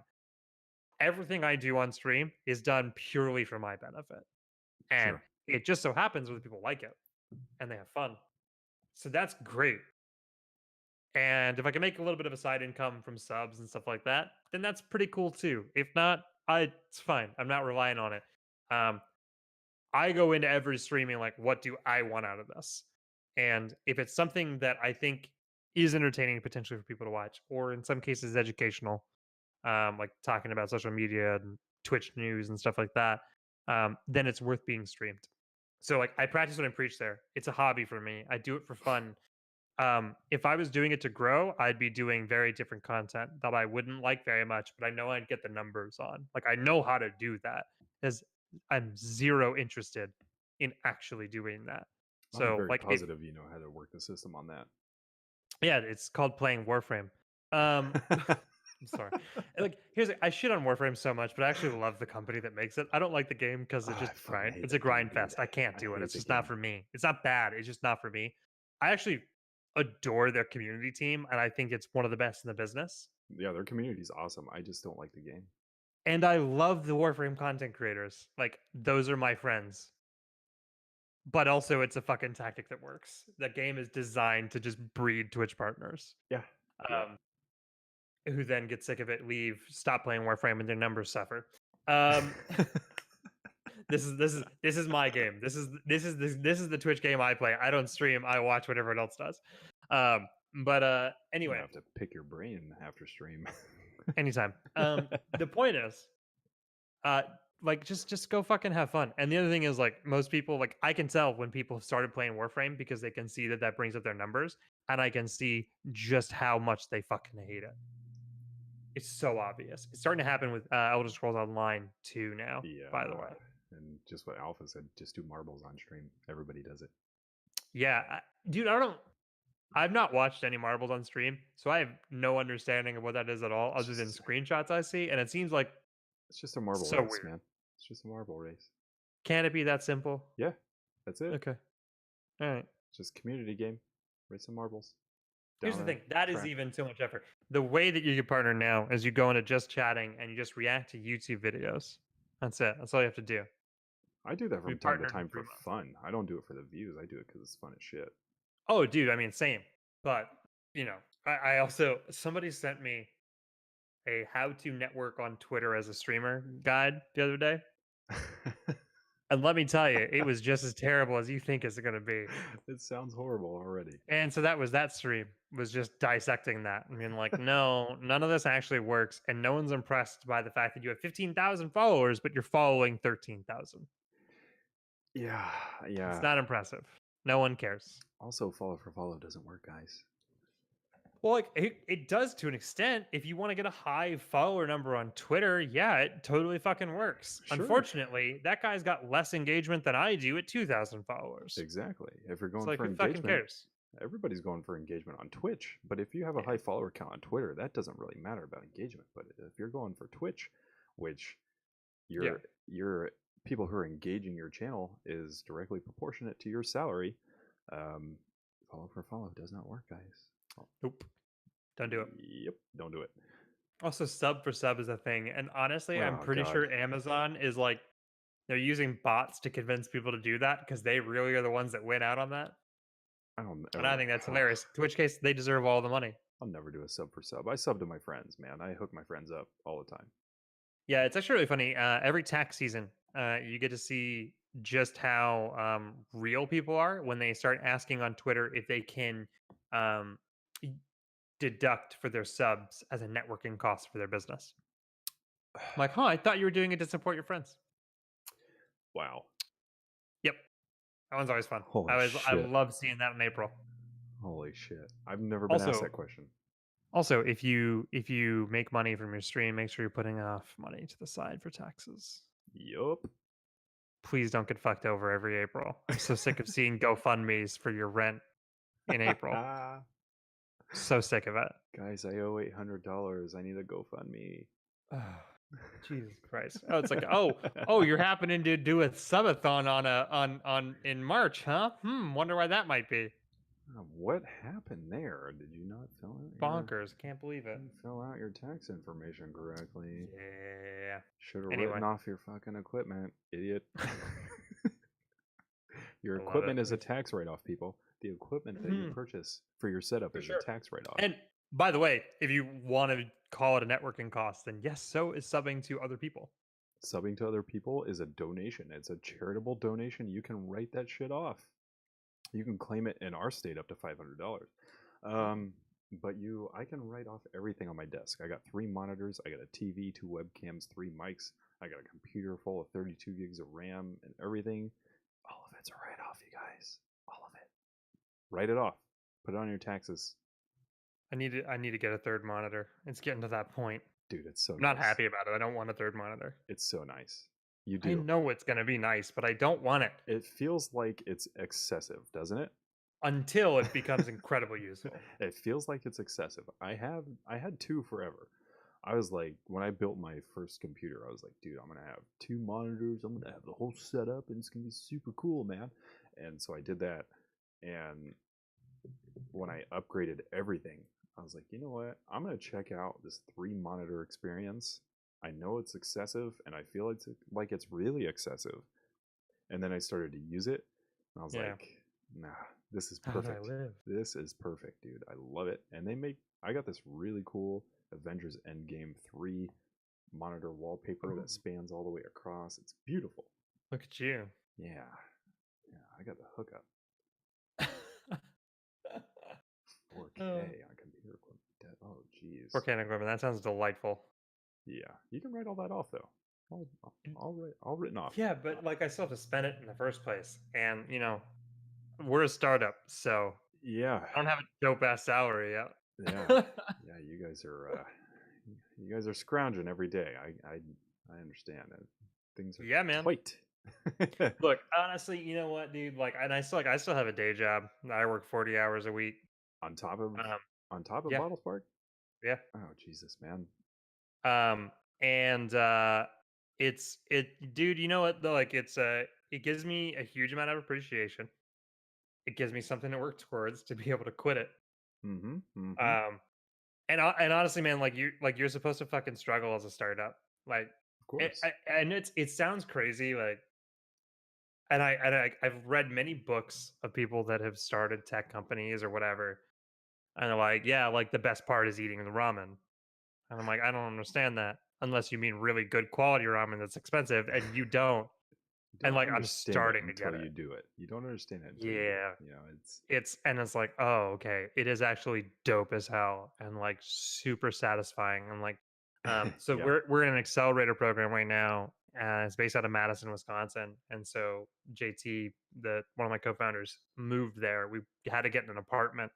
Speaker 2: Everything I do on stream is done purely for my benefit. And
Speaker 1: Sure.
Speaker 2: it just so happens that people like it and they have fun. So that's great. And if I can make a little bit of a side income from subs and stuff like that, then that's pretty cool too. If not, it's fine. I'm not relying on it. Um, I go into every streaming like, what do I want out of this? And if it's something that I think is entertaining potentially for people to watch, or in some cases educational, like talking about social media and Twitch news and stuff like that, then it's worth being streamed. So like I practice what I preach there. It's a hobby for me. I do it for fun. If I was doing it to grow, I'd be doing very different content that I wouldn't like very much, but I know I'd get the numbers on. Like I know how to do that because I'm zero interested in actually doing that.
Speaker 1: I'm
Speaker 2: So
Speaker 1: very
Speaker 2: like if
Speaker 1: positive you know how to work the system on that.
Speaker 2: yeah, it's called playing Warframe. I'm sorry. And, like I shit on Warframe so much, but I actually love the company that makes it. I don't like the game because
Speaker 1: Oh,
Speaker 2: it's
Speaker 1: I
Speaker 2: just
Speaker 1: fucking hate
Speaker 2: it's a
Speaker 1: that game,
Speaker 2: grind
Speaker 1: dude.
Speaker 2: fest. I can't
Speaker 1: I
Speaker 2: do it.
Speaker 1: hate
Speaker 2: It's
Speaker 1: the
Speaker 2: just not
Speaker 1: game.
Speaker 2: for me. It's not bad. It's just not for me. I actually adore their community team, and I think it's one of the best in the business.
Speaker 1: Yeah, their community's awesome. I just don't like the game.
Speaker 2: And I love the Warframe content creators. Like those are my friends. But also it's a fucking tactic that works. The game is designed to just breed Twitch partners.
Speaker 1: Yeah. Yeah.
Speaker 2: Who then get sick of it, leave, stop playing Warframe, and their numbers suffer. Um this is my game. This is the Twitch game I play. I don't stream, I watch what everyone else does. But
Speaker 1: I'm
Speaker 2: anyway,
Speaker 1: gonna have to pick your brain after stream.
Speaker 2: anytime. The point is, uh like just go fucking have fun. And the other thing is like most people, like I can tell when people have started playing Warframe because they can see that brings up their numbers, and I can see just how much they fucking hate it. It's so obvious. It's starting to happen with Elder Scrolls Online 2 now,
Speaker 1: Yeah.
Speaker 2: by the way.
Speaker 1: And just what Alpha said, just do marbles on stream. Everybody does it.
Speaker 2: Yeah, dude, I've not watched any marbles on stream, so I have no understanding of what that is at all, other than screenshots I see, and it seems like
Speaker 1: It's just a marble
Speaker 2: so
Speaker 1: race,
Speaker 2: weird.
Speaker 1: man. It's just a marble race.
Speaker 2: Can it be that simple?
Speaker 1: Yeah, that's it.
Speaker 2: Okay. All right.
Speaker 1: It's just a community game. Race some marbles.
Speaker 2: Here's the
Speaker 1: Down a
Speaker 2: thing. That is
Speaker 1: track.
Speaker 2: even too much effort. The way that you get partner now is you go into just chatting and you just react to YouTube videos. That's it. That's all you have to do.
Speaker 1: I do that
Speaker 2: We
Speaker 1: from time to
Speaker 2: partnered in
Speaker 1: time for
Speaker 2: 3 months.
Speaker 1: fun. I don't do it for the views. I do it because it's fun as shit.
Speaker 2: Oh, dude, I mean, same. But I also somebody sent me a how to network on Twitter as a streamer guide the other day. And let me tell you, it was just as terrible as you think it's going to be.
Speaker 1: It sounds horrible already.
Speaker 2: And so that stream was just dissecting that. I mean, like, no, none of this actually works. And no one's impressed by the fact that you have 15,000 followers, but you're following 13,000.
Speaker 1: Yeah, yeah.
Speaker 2: It's not impressive. No one cares.
Speaker 1: Also, follow for follow doesn't work, guys.
Speaker 2: Well, like it does to an extent. If you want to get a high follower number on Twitter, yeah, it totally fucking works.
Speaker 1: Sure.
Speaker 2: Unfortunately, that guy's got less engagement than I do at 2,000 followers.
Speaker 1: Exactly. If you're going
Speaker 2: It's like,
Speaker 1: for
Speaker 2: who fucking
Speaker 1: engagement,
Speaker 2: cares?
Speaker 1: everybody's going for engagement on Twitch. But if you have a
Speaker 2: Yeah.
Speaker 1: high follower count on Twitter, that doesn't really matter about engagement. But if you're going for Twitch, which your people who are engaging your channel is directly proportionate to your salary, follow for follow does not work, guys.
Speaker 2: Nope. Don't do it.
Speaker 1: Yep, don't do it.
Speaker 2: Also, sub for sub is a thing. And honestly, I'm
Speaker 1: Oh,
Speaker 2: pretty
Speaker 1: God.
Speaker 2: sure Amazon is like, they're using bots to convince people to do that because they really are the ones that win out on that.
Speaker 1: I don't.
Speaker 2: And I think that's hilarious. Twitch case, they deserve all the money.
Speaker 1: I'll never do a sub for sub. I sub to my friends, man. I hook my friends up all the time.
Speaker 2: Yeah, it's actually really funny. Every tax season, you get to see just how real people are when they start asking on Twitter if they can um, deduct for their subs as a networking cost for their business. I'm like, I thought you were doing it to support your friends.
Speaker 1: Wow.
Speaker 2: Yep, that one's always fun.
Speaker 1: Holy
Speaker 2: I
Speaker 1: shit.
Speaker 2: love seeing that in April.
Speaker 1: Holy shit. I've never been asked that question.
Speaker 2: Also, if you make money from your stream, make sure you're putting enough money to the side for taxes.
Speaker 1: Yup.
Speaker 2: Please don't get fucked over every April. I'm so sick of seeing GoFundMe's for your rent in April. So sick of it.
Speaker 1: Guys, I owe $800. I need a GoFundMe.
Speaker 2: Jesus Christ. Oh, it's like, oh, you're happening to do a subathon on in March, huh? Wonder why that might be.
Speaker 1: What happened there? Did you not fill out
Speaker 2: Bonkers. Can't believe it.
Speaker 1: You fill out your tax information correctly.
Speaker 2: Yeah.
Speaker 1: Should have written off your fucking equipment, idiot. Your equipment is a tax write-off, people. The equipment that you purchase for your setup is a tax write-off.
Speaker 2: And by the way, if you want to call it a networking cost, then yes, so is subbing to other people.
Speaker 1: Subbing to other people is a donation. It's a charitable donation. You can write that shit off. You can claim it in our state up to $500. But I can write off everything on my desk. I got 3 monitors. I got a TV, 2 webcams, 3 mics. I got a computer full of 32 gigs of RAM and everything. All of it's a write-off, you guys. All of it. Write it off. Put it on your taxes.
Speaker 2: I need to get a 3rd monitor. It's getting to that point.
Speaker 1: Dude, it's so
Speaker 2: I'm not happy about it. I don't want a 3rd monitor.
Speaker 1: It's so nice. You do.
Speaker 2: I know it's going to be nice, but I don't want it.
Speaker 1: It feels like it's excessive, doesn't it?
Speaker 2: Until it becomes incredibly useful.
Speaker 1: It feels like it's excessive. I had 2 forever. I was like, when I built my first computer, I was like, dude, I'm going to have 2 monitors. I'm going to have the whole setup, and it's going to be super cool, man. And so I did that. And when I upgraded everything, I was like, you know what? I'm going to check out this 3 monitor experience. I know it's excessive, and I feel like it's really excessive. And then I started to use it, and I was like, nah, this is perfect. This is perfect, dude. I love it. And I got this really cool Avengers Endgame 3 monitor wallpaper that spans all the way across. It's beautiful.
Speaker 2: Look at you.
Speaker 1: Yeah. I got the hookup. 4K on computer equipment. Oh, jeez.
Speaker 2: 4K on equipment. That sounds delightful.
Speaker 1: Yeah, you can write all that off though. All written off.
Speaker 2: Yeah, but like I still have to spend it in the first place, and we're a startup, so
Speaker 1: yeah,
Speaker 2: I don't have a dope ass salary yet.
Speaker 1: Yeah, you guys are scrounging every day. I understand that things are
Speaker 2: man.
Speaker 1: tight.
Speaker 2: Look, honestly, you know what, dude? Like, and I still have a day job. I work 40 hours a week
Speaker 1: on top of Bottlespark.
Speaker 2: Yeah.
Speaker 1: Oh Jesus, man.
Speaker 2: And dude, you know what though? Like, it gives me a huge amount of appreciation. It gives me something to work towards to be able to quit it.
Speaker 1: Mm-hmm.
Speaker 2: And honestly, man, you're supposed to fucking struggle as a startup, like,
Speaker 1: of course.
Speaker 2: And it sounds crazy, like, I've read many books of people that have started tech companies or whatever, and they're like, yeah, like the best part is eating the ramen. And I'm like, I don't understand that unless you mean really good quality ramen that's expensive, and you don't.
Speaker 1: You
Speaker 2: And
Speaker 1: don't
Speaker 2: like I'm
Speaker 1: understand it
Speaker 2: starting to get
Speaker 1: until you
Speaker 2: it.
Speaker 1: do it. You don't understand it until you do
Speaker 2: Yeah.
Speaker 1: it. You know, it's
Speaker 2: It's like, oh, okay. It is actually dope as hell and like super satisfying. And like so
Speaker 1: yeah,
Speaker 2: we're in an accelerator program right now. It's based out of Madison, Wisconsin. And so JT, the one of my co-founders, moved there. We had to get an apartment.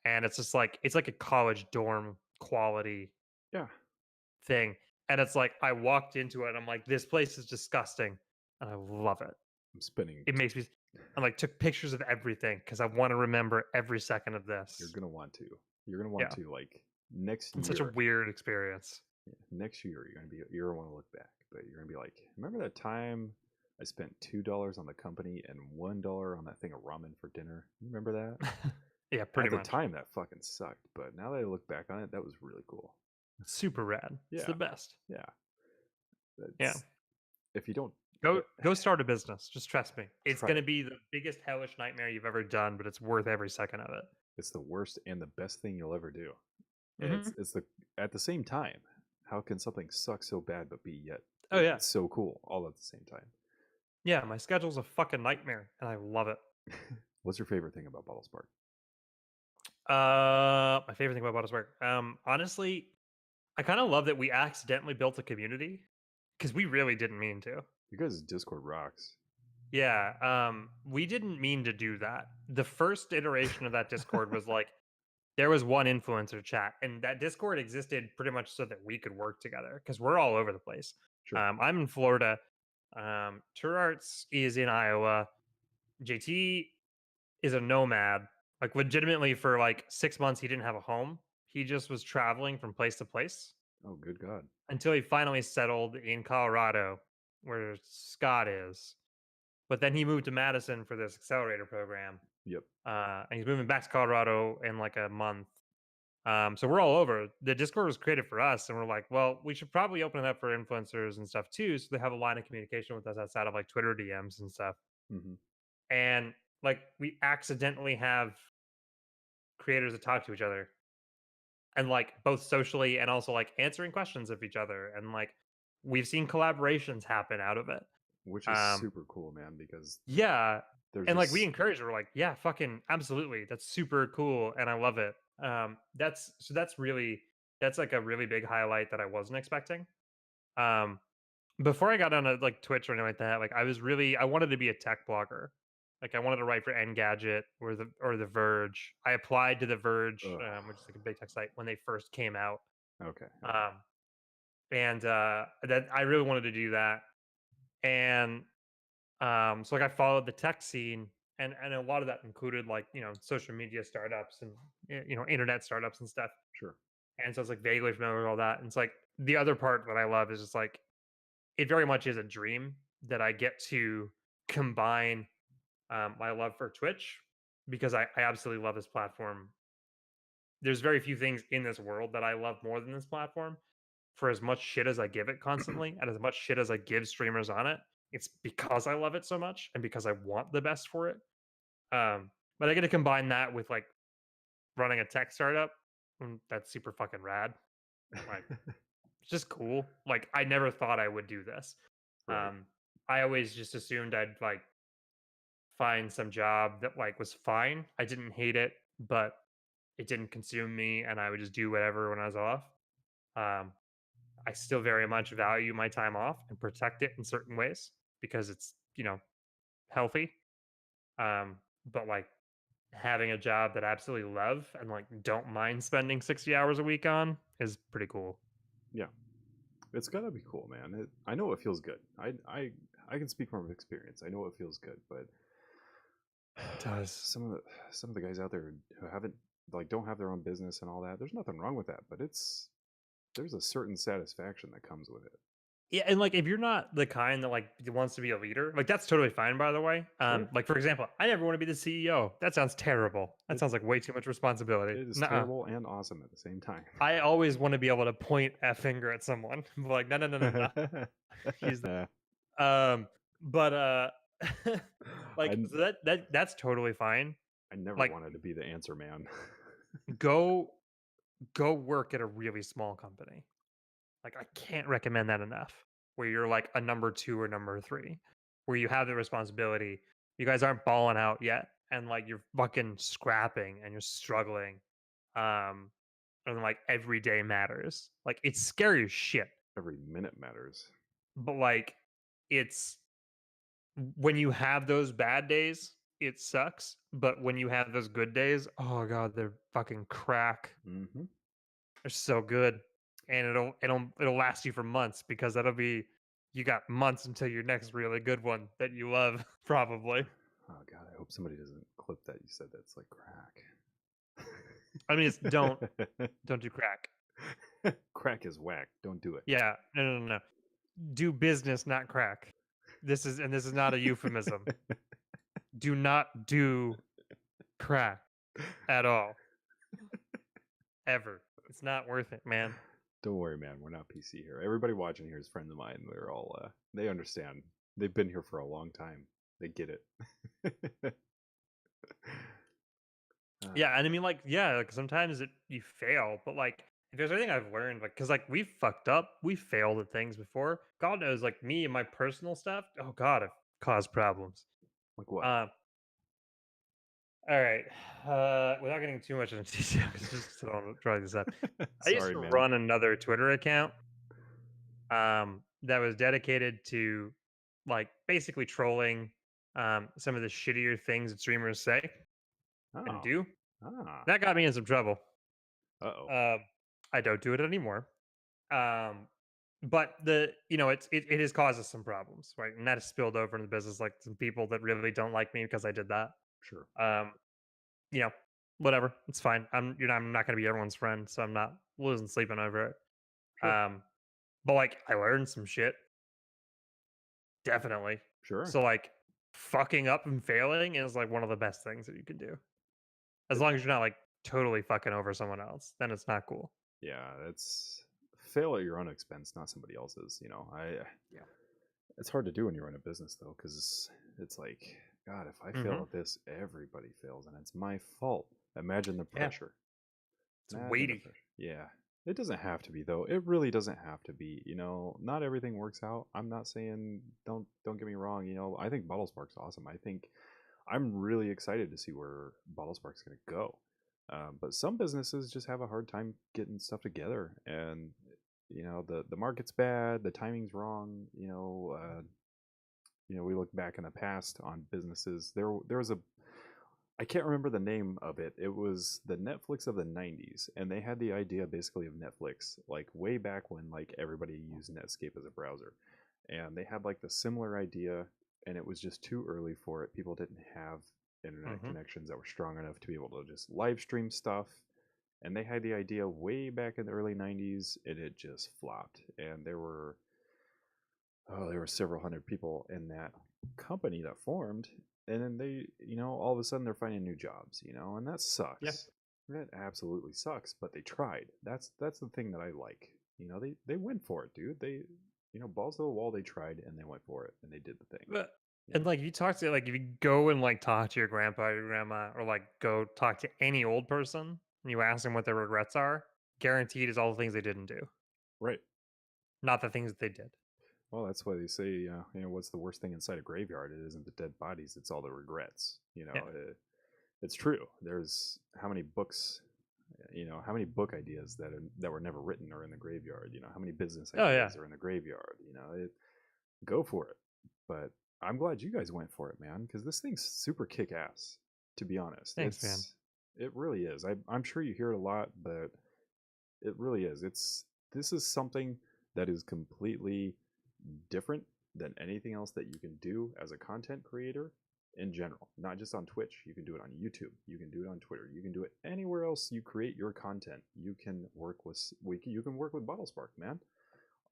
Speaker 2: And it's just like it's like a college dorm quality
Speaker 1: yeah.
Speaker 2: thing. And it's like I walked into it and I'm like, this place is disgusting. And I love it.
Speaker 1: I'm spending.
Speaker 2: It makes me I like took pictures of everything because I want to remember every second of
Speaker 1: You're
Speaker 2: this.
Speaker 1: gonna want to. You're gonna want
Speaker 2: Yeah.
Speaker 1: to like next
Speaker 2: It's such a
Speaker 1: year.
Speaker 2: weird experience.
Speaker 1: Yeah, next year you're gonna want to look back, but you're gonna be like, remember that time I spent $2 on the company and $1 on that thing of ramen for dinner? You remember that?
Speaker 2: Yeah,
Speaker 1: At
Speaker 2: pretty
Speaker 1: the
Speaker 2: much.
Speaker 1: time, that fucking sucked, but now that I look back on it, that was really cool.
Speaker 2: It's super rad. It's
Speaker 1: Yeah,
Speaker 2: the best.
Speaker 1: yeah.
Speaker 2: Yeah.
Speaker 1: That's if you don't
Speaker 2: Go start a business. Just trust me. It's
Speaker 1: try
Speaker 2: gonna
Speaker 1: it.
Speaker 2: be the biggest hellish nightmare you've ever done, but it's worth every second of it.
Speaker 1: It's the worst and the best thing you'll ever do.
Speaker 2: Hmm.
Speaker 1: It's the at the same time. How can something suck so bad but be yet
Speaker 2: Oh yeah.
Speaker 1: so cool all at the same time?
Speaker 2: Yeah, my schedule's a fucking nightmare and I love it.
Speaker 1: What's your favorite thing about Bottlespark?
Speaker 2: My favorite thing about Bottlespark. Honestly, I kind of love that we accidentally built a community because we really didn't mean to.
Speaker 1: You guys' Discord rocks.
Speaker 2: Yeah, we didn't mean to do that. The first iteration of that Discord was like there was one influencer chat, and that Discord existed pretty much so that we could work together because we're all over the place.
Speaker 1: Sure.
Speaker 2: I'm in Florida. Turarts is in Iowa. JT is a nomad. Like legitimately for like 6 months, he didn't have a home. He just was traveling from place to place
Speaker 1: Oh, good God.
Speaker 2: until he finally settled in Colorado, where Scott is. But then he moved to Madison for this accelerator program,
Speaker 1: Yep.
Speaker 2: and he's moving back to Colorado in like a month. So we're all over. The Discord was created for us, and we're like, well, we should probably open it up for influencers and stuff too, so they have a line of communication with us outside of like Twitter DMs and stuff.
Speaker 1: Hmm.
Speaker 2: And like we accidentally have creators that talk to each other, and like both socially and also like answering questions of each other, and like we've seen collaborations happen out of it.
Speaker 1: Which is
Speaker 2: Um,
Speaker 1: super cool, man, because
Speaker 2: Yeah.
Speaker 1: there's
Speaker 2: And like we
Speaker 1: this.
Speaker 2: encourage her, we're like, yeah, fucking absolutely. That's super cool. And I love it. That's like a really big highlight that I wasn't expecting. Um Before I got on like Twitch or anything like that, like I wanted to be a tech blogger. Like I wanted to write for Engadget or the Verge. I applied to the Verge,
Speaker 1: Ugh.
Speaker 2: which is like a big tech site when they first came out.
Speaker 1: Okay.
Speaker 2: Um and that I really wanted to do that. And so like I followed the tech scene, and a lot of that included like social media startups and internet startups and stuff.
Speaker 1: Sure.
Speaker 2: And so it's like vaguely familiar with all that. And it's like the other part that I love is just like it very much is a dream that I get to combine my love for Twitch because I absolutely love this platform. There's very few things in this world that I love more than this platform. For as much shit as I give it constantly, and as much shit as I give streamers on it, it's because I love it so much and because I want the best for it. But I get to combine that with like running a tech startup. That's super fucking rad. Like, it's just cool. Like, I never thought I would do this.
Speaker 1: Right.
Speaker 2: I always just assumed I'd like find some job that like was fine. I didn't hate it, but it didn't consume me, and I would just do whatever when I was off. Um, I still very much value my time off and protect it in certain ways because it's, healthy. Um, but like having a job that I absolutely love and like don't mind spending 60 hours a week on is pretty cool.
Speaker 1: Yeah. It's gotta be cool, man. I know it feels good. I can speak from experience. I know it feels good, but
Speaker 2: It does.
Speaker 1: some of the guys out there who haven't like don't have their own business and all that. There's nothing wrong with that, but there's a certain satisfaction that comes with it.
Speaker 2: Yeah, and like if you're not the kind that like wants to be a leader, like that's totally fine by the way.
Speaker 1: Sure.
Speaker 2: Like for example, I never want to be the CEO. That sounds terrible. That
Speaker 1: It
Speaker 2: sounds like way too much responsibility.
Speaker 1: it is
Speaker 2: Nuh-uh.
Speaker 1: terrible and awesome at the same time.
Speaker 2: I always want to be able to point a finger at someone. Like, no, no, no, no, no. He's the but Like
Speaker 1: I,
Speaker 2: so that's totally fine.
Speaker 1: I never
Speaker 2: Like
Speaker 1: wanted to be the answer man.
Speaker 2: go go work at a really small company. Like I can't recommend that enough. Where you're like a number 2 or number 3, where you have the responsibility. You guys aren't balling out yet, and like you're fucking scrapping and you're struggling. Um, and like every day matters. Like it's scary as shit,
Speaker 1: Every minute matters.
Speaker 2: but like it's when you have those bad days, it sucks. But when you have those good days, oh god, they're fucking crack.
Speaker 1: Mm-hmm.
Speaker 2: They're so good, and it'll last you for months because that'll be you got months until your next really good one that you love, probably.
Speaker 1: Oh god, I hope somebody doesn't clip that. You said that's like crack.
Speaker 2: I mean, it's don't do crack.
Speaker 1: Crack is whack. Don't do it.
Speaker 2: Yeah, no. Do business, not crack. This is not a euphemism. Do not do crack at all, ever. It's not worth it, man.
Speaker 1: Don't worry, man. We're not PC here. Everybody watching here is friends of mine. They're all they understand. They've been here for a long time. They get it.
Speaker 2: Yeah, and I mean, like, yeah, like sometimes you fail, but like, if there's anything I've learned, like, because like we've fucked up, we failed at things before. God knows, like me and my personal stuff. Oh God, I've caused problems.
Speaker 1: Like what?
Speaker 2: All right. Without getting too much into detail, 'cause just so I don't draw this up. I used
Speaker 1: Sorry,
Speaker 2: to
Speaker 1: man.
Speaker 2: run another Twitter account, that was dedicated to like basically trolling, some of the shittier things that streamers say and
Speaker 1: Oh.
Speaker 2: do.
Speaker 1: Ah.
Speaker 2: That got me in some trouble.
Speaker 1: Uh-oh.
Speaker 2: I don't do it anymore. Um, but it has caused us some problems, right? And that has spilled over into the business. Like some people that really don't like me because I did that.
Speaker 1: Sure.
Speaker 2: Um, you know, whatever, it's fine. I'm not going to be everyone's friend, so I'm not losing sleeping over it.
Speaker 1: Sure.
Speaker 2: But like I learned some shit, definitely.
Speaker 1: Sure.
Speaker 2: So like fucking up and failing is like one of the best things that you can do, as long as you're not like totally fucking over someone else. Then it's not cool.
Speaker 1: Yeah, that's fail at your own expense, not somebody else's.
Speaker 2: Yeah.
Speaker 1: It's hard to do when you run a business though, because it's like, God, if I fail at this, everybody fails, and it's my fault. Imagine the
Speaker 2: Yeah.
Speaker 1: pressure.
Speaker 2: It's
Speaker 1: Imagine the
Speaker 2: weighty.
Speaker 1: pressure. Yeah, it doesn't have to be though. It really doesn't have to be. Not everything works out. I'm not saying don't get me wrong. I think Bottlespark's awesome. I'm really excited to see where Bottlespark's going to go. But some businesses just have a hard time getting stuff together, and the market's bad, the timing's wrong. We look back in the past on businesses. There was a I can't remember the name of it. It was the Netflix of the '90s, and they had the idea basically of Netflix, like way back when like everybody used Netscape as a browser, and they had like the similar idea, and it was just too early for it. People didn't have internet connections that were strong enough to be able to just live stream stuff, and they had the idea way back in the early '90s, and it just flopped. And there were several hundred people in that company that formed, and then they, all of a sudden they're finding new jobs, and that sucks.
Speaker 2: Yeah.
Speaker 1: That absolutely sucks, but they tried. That's the thing that I like. They went for it, dude. They, balls to the wall, they tried and they went for it and they did the thing.
Speaker 2: But and like if you go and like talk to your grandpa or your grandma, or like go talk to any old person and you ask them what their regrets are, guaranteed is all the things they didn't do,
Speaker 1: Right.
Speaker 2: not the things that they did.
Speaker 1: Well, that's why they say, what's the worst thing inside a graveyard? It isn't the dead bodies; it's all the regrets.
Speaker 2: Yeah.
Speaker 1: It's true. There's how many books, how many book ideas that were never written are in the graveyard. How many business
Speaker 2: Oh,
Speaker 1: ideas
Speaker 2: yeah.
Speaker 1: are in the graveyard. Go for it. But I'm glad you guys went for it, man, because this thing's super kick ass. To be honest,
Speaker 2: Thanks, man.
Speaker 1: It really is. I'm sure you hear it a lot, but it really is. This is something that is completely different than anything else that you can do as a content creator in general. Not just on Twitch. You can do it on YouTube. You can do it on Twitter. You can do it anywhere else you create your content. You can work with Bottlespark, man.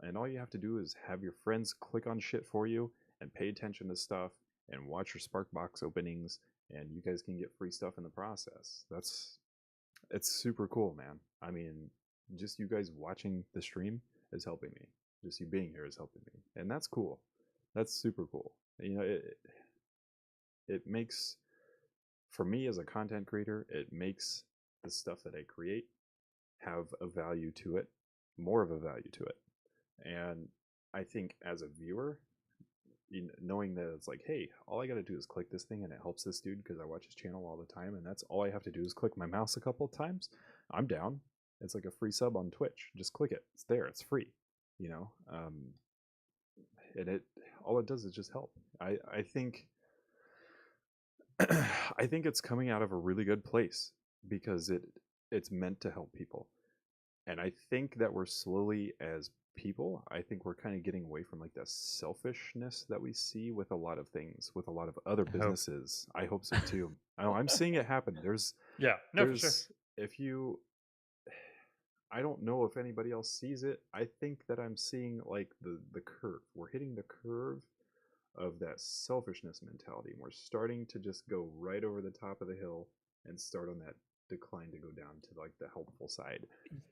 Speaker 1: And all you have to do is have your friends click on shit for you and pay attention to stuff and watch your Sparkbox openings, and you guys can get free stuff in the process. It's super cool, man. I mean, just you guys watching the stream is helping me. Just you being here is helping me, and that's cool. That's super cool. it makes, for me as a content creator, it makes the stuff that I create have a value to it, more of a value to it. And I think as a viewer, knowing that it's like, hey, all I got to do is click this thing and it helps this dude because I watch his channel all the time, and that's all I have to do is click my mouse a couple of times, I'm down. It's like a free sub on Twitch. Just click it. It's there. It's free. You know, and it all it does is just help. I think I think it's coming out of a really good place because it's meant to help people. And I think that we're slowly, as people, I think we're kind of getting away from like the selfishness that we see with a lot of things, with a lot of other businesses. I hope so too. I know I'm seeing it happen.
Speaker 2: For sure.
Speaker 1: If you, I don't know if anybody else sees it. I think that I'm seeing like the curve. We're hitting the curve of that selfishness mentality. We're starting to just go right over the top of the hill and start on that decline to go down to like the helpful side.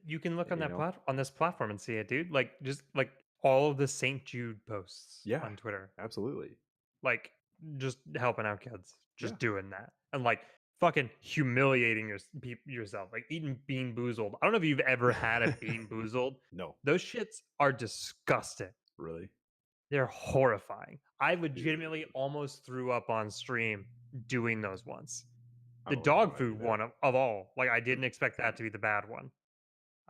Speaker 2: You can look on
Speaker 1: You
Speaker 2: that
Speaker 1: know?
Speaker 2: on this platform and see it, dude. Like just like all of the St. Jude posts
Speaker 1: Yeah,
Speaker 2: on Twitter,
Speaker 1: absolutely.
Speaker 2: like just helping out kids, just
Speaker 1: Yeah.
Speaker 2: doing that, and like fucking humiliating yourself, like eating Bean Boozled. I don't know if you've ever had a Bean Boozled.
Speaker 1: No,
Speaker 2: Those shits are disgusting.
Speaker 1: really.
Speaker 2: They're horrifying. I legitimately almost threw up on stream doing those once.
Speaker 1: I
Speaker 2: The
Speaker 1: don't really
Speaker 2: dog
Speaker 1: wanna do
Speaker 2: food
Speaker 1: that.
Speaker 2: one of all. Like I didn't expect that to be the bad one.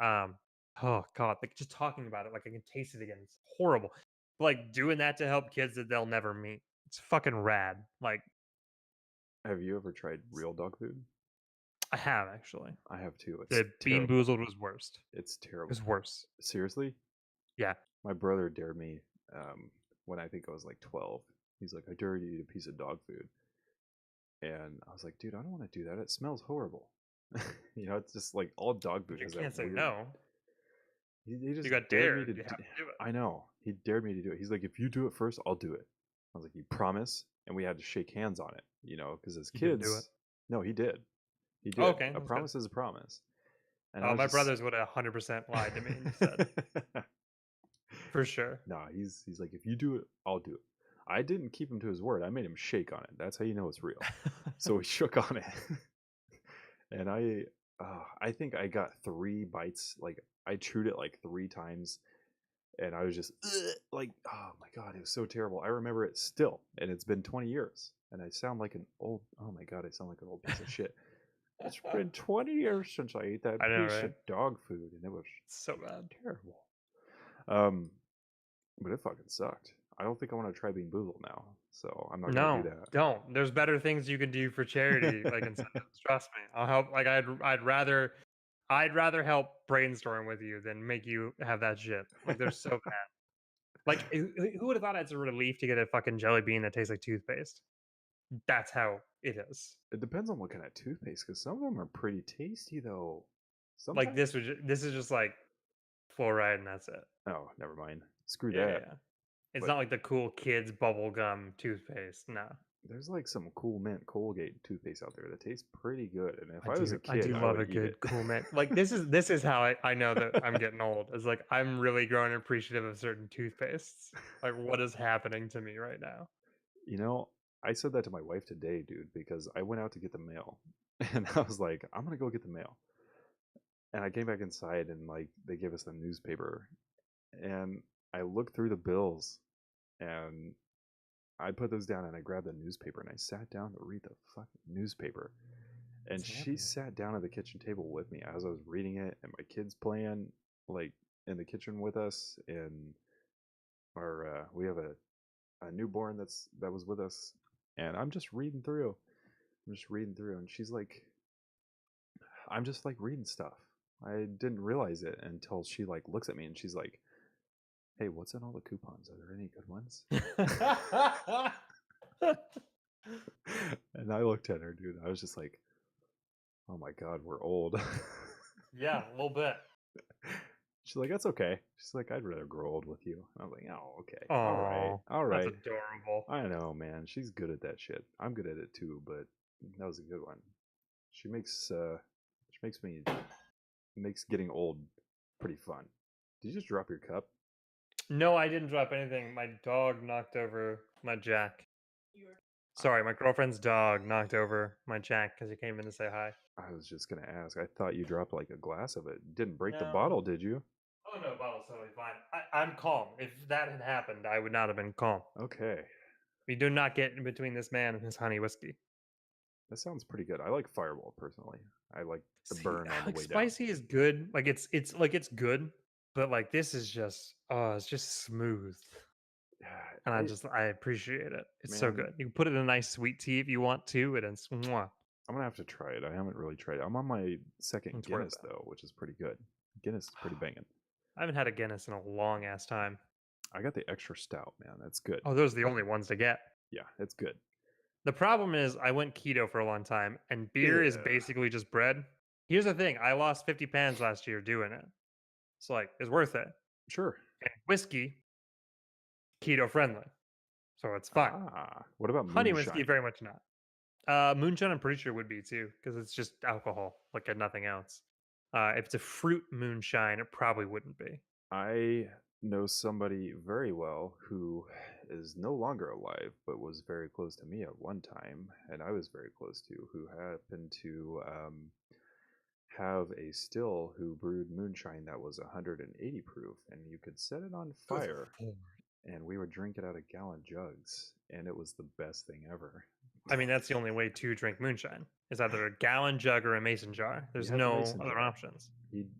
Speaker 2: Oh god, like just talking about it, like I can taste it again. It's horrible. Like doing that to help kids that they'll never meet. It's fucking rad. Like
Speaker 1: Have you ever tried real dog food?
Speaker 2: I have actually.
Speaker 1: I have too. It's
Speaker 2: The Bean
Speaker 1: terrible.
Speaker 2: Boozled was worst.
Speaker 1: It's
Speaker 2: It
Speaker 1: terrible.
Speaker 2: was worse.
Speaker 1: Seriously?
Speaker 2: Yeah.
Speaker 1: My brother dared me when I think I was like 12. He's like, I dare you to eat a piece of dog food. And I was like, dude, I don't want to do that. It smells horrible. You know, it's just like all dog food
Speaker 2: You
Speaker 1: has
Speaker 2: can't
Speaker 1: that
Speaker 2: say
Speaker 1: weird.
Speaker 2: no.
Speaker 1: He just
Speaker 2: You got
Speaker 1: dared me
Speaker 2: dared.
Speaker 1: to.
Speaker 2: You have to do it.
Speaker 1: I know. He dared me to do it. He's like, if you do it first, I'll do it. I was like, you promise? And we had to shake hands on it, you know, because as
Speaker 2: You
Speaker 1: kids.
Speaker 2: didn't do it.
Speaker 1: No, he did. He did.
Speaker 2: Oh, okay,
Speaker 1: A
Speaker 2: that's good.
Speaker 1: promise is a promise. And I was
Speaker 2: My
Speaker 1: just...
Speaker 2: brothers would have 100% lied to me and said. For sure.
Speaker 1: Nah, he's like, if you do it, I'll do it. I didn't keep him to his word. I made him shake on it. That's how you know it's real. So he shook on it. And I think I got 3 bites. Like I chewed it like 3 times, and I was just like, oh my god, it was so terrible. I remember it still, and it's been 20 years, and I sound like an old. Oh my god, I sound like an old piece of shit. It's been 20 years since I ate that piece of dog food, and it was
Speaker 2: so bad,
Speaker 1: terrible. But it fucking sucked. I don't think I want to try Bean Boozled now, so I'm not gonna do that.
Speaker 2: Don't. There's better things you can do for charity, like incentives. Trust me, I'll help. Like I'd rather help brainstorm with you than make you have that shit. Like they're so bad. Like who would have thought it's a relief to get a fucking jelly bean that tastes like toothpaste? That's how it is.
Speaker 1: It depends on what kind of toothpaste, because some of them are pretty tasty though.
Speaker 2: Sometimes... Like this is just like fluoride and that's it.
Speaker 1: Oh, never mind. Screw that.
Speaker 2: Yeah. It's not like the cool kids bubblegum toothpaste. No.
Speaker 1: There's like some Cool Mint Colgate toothpaste out there that tastes pretty good. And if I was a kid,
Speaker 2: I do love a good Cool Mint. Like this is how I know that I'm getting old. It's like I'm really growing appreciative of certain toothpastes. Like what is happening to me right now?
Speaker 1: You know, I said that to my wife today, dude, because I went out to get the mail, and I was like, I'm gonna go get the mail. And I came back inside, and like they gave us the newspaper, and I looked through the bills, and I put those down, and I grabbed the newspaper, and I sat down to read the fucking newspaper. And she sat down at the kitchen table with me as I was reading it, and my kids playing like in the kitchen with us, and our we have a newborn that was with us, and I'm just reading through. And she's like, I'm just like reading stuff. I didn't realize it until she like looks at me and she's like, hey, what's in all the coupons? Are there any good ones? And I looked at her, dude. I was just like, oh my god, we're old.
Speaker 2: Yeah, a little bit.
Speaker 1: She's like, that's okay. She's like, I'd rather grow old with you. And I was like, oh, okay.
Speaker 2: Aww,
Speaker 1: all right.
Speaker 2: That's adorable.
Speaker 1: I know, man. She's good at that shit. I'm good at it too, but that was a good one. She makes getting old pretty fun. Did you just drop your cup?
Speaker 2: No, I didn't drop anything. My dog knocked over my jack. Sorry, my girlfriend's dog knocked over my Jack because he came in to say hi.
Speaker 1: I was just gonna ask. I thought you dropped like a glass of it. Didn't break the
Speaker 2: No.
Speaker 1: bottle, did you?
Speaker 2: Oh no, bottle's totally fine. I'm calm. If that had happened, I would not have been calm.
Speaker 1: Okay,
Speaker 2: We do not get in between this man and his honey whiskey.
Speaker 1: that sounds pretty good. I like Fireball personally. I like the
Speaker 2: See,
Speaker 1: burn on the
Speaker 2: like
Speaker 1: way down.
Speaker 2: spicy is good. Like it's good, but like this is just it's just smooth. And I appreciate it. It's so
Speaker 1: Man.
Speaker 2: good. You can put it in a nice sweet tea if you want to, and it's mwah.
Speaker 1: I'm gonna have to try it. I haven't really tried it. I'm on my second
Speaker 2: It's worth
Speaker 1: Guinness
Speaker 2: it.
Speaker 1: though, which is pretty good. Guinness is pretty banging.
Speaker 2: I haven't had a Guinness in a long ass time.
Speaker 1: I got the extra stout, man. That's good.
Speaker 2: Oh, those are the only ones to get.
Speaker 1: Yeah, it's good.
Speaker 2: The problem is I went keto for a long time, and beer is
Speaker 1: Yeah.
Speaker 2: basically just bread. Here's the thing: I lost 50 pounds last year doing it. So like, it's worth it.
Speaker 1: Sure.
Speaker 2: And whiskey, keto friendly, so it's fine.
Speaker 1: What about
Speaker 2: Honey
Speaker 1: moonshine?
Speaker 2: whiskey, very much not. Moonshine, I'm pretty sure would be too, because it's just alcohol, like nothing else. If it's a fruit moonshine, it probably wouldn't be.
Speaker 1: I know somebody very well who is no longer alive, but was very close to me at one time, and I was very close to, who happened to have a still who brewed moonshine that was 180 proof, and you could set it on fire, and we would drink it out of gallon jugs, and it was the best thing ever.
Speaker 2: I mean, that's the only way to drink moonshine. Is either a gallon jug or a mason jar. There's
Speaker 1: had the
Speaker 2: no
Speaker 1: mason
Speaker 2: other
Speaker 1: jar.
Speaker 2: options.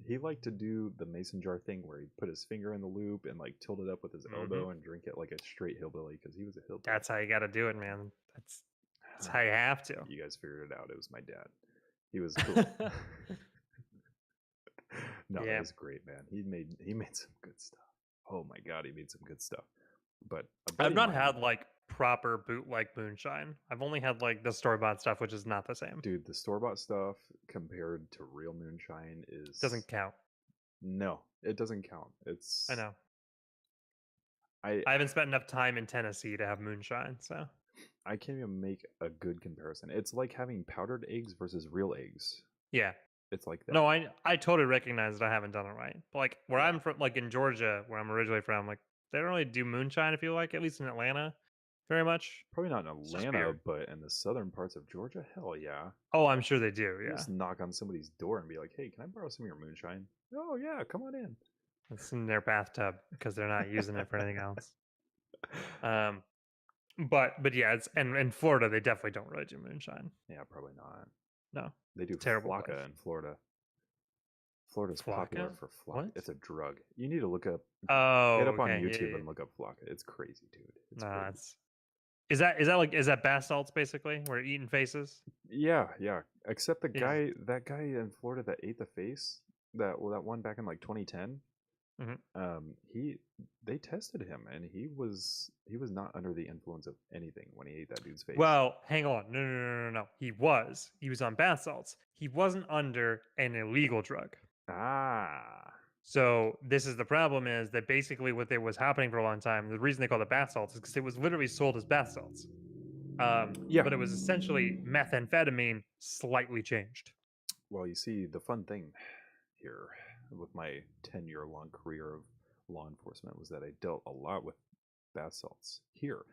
Speaker 1: He liked to do the mason jar thing where he'd put his finger in the loop and like tilt it up with his elbow and drink it like a straight hillbilly because he was a hillbilly.
Speaker 2: That's how you got to do it, man. That's how you have to.
Speaker 1: You guys figured it out. It was my dad. He was cool. No,
Speaker 2: Yeah.
Speaker 1: that was great, man. He made some good stuff. Oh my god, he made some good stuff. But a buddy
Speaker 2: I've
Speaker 1: of
Speaker 2: not
Speaker 1: mine-
Speaker 2: had like proper bootleg moonshine. I've only had like the store bought stuff, which is not the same.
Speaker 1: dude, the store bought stuff compared to real moonshine is
Speaker 2: Doesn't count.
Speaker 1: No, it doesn't count. It's
Speaker 2: I know.
Speaker 1: I
Speaker 2: I haven't spent enough time in Tennessee to have moonshine, so
Speaker 1: I can't even make a good comparison. It's like having powdered eggs versus real eggs.
Speaker 2: yeah.
Speaker 1: It's like that.
Speaker 2: No, I totally recognize that I haven't done it right. But like where
Speaker 1: Yeah.
Speaker 2: I'm from, like in Georgia, where I'm originally from, like they don't really do moonshine. I feel like, at least in Atlanta, very much.
Speaker 1: Probably not in
Speaker 2: It's just
Speaker 1: Atlanta,
Speaker 2: weird.
Speaker 1: but in the southern parts of Georgia, hell yeah.
Speaker 2: Oh, I'm sure they do.
Speaker 1: You
Speaker 2: Yeah,
Speaker 1: just knock on somebody's door and be like, "Hey, can I borrow some of your moonshine?" Oh yeah, come on in.
Speaker 2: it's in their bathtub because they're not using it for anything else. But yeah, it's and in Florida they definitely don't really do moonshine.
Speaker 1: Yeah, probably not.
Speaker 2: No,
Speaker 1: They do
Speaker 2: Terrible
Speaker 1: flocka
Speaker 2: place.
Speaker 1: in Florida. Florida's popular
Speaker 2: Flocka?
Speaker 1: for flocka.
Speaker 2: What?
Speaker 1: It's a drug. You need to look up.
Speaker 2: oh,
Speaker 1: Get up on
Speaker 2: okay, yeah,
Speaker 1: YouTube
Speaker 2: yeah,
Speaker 1: and look up flocka. It's crazy, dude. It's
Speaker 2: no,
Speaker 1: crazy.
Speaker 2: it's is that bath salts basically? We're eating faces.
Speaker 1: Yeah, yeah. Except the
Speaker 2: Yeah.
Speaker 1: that guy in Florida that ate the face, that one back in like 2010.
Speaker 2: Mhm.
Speaker 1: They tested him and he was not under the influence of anything when he ate that dude's face.
Speaker 2: Well, hang on, no. He was on bath salts. He wasn't under an illegal drug. So this is the problem: is that basically what was happening for a long time. The reason they called it bath salts is because it was literally sold as bath salts.
Speaker 1: Yeah.
Speaker 2: But it was essentially methamphetamine slightly changed.
Speaker 1: Well, you see, the fun thing here with my 10-year-long career of law enforcement was that I dealt a lot with bath salts here.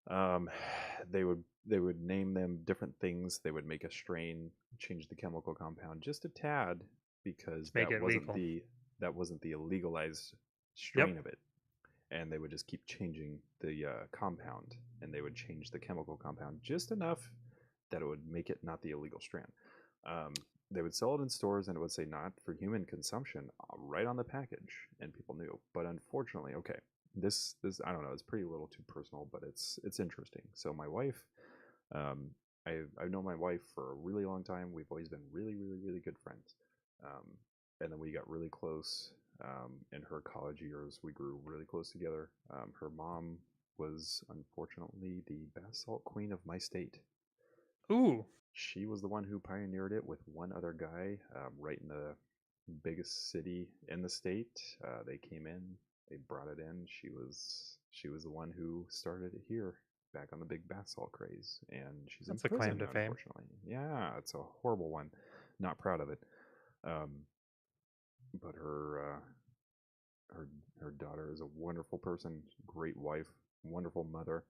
Speaker 1: They would name them different things. They would make a strain, change the chemical compound just a tad because
Speaker 2: Make it
Speaker 1: that wasn't the illegalized strain of it. And they would just keep changing the compound, and they would change the chemical compound just enough that it would make it not the illegal strand. They would sell it in stores, and it would say not for human consumption right on the package, and people knew. But unfortunately, okay, this I don't know, it's pretty a little too personal, but it's interesting. So my wife, I've known my wife for a really long time. We've always been really, really, really good friends. And then we got really close in her college years. We grew really close together. Her mom was unfortunately the bath salt queen of my state.
Speaker 2: Ooh.
Speaker 1: She was the one who pioneered it with one other guy right in the biggest city in the state. They came in, they brought it in. She was the one who started it here, back on the big bath salt craze, and she's
Speaker 2: That's
Speaker 1: in
Speaker 2: a claim
Speaker 1: prison,
Speaker 2: to fame.
Speaker 1: unfortunately. Yeah, it's a horrible one. Not proud of it. But her daughter is a wonderful person, great wife, wonderful mother.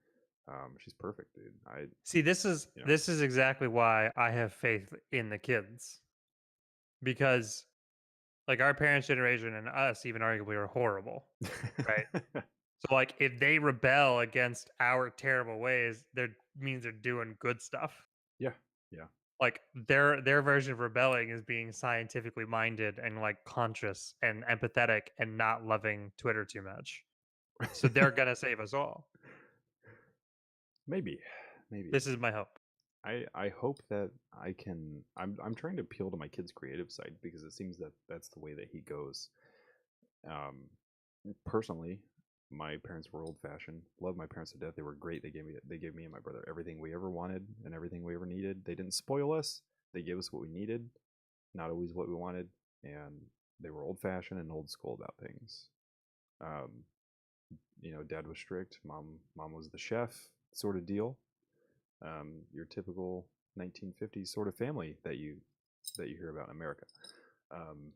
Speaker 1: She's perfect, dude.
Speaker 2: See, this is
Speaker 1: You know,
Speaker 2: this is exactly why I have faith in the kids, because like our parents' generation and us even arguably are horrible, right? So like if they rebel against our terrible ways, that means they're doing good stuff.
Speaker 1: yeah, yeah.
Speaker 2: Like their version of rebelling is being scientifically minded and like conscious and empathetic and not loving Twitter too much. So they're gonna save us all.
Speaker 1: Maybe, maybe.
Speaker 2: This is my hope.
Speaker 1: I hope that I can. I'm trying to appeal to my kid's creative side because it seems that that's the way that he goes. Um, Personally, my parents were old fashioned. Love my parents to death. They were great. They gave me and my brother everything we ever wanted and everything we ever needed. They didn't spoil us. They gave us what we needed, not always what we wanted, and they were old fashioned and old school about things. Um, Dad was strict. Mom was the chef, sort of deal. Your typical 1950s sort of family that you hear about in America. Um,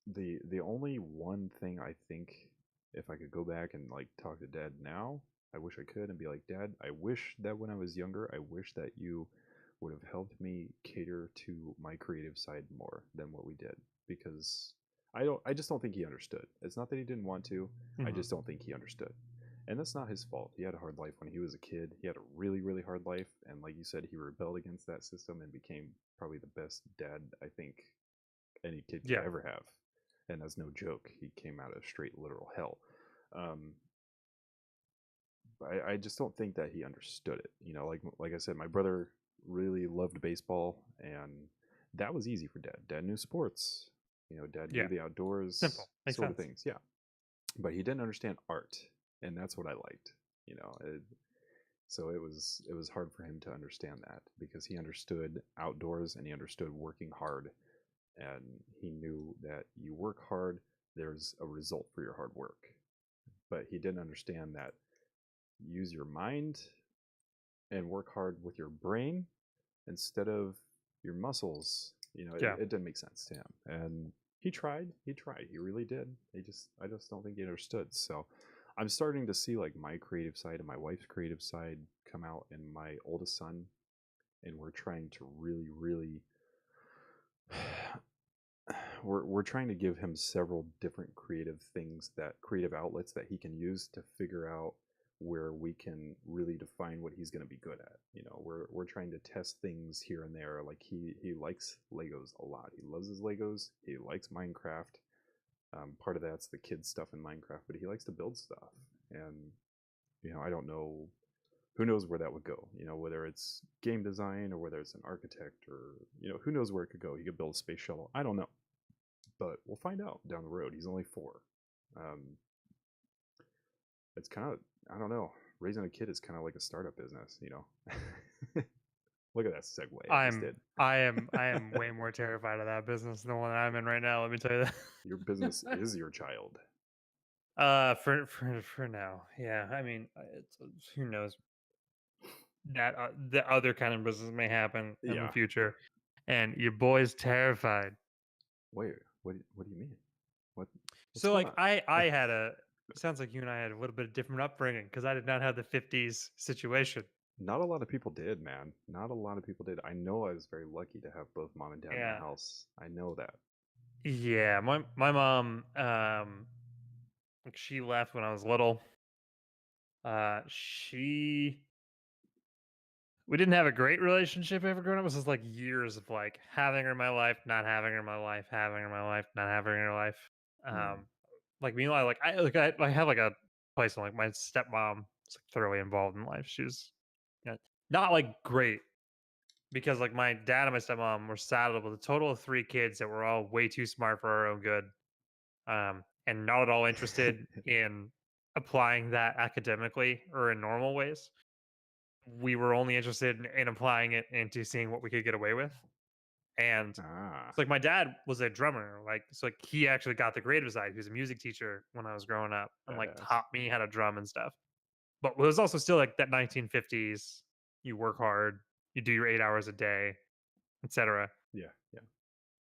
Speaker 1: the only one thing I think, if I could go back and like talk to Dad now, I wish I could and be like, Dad, I wish that when I was younger, I wish that you would have helped me cater to my creative side more than what we did, because I just don't think he understood. It's not that he didn't want to. I
Speaker 2: Mhm.
Speaker 1: just don't think he understood. And that's not his fault. He had a hard life when he was a kid. He had a really, really hard life. And like you said, he rebelled against that system and became probably the best dad I think any kid could
Speaker 2: Yeah.
Speaker 1: ever have. And that's no joke. He came out of straight literal hell. Um, I just don't think that he understood it. Like I said, my brother really loved baseball, and that was easy for Dad. Dad knew sports. Dad knew
Speaker 2: Yeah.
Speaker 1: the outdoors,
Speaker 2: Simple. Makes
Speaker 1: sort of
Speaker 2: sense.
Speaker 1: things. Yeah, but he didn't understand art, and that's what I liked. So it was hard for him to understand that, because he understood outdoors and he understood working hard, and he knew that you work hard, there's a result for your hard work. But he didn't understand that use your mind and work hard with your brain instead of your muscles.
Speaker 2: Yeah.
Speaker 1: It didn't make sense to him, and he really did. I just don't think he understood. So I'm starting to see like my creative side and my wife's creative side come out in my oldest son, and we're trying to really we're trying to give him several different creative outlets that he can use to figure out where we can really define what he's going to be good at. We're trying to test things here and there. Like he likes Legos a lot. He loves his Legos. He likes Minecraft. Part of that's the kids stuff in Minecraft, but he likes to build stuff. And I don't know, who knows where that would go. Whether it's game design or whether it's an architect, or who knows where it could go. He could build a space shuttle. I don't know, but we'll find out down the road. He's only 4. Um, it's kind of, I don't know. Raising a kid is kind of like a startup business. Look at that segue I just did.
Speaker 2: I am way more terrified of that business than the one I'm in right now. Let me tell you that.
Speaker 1: Your business is your child.
Speaker 2: For now, yeah. I mean, who knows that the other kind of business may happen in the
Speaker 1: Yeah.
Speaker 2: future, and your boy's terrified.
Speaker 1: Wait, what do you mean? What's
Speaker 2: So
Speaker 1: going
Speaker 2: like
Speaker 1: on?
Speaker 2: I had a sounds like you and I had a little bit of different upbringing because I did not have the 50s situation.
Speaker 1: Not a lot of people did, man. Not a lot of people did. I know I was very lucky to have both mom and dad in the
Speaker 2: Yeah.
Speaker 1: house. I know that.
Speaker 2: Yeah, my mom like she left when I was little. She we didn't have a great relationship ever growing up. It was just like years of like having her in my life, not having her in my life, having her in my life, not having her in her life.
Speaker 1: Mm.
Speaker 2: Like meanwhile, I have like a place. Like my stepmom was like thoroughly involved in life. She was not like great because like my dad and my stepmom were saddled with a total of 3 kids that were all way too smart for our own good, and not at all interested in applying that academically or in normal ways. We were only interested in applying it into seeing what we could get away with. And
Speaker 1: Ah,
Speaker 2: it's like my dad was a drummer, like so like he actually got the creative side. He was a music teacher when I was growing up and like
Speaker 1: badass.
Speaker 2: taught me how to drum and stuff. But it was also still like that 1950s, you work hard, you do your 8 hours a day, etc.
Speaker 1: Yeah, yeah.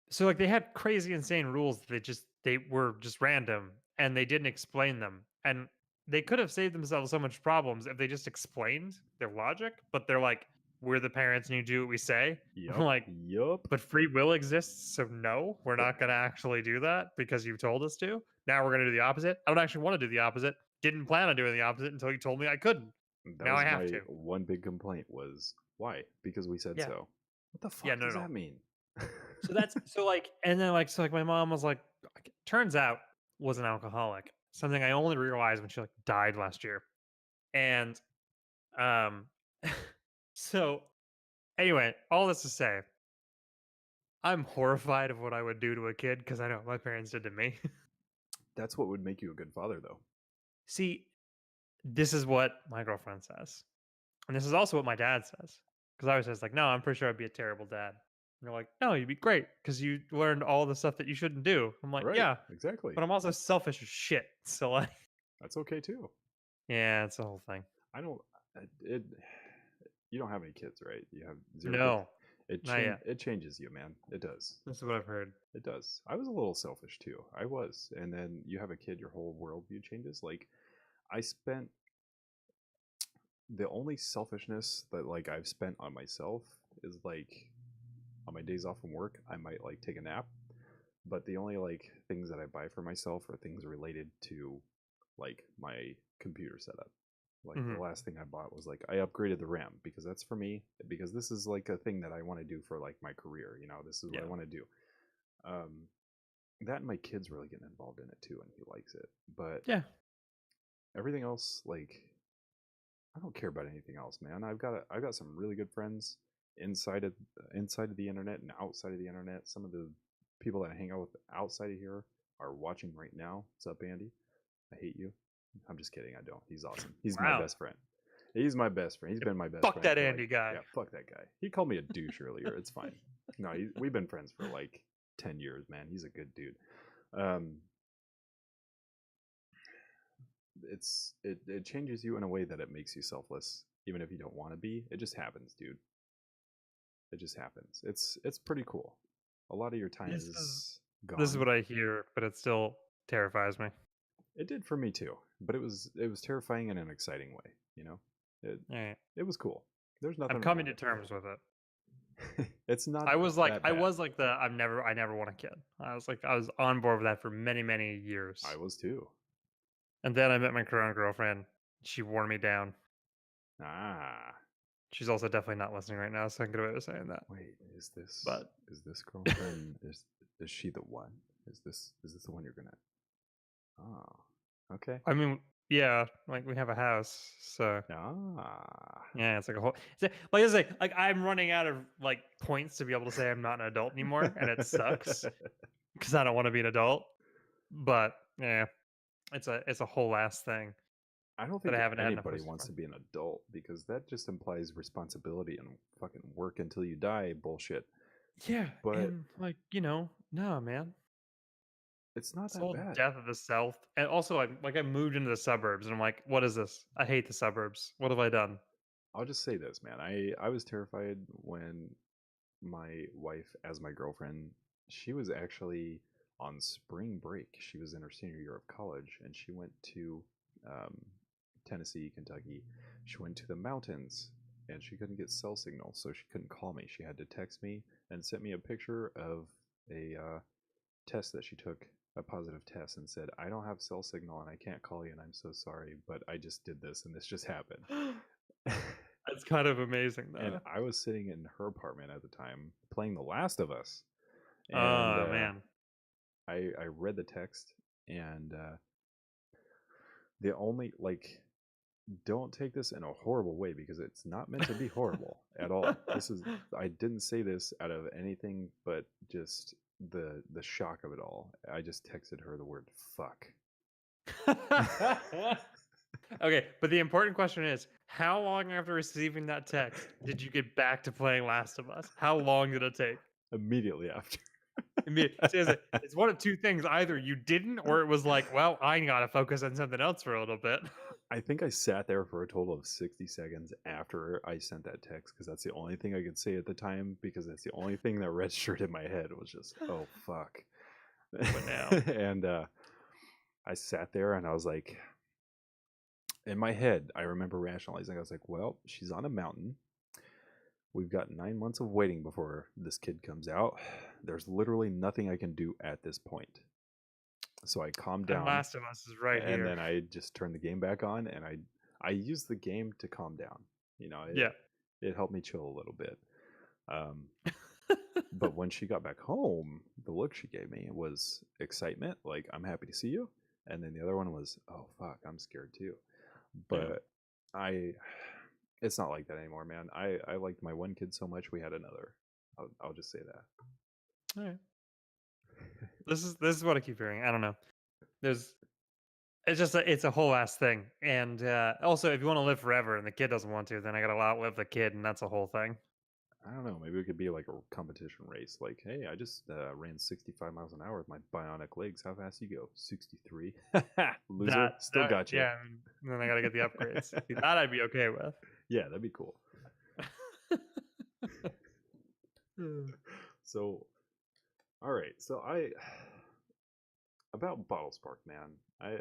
Speaker 2: So like they had crazy insane rules that they were just random and they didn't explain them. And they could have saved themselves so much problems if they just explained their logic, but they're like, we're the parents and you do what we say. I'm
Speaker 1: Yup.
Speaker 2: like,
Speaker 1: Yup.
Speaker 2: but free will exists, so no, we're not going to actually do that because you've told us to. Now we're going to do the opposite. I don't actually want to do the opposite. Didn't plan on doing the opposite until you told me I couldn't.
Speaker 1: That
Speaker 2: Now I
Speaker 1: was
Speaker 2: have
Speaker 1: my
Speaker 2: to.
Speaker 1: one big complaint was why? Because we said
Speaker 2: Yeah.
Speaker 1: so. What the
Speaker 2: Yeah,
Speaker 1: fuck
Speaker 2: no,
Speaker 1: does
Speaker 2: no.
Speaker 1: that mean?
Speaker 2: So that's so like, and then like, so like my mom was like, turns out was an alcoholic. Something I only realized when she like died last year. And um, so anyway, all this to say, I'm horrified of what I would do to a kid because I know what my parents did to me.
Speaker 1: That's what would make you a good father, though.
Speaker 2: See, this is what my girlfriend says. And this is also what my dad says. Because I always says, like, no, I'm pretty sure I'd be a terrible dad. And they're like, no, you'd be great because you learned all the stuff that you shouldn't do. I'm like,
Speaker 1: Right.
Speaker 2: yeah,
Speaker 1: Exactly.
Speaker 2: but I'm also selfish as shit. So, like,
Speaker 1: That's okay too.
Speaker 2: yeah, it's the whole thing.
Speaker 1: I don't. It. You don't have any kids, right? You have 0 kids.
Speaker 2: No,
Speaker 1: It
Speaker 2: not yet.
Speaker 1: It changes you, man. It does.
Speaker 2: This is what I've heard.
Speaker 1: It does. I was a little selfish too. I was, and then you have a kid, your whole worldview changes. Like, I spent the only selfishness that like I've spent on myself is like on my days off from work, I might like take a nap. But the only like things that I buy for myself are things related to like my computer setup. Like the last thing I bought was like I upgraded the RAM because that's for me because this is like a thing that I want to do for like my career. You know, this is what I want to do. That and my kid's really getting involved in it too, and he likes it. But
Speaker 2: Yeah.
Speaker 1: everything else, like I don't care about anything else, man. I've got some really good friends inside of the internet and outside of the internet. Some of the people that I hang out with outside of here are watching right now. What's up, Andy? I hate you. I'm just kidding. I don't. He's awesome. He's my
Speaker 2: Wow.
Speaker 1: best friend. He's my best friend. He's been my best
Speaker 2: Fuck
Speaker 1: friend.
Speaker 2: that
Speaker 1: for,
Speaker 2: Andy
Speaker 1: like,
Speaker 2: guy.
Speaker 1: Yeah, fuck that guy. He called me a douche earlier. It's fine. No, we've been friends for like 10 years, man. He's a good dude. It changes you in a way that it makes you selfless, even if you don't want to be. It just happens, dude. It just happens. It's pretty cool. A lot of your time is gone.
Speaker 2: This is what I hear, but it still terrifies me.
Speaker 1: It did for me too, but it was terrifying in an exciting way. You know, it was cool. There's nothing.
Speaker 2: I'm coming to terms with it.
Speaker 1: It's not.
Speaker 2: I was like
Speaker 1: that
Speaker 2: I never want a kid. I was on board with that for many years.
Speaker 1: I was too.
Speaker 2: And then I met my current girlfriend. She wore me down.
Speaker 1: Ah.
Speaker 2: She's also definitely not listening right now, so I can get away with saying that.
Speaker 1: Wait, is this girlfriend is she the one? Is this the one you're gonna? Oh, okay.
Speaker 2: I mean, yeah, like we have a house, so yeah, it's like a whole. Like I say, like I'm running out of like points to be able to say I'm not an adult anymore, and it sucks because I don't want to be an adult. But yeah, it's a whole ass thing.
Speaker 1: I don't think
Speaker 2: I haven't had enough
Speaker 1: anybody
Speaker 2: of
Speaker 1: wants
Speaker 2: before.
Speaker 1: to be an adult because that just implies responsibility and fucking work until you die bullshit.
Speaker 2: Yeah,
Speaker 1: But
Speaker 2: and like no, man.
Speaker 1: It's not
Speaker 2: It's
Speaker 1: that
Speaker 2: whole
Speaker 1: bad.
Speaker 2: death of the South, and also I moved into the suburbs, and I'm like, what is this? I hate the suburbs. What have I done?
Speaker 1: I'll just say this, man. I was terrified when my wife, as my girlfriend, she was actually on spring break. She was in her senior year of college, and she went to Tennessee, Kentucky. She went to the mountains, and she couldn't get cell signal, so she couldn't call me. She had to text me and sent me a picture of a test that she took, a positive test, and said, I don't have cell signal and I can't call you and I'm so sorry, but I just did this and this just happened.
Speaker 2: That's kind of amazing, though.
Speaker 1: And I was sitting in her apartment at the time playing The Last of Us. And
Speaker 2: Oh man.
Speaker 1: I read the text, and the only, like, don't take this in a horrible way because it's not meant to be horrible at all. I didn't say this out of anything but just the shock of it all. I just texted her the word fuck.
Speaker 2: Okay, but the important question is, how long after receiving that text did you get back to playing Last of Us? How long did it take?
Speaker 1: Immediately after.
Speaker 2: It's one of two things. Either you didn't, or it was like, well, I gotta focus on something else for a little bit.
Speaker 1: I think I sat there for a total of 60 seconds after I sent that text because that's the only thing I could say at the time, because that's the only thing that registered in my head was just, oh, fuck.
Speaker 2: But now.
Speaker 1: And I sat there and I was like, in my head, I remember rationalizing. I was like, well, she's on a mountain. We've got 9 months of waiting before this kid comes out. There's literally nothing I can do at this point. So I calmed
Speaker 2: And
Speaker 1: down,
Speaker 2: Last of Us is right
Speaker 1: and
Speaker 2: here.
Speaker 1: then I just turned the game back on, and I used the game to calm down. You know,
Speaker 2: Yeah.
Speaker 1: it helped me chill a little bit. Um, but when she got back home, the look she gave me was excitement, like I'm happy to see you, and then the other one was, oh fuck, I'm scared too. But I, it's not like that anymore, man. I liked my one kid so much, we had another. I'll just say that.
Speaker 2: All right. This is what I keep hearing. I don't know. It's just it's a whole ass thing. And also, if you want to live forever and the kid doesn't want to, then I gotta outlive the kid, and that's a whole thing.
Speaker 1: I don't know. Maybe it could be like a competition race. Like, hey, I just ran 65 miles an hour with my bionic legs. How fast you go? 63. Loser. Still got you.
Speaker 2: Yeah. And then I gotta get the upgrades. See, that I'd be okay with.
Speaker 1: Yeah, that'd be cool. So, all right. So about Bottlespark, man.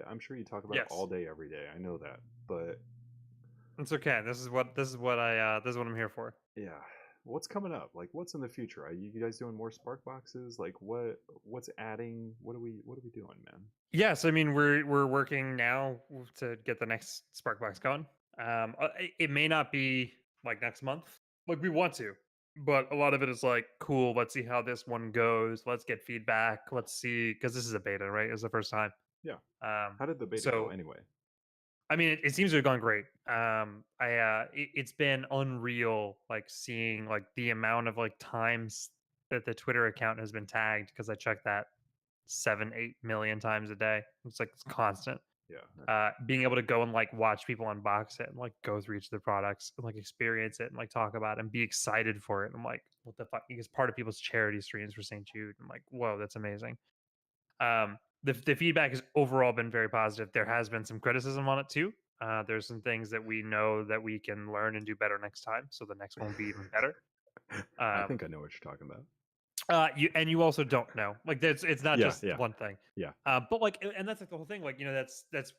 Speaker 1: I'm sure you talk about it
Speaker 2: Yes.
Speaker 1: all day, every day. I know that, but
Speaker 2: It's okay. This is what I'm here for.
Speaker 1: yeah, what's coming up? Like, what's in the future? Are you guys doing more Spark boxes? Like, what's adding? What are we doing, man?
Speaker 2: Yes, I mean we're working now to get the next Sparkbox going. It may not be like next month, like we want to, but a lot of it is like, cool. Let's see how this one goes. Let's get feedback. Let's see, because this is a beta, right? It's the first time.
Speaker 1: Yeah.
Speaker 2: Um,
Speaker 1: How did the beta go
Speaker 2: so
Speaker 1: anyway?
Speaker 2: I mean, it seems to have gone great. It's been unreal, like seeing like the amount of like times that the Twitter account has been tagged, because I check that 7-8 million times a day. It's like it's constant.
Speaker 1: Yeah.
Speaker 2: Being able to go and like watch people unbox it and like go through each of the products and like experience it and like talk about it and be excited for it. I'm like, what the fuck? Because part of people's charity streams for St. Jude. I'm like, whoa, that's amazing. The feedback has overall been very positive. There has been some criticism on it too. There's some things that we know that we can learn and do better next time, so the next one will be even better.
Speaker 1: I think I know what you're talking about.
Speaker 2: You also don't know, like it's not
Speaker 1: Yeah,
Speaker 2: just
Speaker 1: yeah.
Speaker 2: one thing.
Speaker 1: Yeah.
Speaker 2: But like, and that's like the whole thing. Like, that's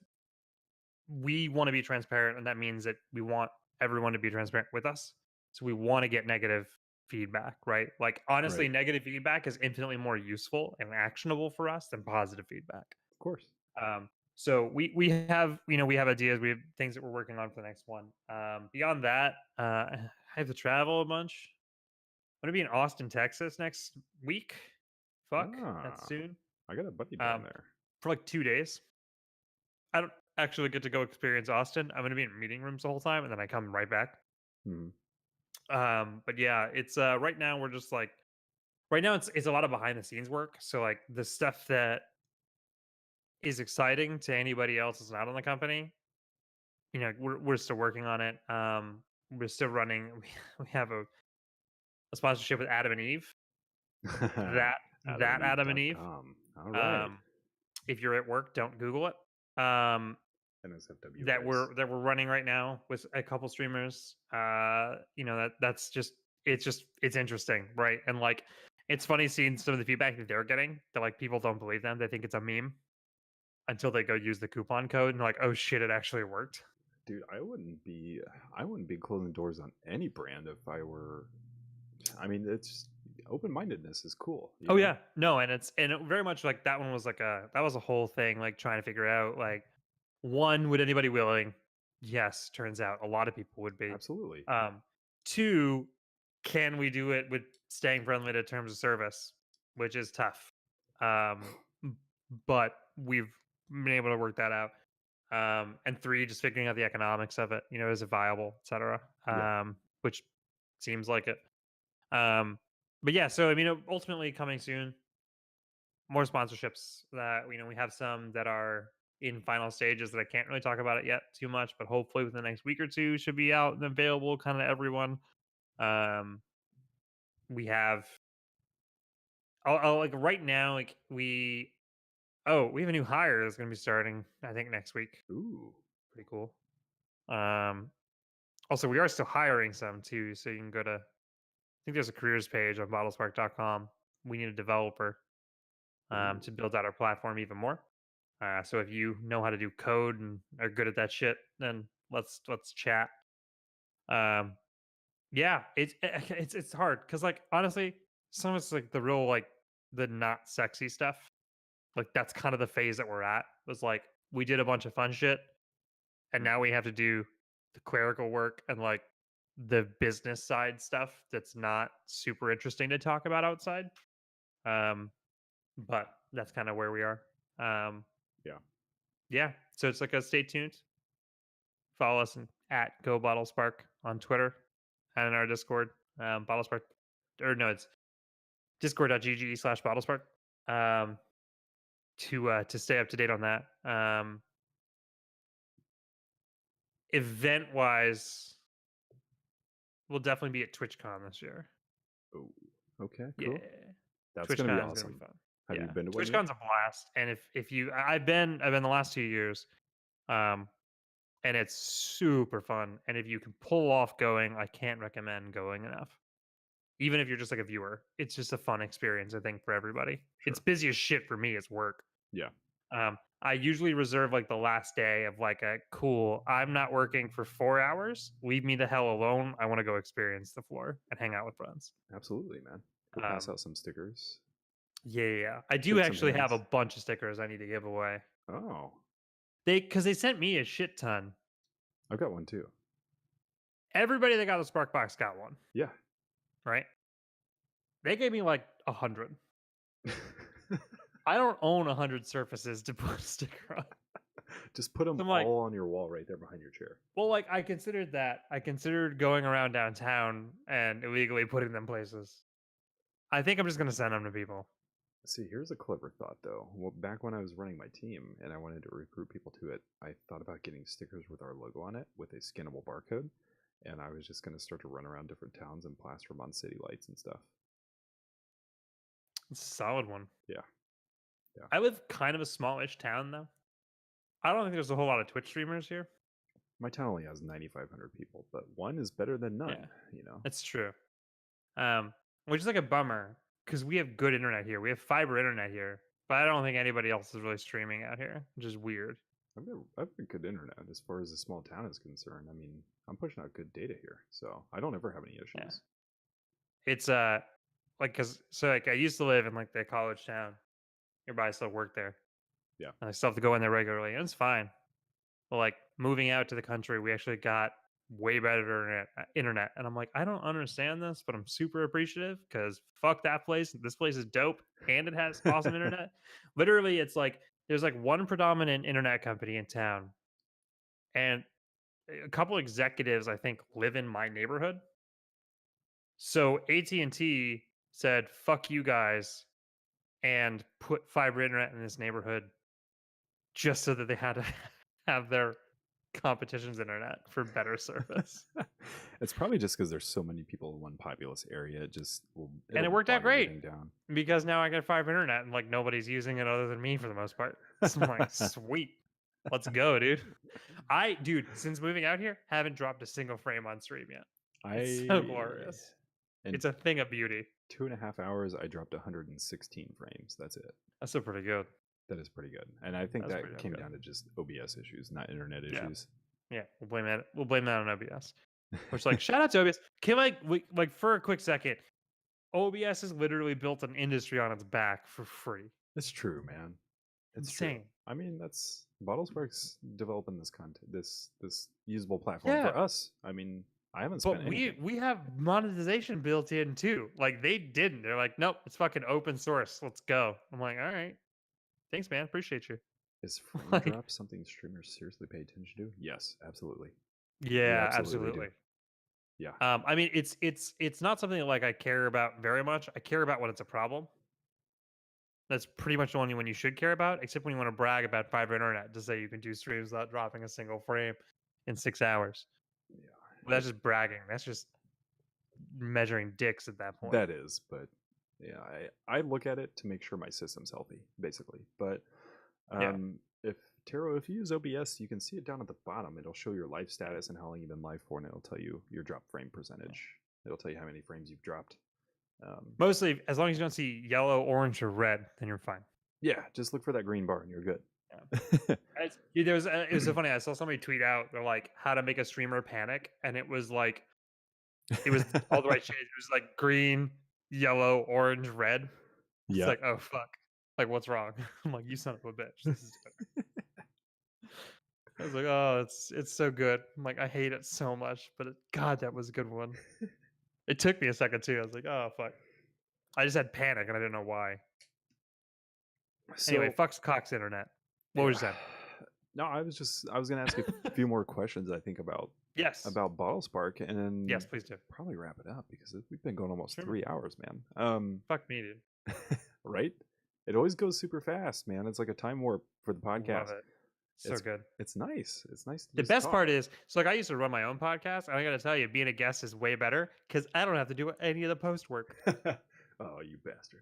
Speaker 2: we want to be transparent, and that means that we want everyone to be transparent with us. So we want to get negative feedback, right? Like, honestly,
Speaker 1: Right.
Speaker 2: negative feedback is infinitely more useful and actionable for us than positive feedback.
Speaker 1: Of course.
Speaker 2: So we have, we have ideas, we have things that we're working on for the next one. Beyond that, I have to travel a bunch. I'm gonna be in Austin, Texas next week. Fuck, that's
Speaker 1: Ah,
Speaker 2: soon.
Speaker 1: I got a buddy down there.
Speaker 2: For like 2 days. I don't actually get to go experience Austin. I'm gonna be in meeting rooms the whole time, and then I come right back.
Speaker 1: Mhm.
Speaker 2: But yeah, it's right now we're just like, right now it's a lot of behind the scenes work. So like the stuff that is exciting to anybody else that's not on the company, we're still working on it. We're still running. We have a sponsorship with Adam and Eve. That Adam and Eve.
Speaker 1: AdamandEve.com. All right.
Speaker 2: If you're at work, don't Google it.
Speaker 1: NSFW
Speaker 2: That
Speaker 1: guys.
Speaker 2: we're running right now with a couple streamers. That's just it's interesting, right? And like, it's funny seeing some of the feedback that they're getting. That like, people don't believe them. They think it's a meme until they go use the coupon code and like, oh shit, it actually worked.
Speaker 1: Dude, I wouldn't be closing doors on any brand if I were. I mean, it's open-mindedness is cool. you
Speaker 2: Oh
Speaker 1: know?
Speaker 2: yeah, no, and it very much like that one was like that was a whole thing, like trying to figure out like, one, would anybody willing? Yes, turns out a lot of people would be.
Speaker 1: Absolutely.
Speaker 2: Two, can we do it with staying friendly to terms of service, which is tough. But we've been able to work that out. And three, just figuring out the economics of it. Is it viable, etc.
Speaker 1: Yeah.
Speaker 2: Which seems like it. But yeah, so I mean, ultimately coming soon, more sponsorships that we have some that are in final stages that I can't really talk about it yet too much, but hopefully within the next week or two should be out and available kind of everyone. We have like right now, like we have a new hire that's going to be starting, I think, next week.
Speaker 1: Ooh.
Speaker 2: Pretty cool. Also, we are still hiring some too, so you can go to, I think there's a careers page on bottlespark.com. We need a developer to build out our platform even more. So if you know how to do code and are good at that shit, then let's chat. Um, yeah, it's hard because like honestly, some of it's like the real like the not sexy stuff. Like that's kind of the phase that we're at. Was like we did a bunch of fun shit, and now we have to do the clerical work and like the business side stuff that's not super interesting to talk about outside. Um, but that's kind of where we are. Um,
Speaker 1: Yeah.
Speaker 2: yeah, so it's like a stay tuned. Follow us at Go Bottlespark on Twitter and in our Discord. Bottlespark, or no, it's discord.gg/Bottlespark. To stay up to date on that. Event wise, we'll definitely be at TwitchCon this year.
Speaker 1: Oh, okay,
Speaker 2: Yeah,
Speaker 1: cool. That's gonna be
Speaker 2: TwitchCon is gonna be
Speaker 1: awesome.
Speaker 2: fun.
Speaker 1: Have you
Speaker 2: Yeah,
Speaker 1: been to one yet?
Speaker 2: TwitchCon's a blast, and if you, I've been the last 2 years, um, and it's super fun. And if you can pull off going, I can't recommend going enough. Even if you're just like a viewer, it's just a fun experience. I think for everybody, it's
Speaker 1: Sure.
Speaker 2: busy as shit for me. It's work.
Speaker 1: Yeah.
Speaker 2: I usually reserve like the last day of like a cool. I'm not working for 4 hours. Leave me the hell alone. I want to go experience the floor and hang out with friends.
Speaker 1: Absolutely, man. Go pass
Speaker 2: Um,
Speaker 1: out some stickers.
Speaker 2: yeah. I do
Speaker 1: Shake some
Speaker 2: actually have a
Speaker 1: hands.
Speaker 2: bunch of stickers I need to give away.
Speaker 1: Oh,
Speaker 2: Because they sent me a shit ton.
Speaker 1: I've got one too.
Speaker 2: Everybody that got the Spark Box got one,
Speaker 1: Yeah.
Speaker 2: right? They gave me like 100. I don't own 100 surfaces to put a sticker on.
Speaker 1: Just put them
Speaker 2: So I'm like,
Speaker 1: all on your wall right there behind your chair.
Speaker 2: well, like I considered that. I considered going around downtown and illegally putting them places. I think I'm just gonna send them to people.
Speaker 1: See, here's a clever thought, though. Well, back when I was running my team and I wanted to recruit people to it, I thought about getting stickers with our logo on it with a skinnable barcode, and I was just going to start to run around different towns and plaster them on city lights and stuff.
Speaker 2: It's a solid one.
Speaker 1: Yeah.
Speaker 2: I live kind of a smallish town though. I don't think there's a whole lot of Twitch streamers here.
Speaker 1: My town only has 9,500 people, but one is better than none,
Speaker 2: Yeah.
Speaker 1: you know?
Speaker 2: That's true. Which is like a bummer because we have good internet here. We have fiber internet here, but I don't think anybody else is really streaming out here, which is weird.
Speaker 1: I've got good internet as far as a small town is concerned. I mean, I'm pushing out good data here, so I don't ever have any issues.
Speaker 2: Yeah. It's like because so like I used to live in like the college town nearby. I still work there.
Speaker 1: Yeah.
Speaker 2: And I still have to go in there regularly, and it's fine. But like moving out to the country, we actually got way better internet, and I'm like, I don't understand this, but I'm super appreciative because fuck that place. This place is dope, and it has awesome internet. Literally, it's like there's like one predominant internet company in town, and a couple executives I think live in my neighborhood. So AT&T said, "Fuck you guys," and put fiber internet in this neighborhood just so that they had to have their competition's internet for better service.
Speaker 1: It's probably just because there's so many people in one populous area. It just will.
Speaker 2: And it
Speaker 1: It'll
Speaker 2: worked out
Speaker 1: bog
Speaker 2: great.
Speaker 1: everything down.
Speaker 2: Because now I get fiber internet and like nobody's using it other than me for the most part. So I'm like, sweet. Let's go, dude. Dude, since moving out here, haven't dropped a single frame on stream yet. It's so glorious.
Speaker 1: In
Speaker 2: It's a thing of beauty.
Speaker 1: 2.5 hours, I dropped 116 frames. That's it.
Speaker 2: That's still pretty good.
Speaker 1: That is pretty good, and I think
Speaker 2: That's
Speaker 1: that
Speaker 2: pretty
Speaker 1: came
Speaker 2: good.
Speaker 1: down to just OBS issues, not internet
Speaker 2: Yeah.
Speaker 1: issues.
Speaker 2: Yeah, we'll blame that on OBS. Which like shout out to OBS. Can like for a quick second, OBS has literally built an industry on its back for free.
Speaker 1: It's true, man. It's
Speaker 2: Insane.
Speaker 1: true. I mean, that's Bottlespark's developing this content, this usable platform
Speaker 2: Yeah.
Speaker 1: for us. I mean, I haven't spent
Speaker 2: But
Speaker 1: anything.
Speaker 2: we have monetization built in too. Like they didn't. They're like, nope, it's fucking open source. Let's go. I'm like, all right. Thanks, man. Appreciate you.
Speaker 1: Is frame
Speaker 2: Like-
Speaker 1: drop something streamers seriously pay attention to? Yes, absolutely.
Speaker 2: Yeah,
Speaker 1: absolutely do.
Speaker 2: absolutely.
Speaker 1: Yeah.
Speaker 2: I mean, it's not something that like I care about very much. I care about when it's a problem. That's pretty much the only one you should care about, except when you want to brag about fiber internet to say you can do streams without dropping a single frame in 6 hours.
Speaker 1: Yeah.
Speaker 2: Well, that's just bragging. That's just measuring dicks at that point.
Speaker 1: That is, but yeah, I look at it to make sure my system's healthy, basically. But if you use OBS, you can see it down at the bottom. It'll show your live status and how long you've been live for, and it'll tell you your drop frame percentage. It'll tell you how many frames you've dropped.
Speaker 2: Mostly, as long as you don't see yellow, orange, or red, then you're fine.
Speaker 1: Yeah, just look for that green bar and you're good.
Speaker 2: Dude, it was so funny. I saw somebody tweet out, they're like, how to make a streamer panic. And it was like, it was all the right shades. It was like green, yellow, orange, red. It's
Speaker 1: Yeah.
Speaker 2: like, oh, fuck. Like, what's wrong? I'm like, you son of a bitch. This is good. I was like, oh, it's so good. I'm like, I hate it so much. But God, that was a good one. It took me a second, too. I was like, oh, fuck. I just had panic and I didn't know why. Anyway,
Speaker 1: So,
Speaker 2: fucks Cox Internet. What was that?
Speaker 1: no, I was gonna ask you a few more questions. I think about
Speaker 2: Yes.
Speaker 1: Bottlespark, and then
Speaker 2: Yes, please do.
Speaker 1: probably wrap it up because we've been going almost
Speaker 2: Sure.
Speaker 1: 3 hours, man.
Speaker 2: Fuck me, dude.
Speaker 1: Right? It always goes super fast, man. It's like a time warp for the podcast.
Speaker 2: Love it. So good.
Speaker 1: It's nice. It's nice. To
Speaker 2: The
Speaker 1: just
Speaker 2: best
Speaker 1: talk.
Speaker 2: part is, so like I used to run my own podcast, and I got to tell you, being a guest is way better because I don't have to do any of the post work.
Speaker 1: Oh, you bastard.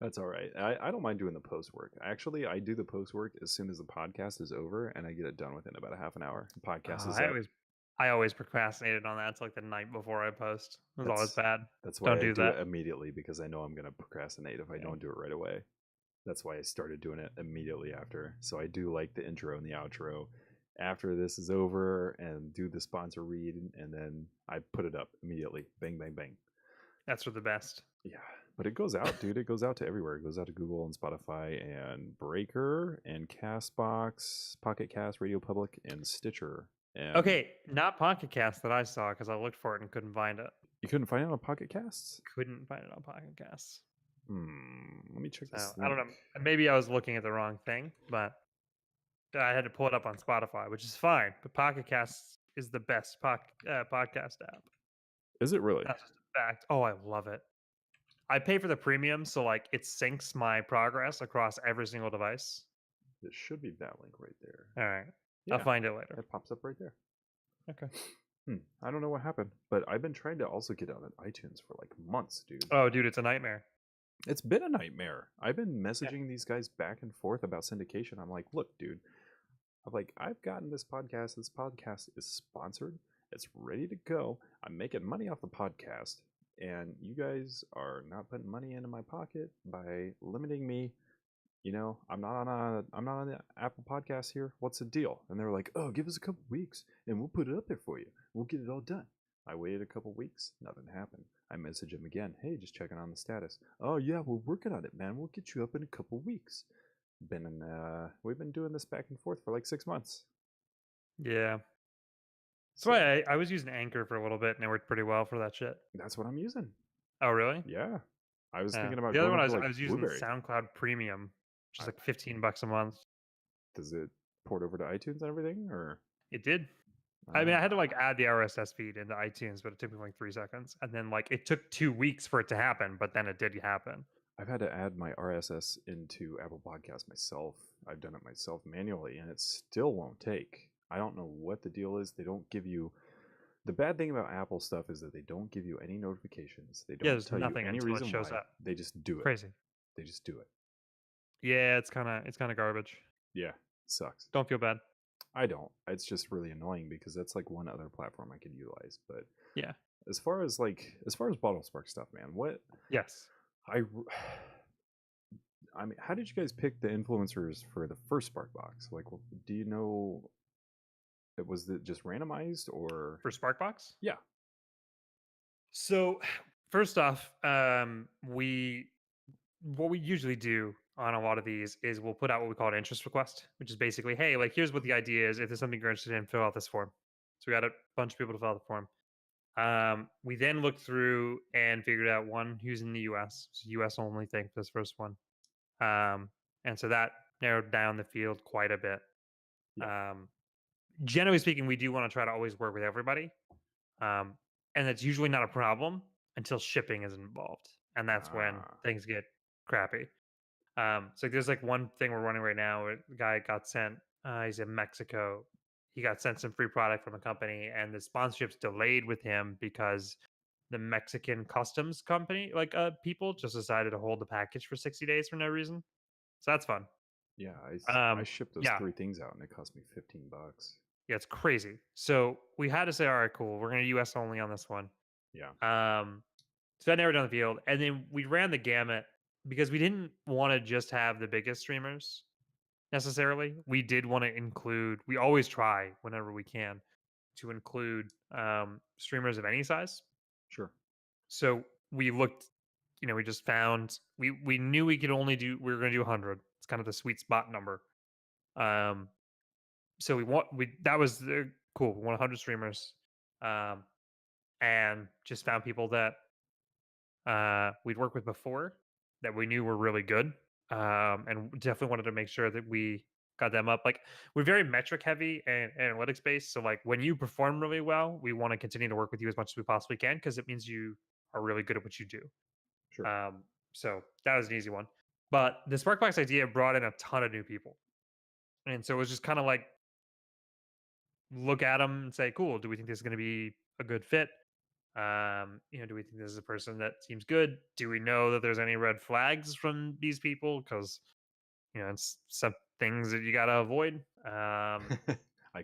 Speaker 1: That's all right. I don't mind doing the post work. Actually, I do the post work as soon as the podcast is over, and I get it done within about a half an hour. The podcast is up.
Speaker 2: I always procrastinated on that. It's like the night before I post. It was always bad.
Speaker 1: That's why
Speaker 2: Don't
Speaker 1: I
Speaker 2: do
Speaker 1: do
Speaker 2: that.
Speaker 1: it immediately, because I know I'm going to procrastinate if I don't do it right away. That's why I started doing it immediately after. So I do like the intro and the outro after this is over, and do the sponsor read, and then I put it up immediately. Bang, bang, bang.
Speaker 2: That's for the best.
Speaker 1: Yeah. But it goes out, dude. It goes out to everywhere. It goes out to Google and Spotify and Breaker and Castbox, Pocket Cast, Radio Public, and Stitcher. And
Speaker 2: Okay, not Pocket Cast that I saw because I looked for it and couldn't find it.
Speaker 1: You couldn't find it on Pocket Casts?
Speaker 2: Couldn't find it on Pocket Casts.
Speaker 1: Let me check this.
Speaker 2: I don't know. Maybe I was looking at the wrong thing, but I had to pull it up on Spotify, which is fine. But Pocket Casts is the best podcast app.
Speaker 1: Is it really?
Speaker 2: That's just a fact. Oh, I love it. I pay for the premium, so like it syncs my progress across every single device.
Speaker 1: It should be that link right there.
Speaker 2: All right.
Speaker 1: Yeah,
Speaker 2: I'll find it later.
Speaker 1: it pops up right there.
Speaker 2: Okay.
Speaker 1: I don't know what happened, but I've been trying to also get on iTunes for like months, dude.
Speaker 2: Oh, dude, it's a nightmare.
Speaker 1: It's been a nightmare. I've been messaging these guys back and forth about syndication. I'm like, look, dude, I've gotten this podcast. This podcast is sponsored. It's ready to go. I'm making money off the podcast, and you guys are not putting money into my pocket by limiting me. You know, I'm not on the Apple Podcast here. What's the deal? And they were like, oh, give us a couple weeks and we'll put it up there for you. We'll get it all done. I waited a couple weeks. Nothing happened. I messaged him again. Hey, just checking on the status. Oh, yeah, we're working on it, man. We'll get you up in a couple weeks. We've been doing this back and forth for like 6 months.
Speaker 2: Yeah. That's why I was using Anchor for a little bit and it worked pretty well for that shit.
Speaker 1: That's what I'm using.
Speaker 2: Oh, really?
Speaker 1: Yeah. I was thinking about
Speaker 2: the other one.
Speaker 1: I
Speaker 2: was using
Speaker 1: Blueberry.
Speaker 2: SoundCloud Premium, which is like $15 a month.
Speaker 1: Does it port over to iTunes and everything, or?
Speaker 2: It did. I mean, I had to like add the RSS feed into iTunes, but it took me like 3 seconds, and then like it took 2 weeks for it to happen, but then it did happen.
Speaker 1: I've had to add my RSS into Apple Podcasts myself. I've done it myself manually, and it still won't take. I don't know what the deal is. They don't give you. The bad thing about Apple stuff is that they don't give you any notifications. They don't tell you any reason
Speaker 2: shows
Speaker 1: why.
Speaker 2: up.
Speaker 1: They just do it.
Speaker 2: Crazy.
Speaker 1: They just do it.
Speaker 2: Yeah, it's kind of garbage.
Speaker 1: Yeah, sucks.
Speaker 2: Don't feel bad.
Speaker 1: I don't. It's just really annoying because that's like one other platform I could utilize. But
Speaker 2: yeah,
Speaker 1: as far as Bottlespark stuff, man, what?
Speaker 2: Yes.
Speaker 1: I mean, how did you guys pick the influencers for the first Spark box? Like, do you know? Was it just randomized or
Speaker 2: for Sparkbox?
Speaker 1: Yeah.
Speaker 2: So first off, what we usually do on a lot of these is we'll put out what we call an interest request, which is basically, hey, like here's what the idea is. If there's something you're interested in, fill out this form. So we got a bunch of people to fill out the form. We then looked through and figured out one who's in the US. It's a US only thing for this first one. And so that narrowed down the field quite a bit.
Speaker 1: Yeah.
Speaker 2: Generally speaking, we do want to try to always work with everybody. And that's usually not a problem until shipping is involved. And that's when things get crappy. So there's like one thing we're running right now where the guy got sent, he's in Mexico. He got sent some free product from a company and the sponsorship's delayed with him because the Mexican customs company, people just decided to hold the package for 60 days for no reason. So that's fun.
Speaker 1: Yeah, I shipped those 3 things out and it cost me $15.
Speaker 2: Yeah, it's crazy. So we had to say, all right, cool. We're going to US only on this one.
Speaker 1: Yeah.
Speaker 2: So that narrowed down the field. And then we ran the gamut because we didn't want to just have the biggest streamers necessarily. We did want to include. We always try whenever we can to include streamers of any size.
Speaker 1: Sure.
Speaker 2: So we looked, we just found we knew we could only do we were going to do 100. It's kind of the sweet spot number. Um, so we that was cool. We want 100 streamers, um, and just found people that we'd worked with before that we knew were really good, and definitely wanted to make sure that we got them up. Like we're very metric heavy and analytics based, so like when you perform really well, we want to continue to work with you as much as we possibly can because it means you are really good at what you do.
Speaker 1: Sure.
Speaker 2: So that was an easy one. But the Sparkbox idea brought in a ton of new people. And so it was just kind of like look at them and say, cool, do we think this is going to be a good fit? Do we think this is a person that seems good? Do we know that there's any red flags from these people? Because, it's some things that you got to avoid.
Speaker 1: I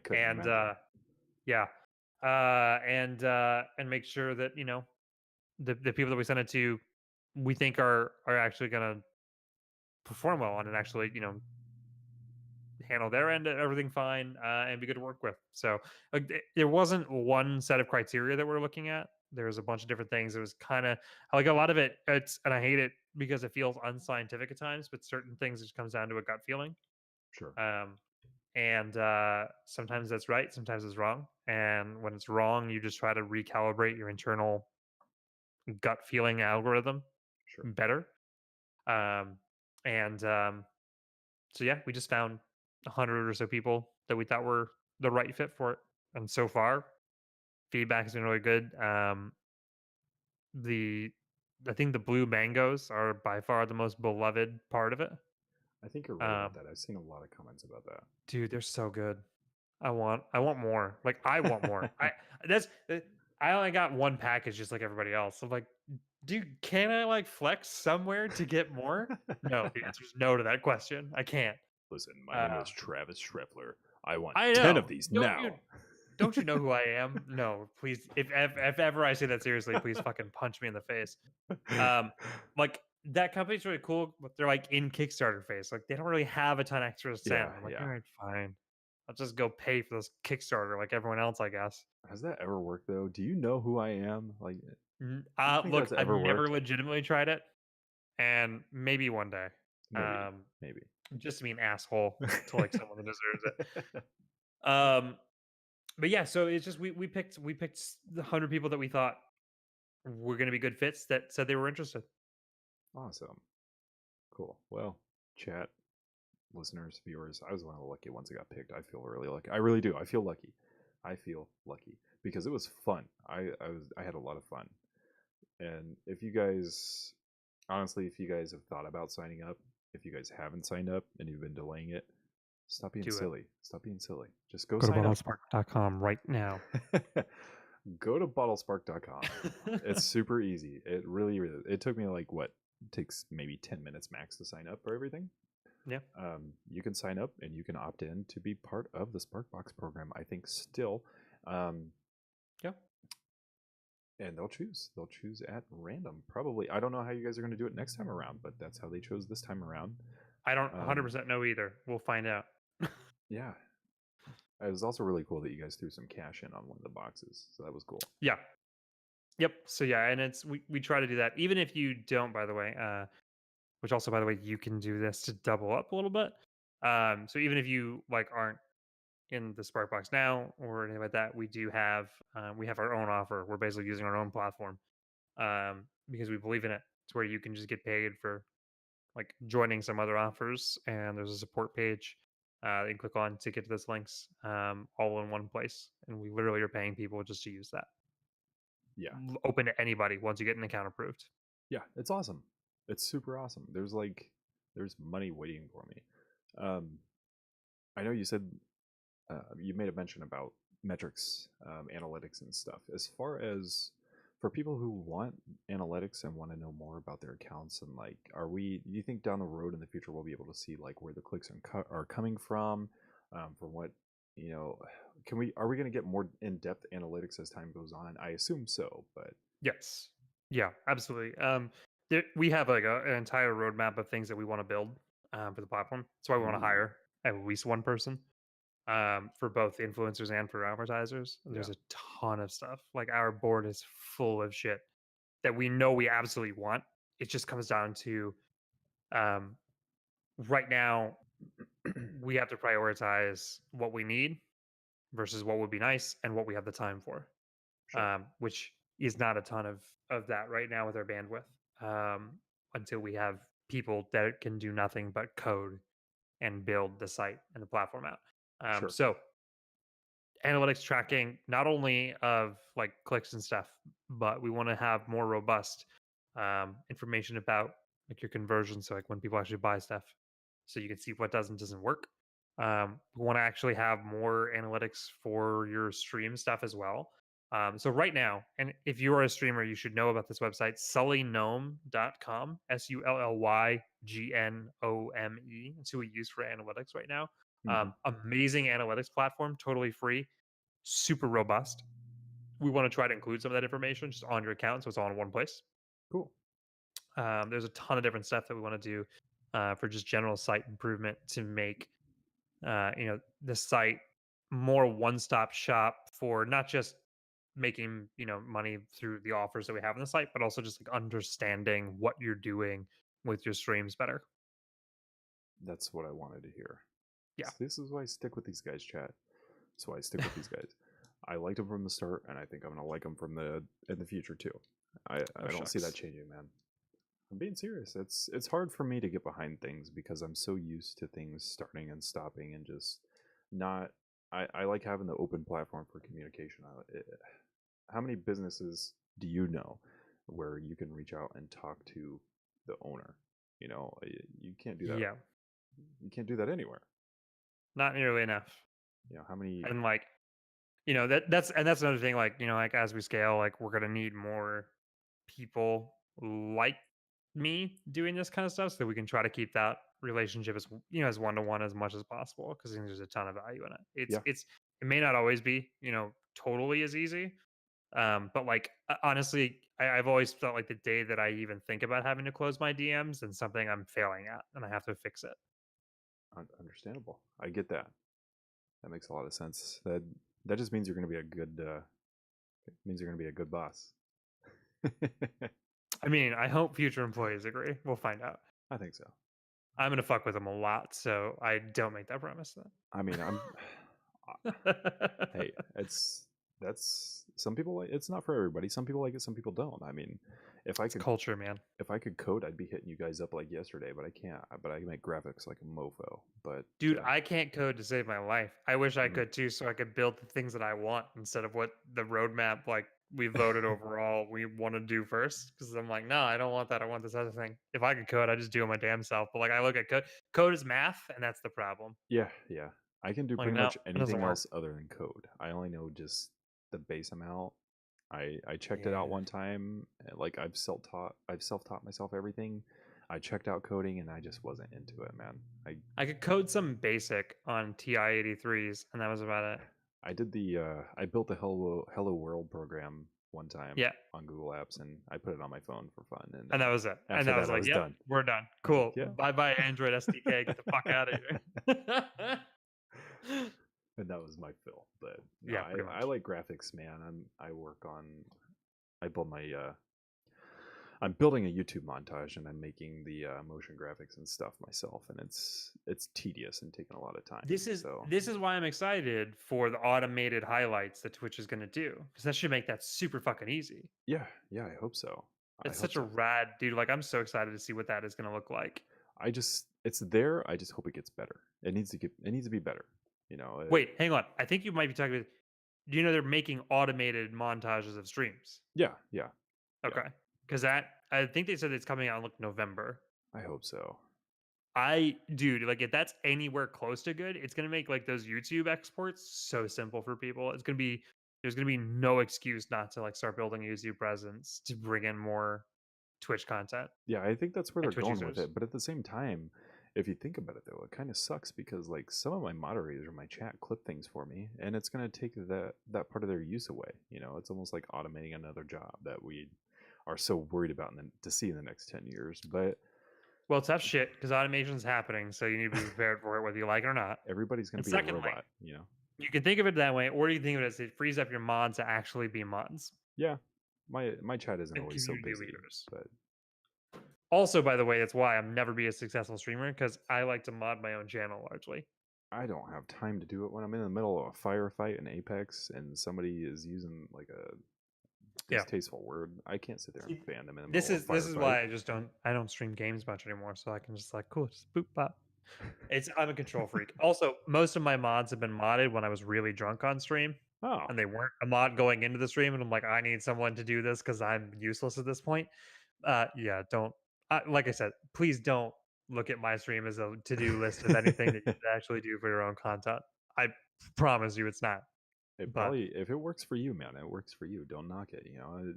Speaker 1: couldn't
Speaker 2: And
Speaker 1: imagine.
Speaker 2: yeah. And make sure that, the people that we send it to, we think are actually going to perform well on and actually, handle their end of everything fine and be good to work with. So like, there wasn't one set of criteria that we're looking at. There was a bunch of different things. It was kind of like a lot of it. And I hate it because it feels unscientific at times. But certain things just comes down to a gut feeling.
Speaker 1: Sure.
Speaker 2: And sometimes that's right, sometimes it's wrong. And when it's wrong, you just try to recalibrate your internal gut feeling algorithm
Speaker 1: Sure.
Speaker 2: better. And So yeah, we just found 100 or so people that we thought were the right fit for it, and so far, feedback has been really good. The I think the blue mangoes are by far the most beloved part of it.
Speaker 1: I think you're right about
Speaker 2: Um,
Speaker 1: that. I've seen a lot of comments about
Speaker 2: Dude, they're so good. I want more. Like I want more. That's I only got one package just like everybody else. I'm like, dude, can I like flex somewhere to get more? No, the
Speaker 1: that.
Speaker 2: answer is no to that question. I can't.
Speaker 1: Listen, my name is
Speaker 2: Um,
Speaker 1: Travis Shreffler. I want
Speaker 2: I
Speaker 1: 10 of
Speaker 2: know.
Speaker 1: these
Speaker 2: Don't you
Speaker 1: now.
Speaker 2: Don't you know who I am? No, please. If ever I say that seriously, please fucking punch me in the face. Like that company's really cool, but they're like in Kickstarter phase. Like they don't really have a ton extra to send.
Speaker 1: Yeah,
Speaker 2: I'm like,
Speaker 1: yeah.
Speaker 2: all right, fine. I'll just go pay for this Kickstarter like everyone else, I guess.
Speaker 1: Has that ever worked though? Do you know who I am? Like, do you think
Speaker 2: Look,
Speaker 1: that's
Speaker 2: I've
Speaker 1: ever
Speaker 2: never
Speaker 1: worked?
Speaker 2: legitimately tried it, and maybe one day.
Speaker 1: Maybe,
Speaker 2: Um,
Speaker 1: maybe.
Speaker 2: just to be an asshole to like someone that deserves it. But yeah, so it's just we picked the 100 people that we thought were going to be good fits that said they were interested.
Speaker 1: Awesome. Cool. Well, chat, listeners, viewers, I was one of the lucky ones that got picked. I feel really lucky. I really do. I feel lucky. I feel lucky because it was fun. I had a lot of fun. And if you guys, honestly, if you guys have thought about signing up, if you guys haven't signed up and you've been delaying it, stop being
Speaker 2: Do it.
Speaker 1: silly. Stop being silly. Just go
Speaker 2: Go to
Speaker 1: sign up.
Speaker 2: bottlespark.com right now.
Speaker 1: Go to bottlespark.com. It's super easy. It really, really, it took me like what? It takes maybe 10 minutes max to sign up for everything.
Speaker 2: Yeah.
Speaker 1: You can sign up and you can opt in to be part of the Sparkbox program, I think still.
Speaker 2: Yeah.
Speaker 1: And they'll choose at random, probably. I don't know how you guys are going to do it next time around, but that's how they chose this time around.
Speaker 2: I don't 100% know either. We'll find out.
Speaker 1: Yeah, it was also really cool that you guys threw some cash in on one of the boxes, so that was cool.
Speaker 2: Yeah. Yep. So yeah, and it's we try to do that. Even if you don't, by the way, which also by the way, you can do this to double up a little bit. So even if you like aren't in the Sparkbox now or anything like that, we have our own offer. We're basically using our own platform because we believe in it. It's where you can just get paid for like joining some other offers, and there's a support page you can click on to get to those links all in one place. And we literally are paying people just to use that.
Speaker 1: Yeah,
Speaker 2: Open to anybody once you get an account approved.
Speaker 1: yeah, it's awesome. It's super awesome. There's money waiting for me. I know you said you made a mention about metrics, analytics, and stuff. As far as for people who want analytics and want to know more about their accounts, and like, do you think down the road in the future we'll be able to see like where the clicks are coming from what you know? Are we going to get more in-depth analytics as time goes on? I assume so, but
Speaker 2: Yes. Yeah, absolutely. we have like an entire roadmap of things that we want to build for the platform. That's why we want to
Speaker 1: Ooh,
Speaker 2: hire at least one person for both influencers and for advertisers. There's
Speaker 1: yeah,
Speaker 2: a ton of stuff. Like our board is full of shit that we know we absolutely want. It just comes down to um, right now we have to prioritize what we need versus what would be nice and what we have the time for,
Speaker 1: sure,
Speaker 2: which is not a ton of that right now with our bandwidth um, until we have people that can do nothing but code and build the site and the platform out.
Speaker 1: sure.
Speaker 2: So analytics tracking not only of like clicks and stuff, but we want to have more robust information about like your conversion. So like when people actually buy stuff, so you can see what doesn't work. We want to actually have more analytics for your stream stuff as well. So right now, and if you are a streamer, you should know about this website, sullygnome.com, SULLYGNOME. That's who we use for analytics right now.
Speaker 1: Mhm.
Speaker 2: Amazing analytics platform, totally free, super robust. We want to try to include some of that information just on your account, so it's all in one place.
Speaker 1: Cool.
Speaker 2: There's a ton of different stuff that we want to do for just general site improvement to make the site more one-stop shop for not just making money through the offers that we have on the site, but also just like understanding what you're doing with your streams better.
Speaker 1: That's what I wanted to hear.
Speaker 2: Yeah,
Speaker 1: This is why I stick with these guys, chat. That's why I stick with these guys. I liked them from the start, and I think I'm gonna like them in the future too. I
Speaker 2: oh
Speaker 1: don't see that
Speaker 2: shucks.
Speaker 1: changing, man. I'm being serious. It's hard for me to get behind things because I'm so used to things starting and stopping and just not. I like having the open platform for communication. How many businesses do you know where you can reach out and talk to the owner? You can't do that.
Speaker 2: Yeah,
Speaker 1: You can't do that anywhere.
Speaker 2: not nearly enough.
Speaker 1: How many?
Speaker 2: And like that's another thing. Like like as we scale, like we're gonna need more people like me doing this kind of stuff so that we can try to keep that relationship as as one to one as much as possible because I think there's a ton of value in it.
Speaker 1: Yeah,
Speaker 2: It may not always be totally as easy, but like honestly, I've always felt like the day that I even think about having to close my DMs, then something I'm failing at and I have to fix it.
Speaker 1: understandable. I get that. That makes a lot of sense. That just means you're going to be a good. Means you're going to be a good boss.
Speaker 2: I mean, I hope future employees agree. We'll find out.
Speaker 1: I think so.
Speaker 2: I'm gonna fuck with them a lot, so I don't make that promise.
Speaker 1: I mean, I'm.
Speaker 2: Then.
Speaker 1: Hey, that's some people like. It's not for everybody. Some people like it. Some people don't. I mean, if I
Speaker 2: It's
Speaker 1: could
Speaker 2: culture, man.
Speaker 1: if I could code, I'd be hitting you guys up like yesterday, but I can't. But I can make graphics like a mofo. But
Speaker 2: Dude, I can't code to save my life. I wish I
Speaker 1: mm,
Speaker 2: could too, so I could build the things that I want instead of what the roadmap like we voted overall we want to do first. Because I'm like, no, I don't want that. I want this other thing. If I could code, I just do it my damn self. But like, I look at code. Code is math, and that's the problem.
Speaker 1: yeah, I can do
Speaker 2: Like,
Speaker 1: pretty
Speaker 2: no,
Speaker 1: much
Speaker 2: it doesn't
Speaker 1: anything
Speaker 2: work.
Speaker 1: else other than code. I only know just the base amount. I checked it out
Speaker 2: Yeah,
Speaker 1: one time. Like I've self taught myself everything. I checked out coding and I just wasn't into it, man.
Speaker 2: I could code some basic on TI-83s, and that was about it.
Speaker 1: I did I built the Hello World program one time
Speaker 2: Yeah,
Speaker 1: on Google Apps and I put it on my phone for fun. And
Speaker 2: and
Speaker 1: then
Speaker 2: that was it. And
Speaker 1: after
Speaker 2: I
Speaker 1: that,
Speaker 2: was
Speaker 1: I
Speaker 2: like,
Speaker 1: was
Speaker 2: yep,
Speaker 1: done.
Speaker 2: we're done.
Speaker 1: I was like,
Speaker 2: Cool.
Speaker 1: yeah.
Speaker 2: Bye bye, Android SDK. Get the fuck out of here.
Speaker 1: And that was my fill. But no,
Speaker 2: Yeah, pretty
Speaker 1: I
Speaker 2: much.
Speaker 1: like graphics, man. I work on I build my I'm building a YouTube montage and I'm making the motion graphics and stuff myself, and it's tedious and taking a lot of time. So
Speaker 2: This is why I'm excited for the automated highlights that Twitch is going to do because that should make that super fucking easy.
Speaker 1: yeah, I hope so. I
Speaker 2: It's
Speaker 1: hope
Speaker 2: such a
Speaker 1: so.
Speaker 2: rad dude. Like I'm so excited to see what that is going to look like.
Speaker 1: It's there. I just hope it gets better. It needs to be better.
Speaker 2: Wait, hang on. I think you might be talking about. Do you know they're making automated montages of streams?
Speaker 1: Yeah, yeah.
Speaker 2: Okay, because that I think they said it's coming out in like November.
Speaker 1: I hope so.
Speaker 2: Dude, like if that's anywhere close to good, it's gonna make like those YouTube exports so simple for people. There's gonna be no excuse not to like start building a YouTube presence to bring in more Twitch content
Speaker 1: Yeah, I think that's where
Speaker 2: and
Speaker 1: they're
Speaker 2: Twitch
Speaker 1: going with
Speaker 2: users.
Speaker 1: it. But at the same time, if you think about it though, it kind of sucks because like some of my moderators in my chat clip things for me, and it's gonna take that part of their use away. It's almost like automating another job that we are so worried about to see in the next 10 years. But
Speaker 2: Well, tough shit because automation's happening, so you need to be prepared for it, whether you like it or not.
Speaker 1: everybody's going
Speaker 2: And
Speaker 1: to be a
Speaker 2: secondly,
Speaker 1: robot, you know?
Speaker 2: you can think of it that way, or you can think of it as it frees up your mods to actually be mods
Speaker 1: Yeah. My chat isn't
Speaker 2: and
Speaker 1: always so
Speaker 2: community
Speaker 1: busy,
Speaker 2: leaders.
Speaker 1: but
Speaker 2: Also, by the way, that's why I'll never be a successful streamer because I like to mod my own channel largely.
Speaker 1: I don't have time to do it when I'm in the middle of a firefight in Apex and somebody is using like a
Speaker 2: Yeah.
Speaker 1: distasteful word. I can't sit there and ban them in the
Speaker 2: This
Speaker 1: middle of a
Speaker 2: is
Speaker 1: firefight.
Speaker 2: why I don't stream games much anymore, so I can just like cool, just boop pop. I'm a control freak. Also, most of my mods have been modded when I was really drunk on stream.
Speaker 1: Oh,
Speaker 2: And they weren't a mod going into the stream, and I'm like, I need someone to do this because I'm useless at this point. Yeah, don't. Like I said, please don't look at my stream as a to-do list of anything that you should actually do for your own content. I promise you, it's not.
Speaker 1: it
Speaker 2: But
Speaker 1: probably, if it works for you, man, it works for you. Don't knock it. You know,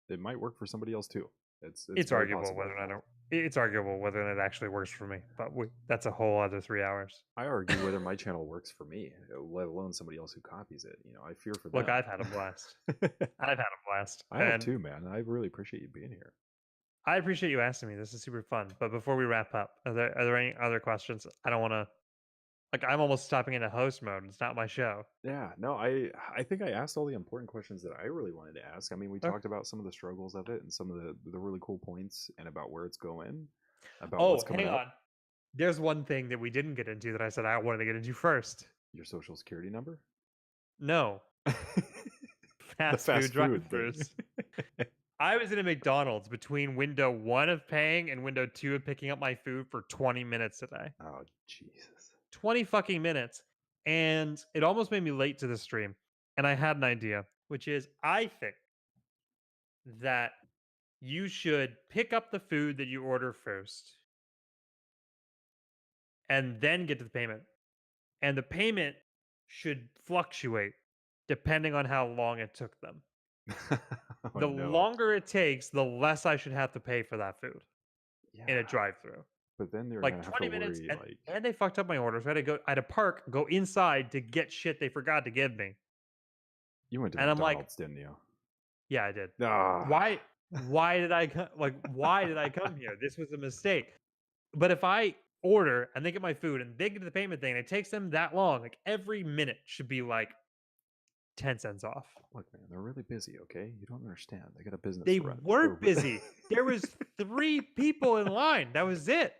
Speaker 1: it might work for somebody else too. It's very
Speaker 2: arguable
Speaker 1: possible.
Speaker 2: whether or not it's arguable whether or not it actually works for me. But that's a whole other 3 hours.
Speaker 1: I argue whether my channel works for me, let alone somebody else who copies it. You know, I fear for them.
Speaker 2: Look, I've had a blast. I've had a blast.
Speaker 1: I have too, man. I really appreciate you being here.
Speaker 2: I appreciate you asking me. This is super fun. But before we wrap up, are there any other questions? I don't want to. Like, I'm almost stopping into host mode. It's not my show.
Speaker 1: Yeah, no, I think I asked all the important questions that I really wanted to ask. I mean, we talked about some of the struggles of it and some of the really cool points and about where it's going, about what's coming
Speaker 2: hang
Speaker 1: up.
Speaker 2: on. There's one thing that we didn't get into that I said I wanted to get into first.
Speaker 1: Your social security number?
Speaker 2: No. Fast food drive-thrus. I was in a McDonald's between window 1 of paying and window 2 of picking up my food for 20 minutes today.
Speaker 1: Oh, Jesus.
Speaker 2: 20 fucking minutes. And it almost made me late to the stream. And I had an idea, which is I think that you should pick up the food that you order first and then get to the payment. And the payment should fluctuate depending on how long it took them.
Speaker 1: Oh,
Speaker 2: The
Speaker 1: no.
Speaker 2: longer it takes, the less I should have to pay for that food in a
Speaker 1: Yeah,
Speaker 2: drive-through.
Speaker 1: but then they're
Speaker 2: Like
Speaker 1: gonna have
Speaker 2: 20
Speaker 1: to
Speaker 2: minutes,
Speaker 1: worry,
Speaker 2: and they fucked up my order. So I had to park, go inside to get shit they forgot to give me.
Speaker 1: you went to
Speaker 2: And I'm like,
Speaker 1: McDonald's, didn't you?
Speaker 2: yeah, I did.
Speaker 1: Ah,
Speaker 2: Why did I why did I come here? This was a mistake. But if I order and they get my food and they get to the payment thing and it takes them that long, like every minute should be like 10 cents off.
Speaker 1: look, man, they're really busy. Okay, you don't understand. They got a business.
Speaker 2: They
Speaker 1: to run.
Speaker 2: were busy. There was 3 people in line. That was it.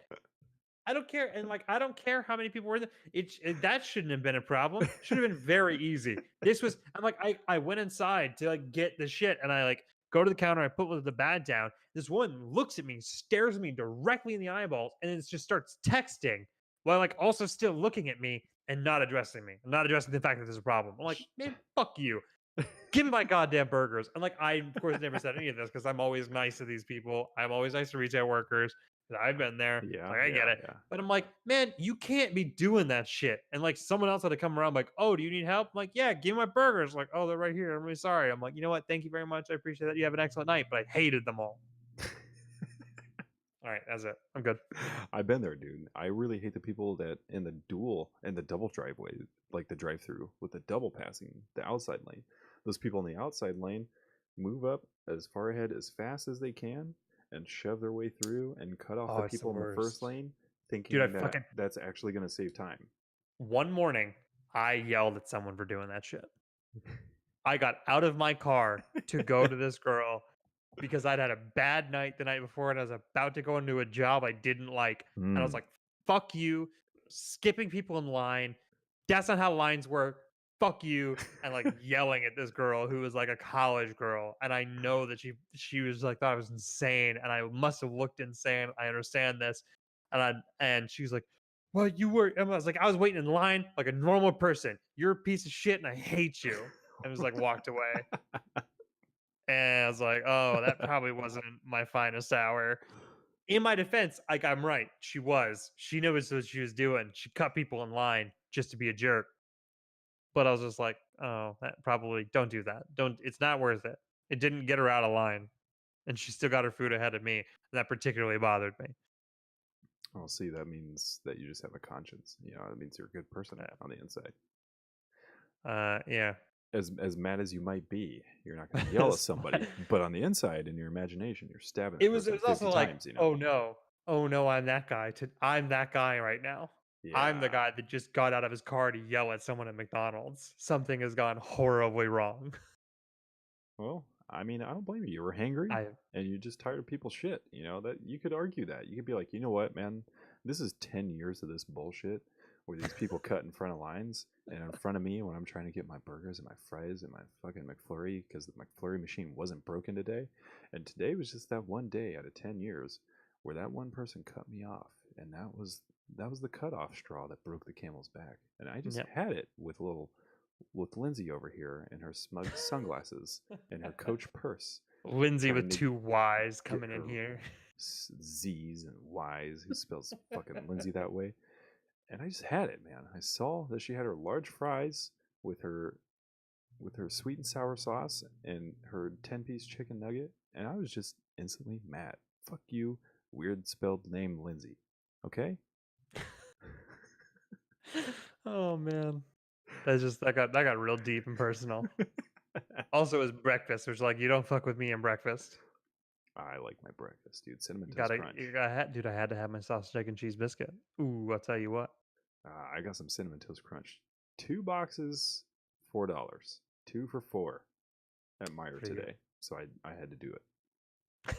Speaker 2: I don't care, and like I don't care how many people were there. That shouldn't have been a problem. Should have been very easy. This was. I'm like I went inside to like get the shit, and I like go to the counter. I put the bag down. This woman looks at me, stares at me directly in the eyeballs, and then just starts texting while like also still looking at me and not addressing me. I'm not addressing the fact that there's a problem. I'm like, man, fuck you. Give me my goddamn burgers. And like I of course never said any of this because I'm always nice to these people. I'm always nice to retail workers. I've been there.
Speaker 1: Yeah,
Speaker 2: Like, I get it.
Speaker 1: Yeah.
Speaker 2: But I'm like, man, you can't be doing that shit. And like someone else had to come around, like, oh, do you need help? I'm like, yeah, give me my burgers. Like, oh, they're right here. I'm really sorry. I'm like, you know what? Thank you very much. I appreciate that. You have an excellent night. But I hated them all. All right, that's it. I'm good.
Speaker 1: I've been there, dude. I really hate the people that in the double driveway, like the drive-through with the double passing the outside lane. Those people in the outside lane move up as far ahead as fast as they can and shove their way through and cut off the
Speaker 2: it's the
Speaker 1: people in the first
Speaker 2: worst.
Speaker 1: lane, thinking
Speaker 2: Dude, I
Speaker 1: that
Speaker 2: fucking
Speaker 1: that's actually going to save time.
Speaker 2: one morning, I yelled at someone for doing that shit. I got out of my car to go to this girl because I'd had a bad night the night before and I was about to go into a job I didn't like. And I was like, fuck you, skipping people in line. That's not how lines work. Fuck you. And like yelling at this girl who was like a college girl. And I know that she was like, thought I was insane. And I must have looked insane. I understand this. And she was like, well, you were, and I was like, I was waiting in line like a normal person. You're a piece of shit and I hate you. And just like walked away. And I was like, oh, that probably wasn't my finest hour. In my defense, like I'm right. She was. She knew what she was doing. She cut people in line just to be a jerk. But I was just like, oh, that probably don't do that. It's not worth it. It didn't get her out of line. And she still got her food ahead of me. And that particularly bothered me.
Speaker 1: Oh, see, that means that you just have a conscience. You know, it means you're a good person
Speaker 2: Yeah.
Speaker 1: on the inside.
Speaker 2: Yeah.
Speaker 1: as mad as you might be, you're not going to yell at
Speaker 2: It's
Speaker 1: somebody.
Speaker 2: fine.
Speaker 1: But on the inside, in your imagination, you're stabbing
Speaker 2: It
Speaker 1: that
Speaker 2: was
Speaker 1: person 50
Speaker 2: also like,
Speaker 1: times. You know.
Speaker 2: oh no, I'm that guy. I'm that guy right now. I'm the
Speaker 1: Yeah.
Speaker 2: guy that just got out of his car to yell at someone at McDonald's. Something has gone horribly wrong.
Speaker 1: Well, I mean, I don't blame you. You were hangry
Speaker 2: I
Speaker 1: and you're just tired of people's shit. You know, that you could argue that. You could be like, you know what, man? This is 10 years of this bullshit where these people cut in front of lines and in front of me when I'm trying to get my burgers and my fries and my fucking McFlurry because the McFlurry machine wasn't broken today. And today was just that one day out of 10 years where that one person cut me off. And that was the cutoff straw that broke the camel's back. And I just
Speaker 2: Yep.
Speaker 1: had it with Lindsay over here and her smug sunglasses and her Coach purse,
Speaker 2: Lindsay with
Speaker 1: trying to
Speaker 2: 2 Y's
Speaker 1: get
Speaker 2: coming in
Speaker 1: her
Speaker 2: here.
Speaker 1: Z's and Y's. Who spells fucking Lindsay that way? And I just had it, man. I saw that she had her large fries with her sweet and sour sauce and her 10-piece chicken nugget, and I was just instantly mad. Fuck you, weird spelled name Lindsay. Okay?
Speaker 2: Oh man. That got real deep and personal. Also, it was breakfast, which like you don't fuck with me in breakfast.
Speaker 1: I like my breakfast, dude. Cinnamon
Speaker 2: You
Speaker 1: Toast
Speaker 2: gotta,
Speaker 1: Crunch.
Speaker 2: dude. I had to have my sausage, egg, and cheese biscuit. Ooh, I'll tell you what.
Speaker 1: I got some Cinnamon Toast Crunch. 2 boxes, $4. 2 for $4 at Meyer
Speaker 2: Pretty good.
Speaker 1: today. So I had to do it. I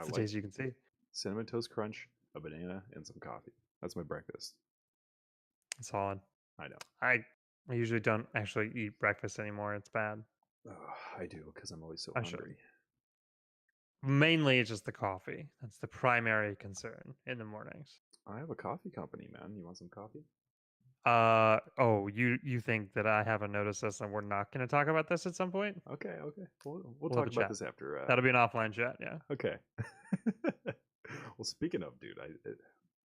Speaker 2: It's the
Speaker 1: like
Speaker 2: taste you can see.
Speaker 1: Cinnamon Toast Crunch, a banana, and some coffee. That's my breakfast.
Speaker 2: It's solid.
Speaker 1: I know.
Speaker 2: I usually don't actually eat breakfast anymore. It's bad.
Speaker 1: I do because I'm always so
Speaker 2: I should.
Speaker 1: hungry.
Speaker 2: Mainly, it's just the coffee. That's the primary concern in the mornings.
Speaker 1: I have a coffee company, man. You want some coffee?
Speaker 2: Oh, you think that I haven't noticed this and we're not going to talk about this at some point?
Speaker 1: Okay. We'll
Speaker 2: We'll
Speaker 1: talk
Speaker 2: have a
Speaker 1: about
Speaker 2: chat.
Speaker 1: this after.
Speaker 2: That'll be an offline chat, yeah.
Speaker 1: Okay. Well, speaking of, dude,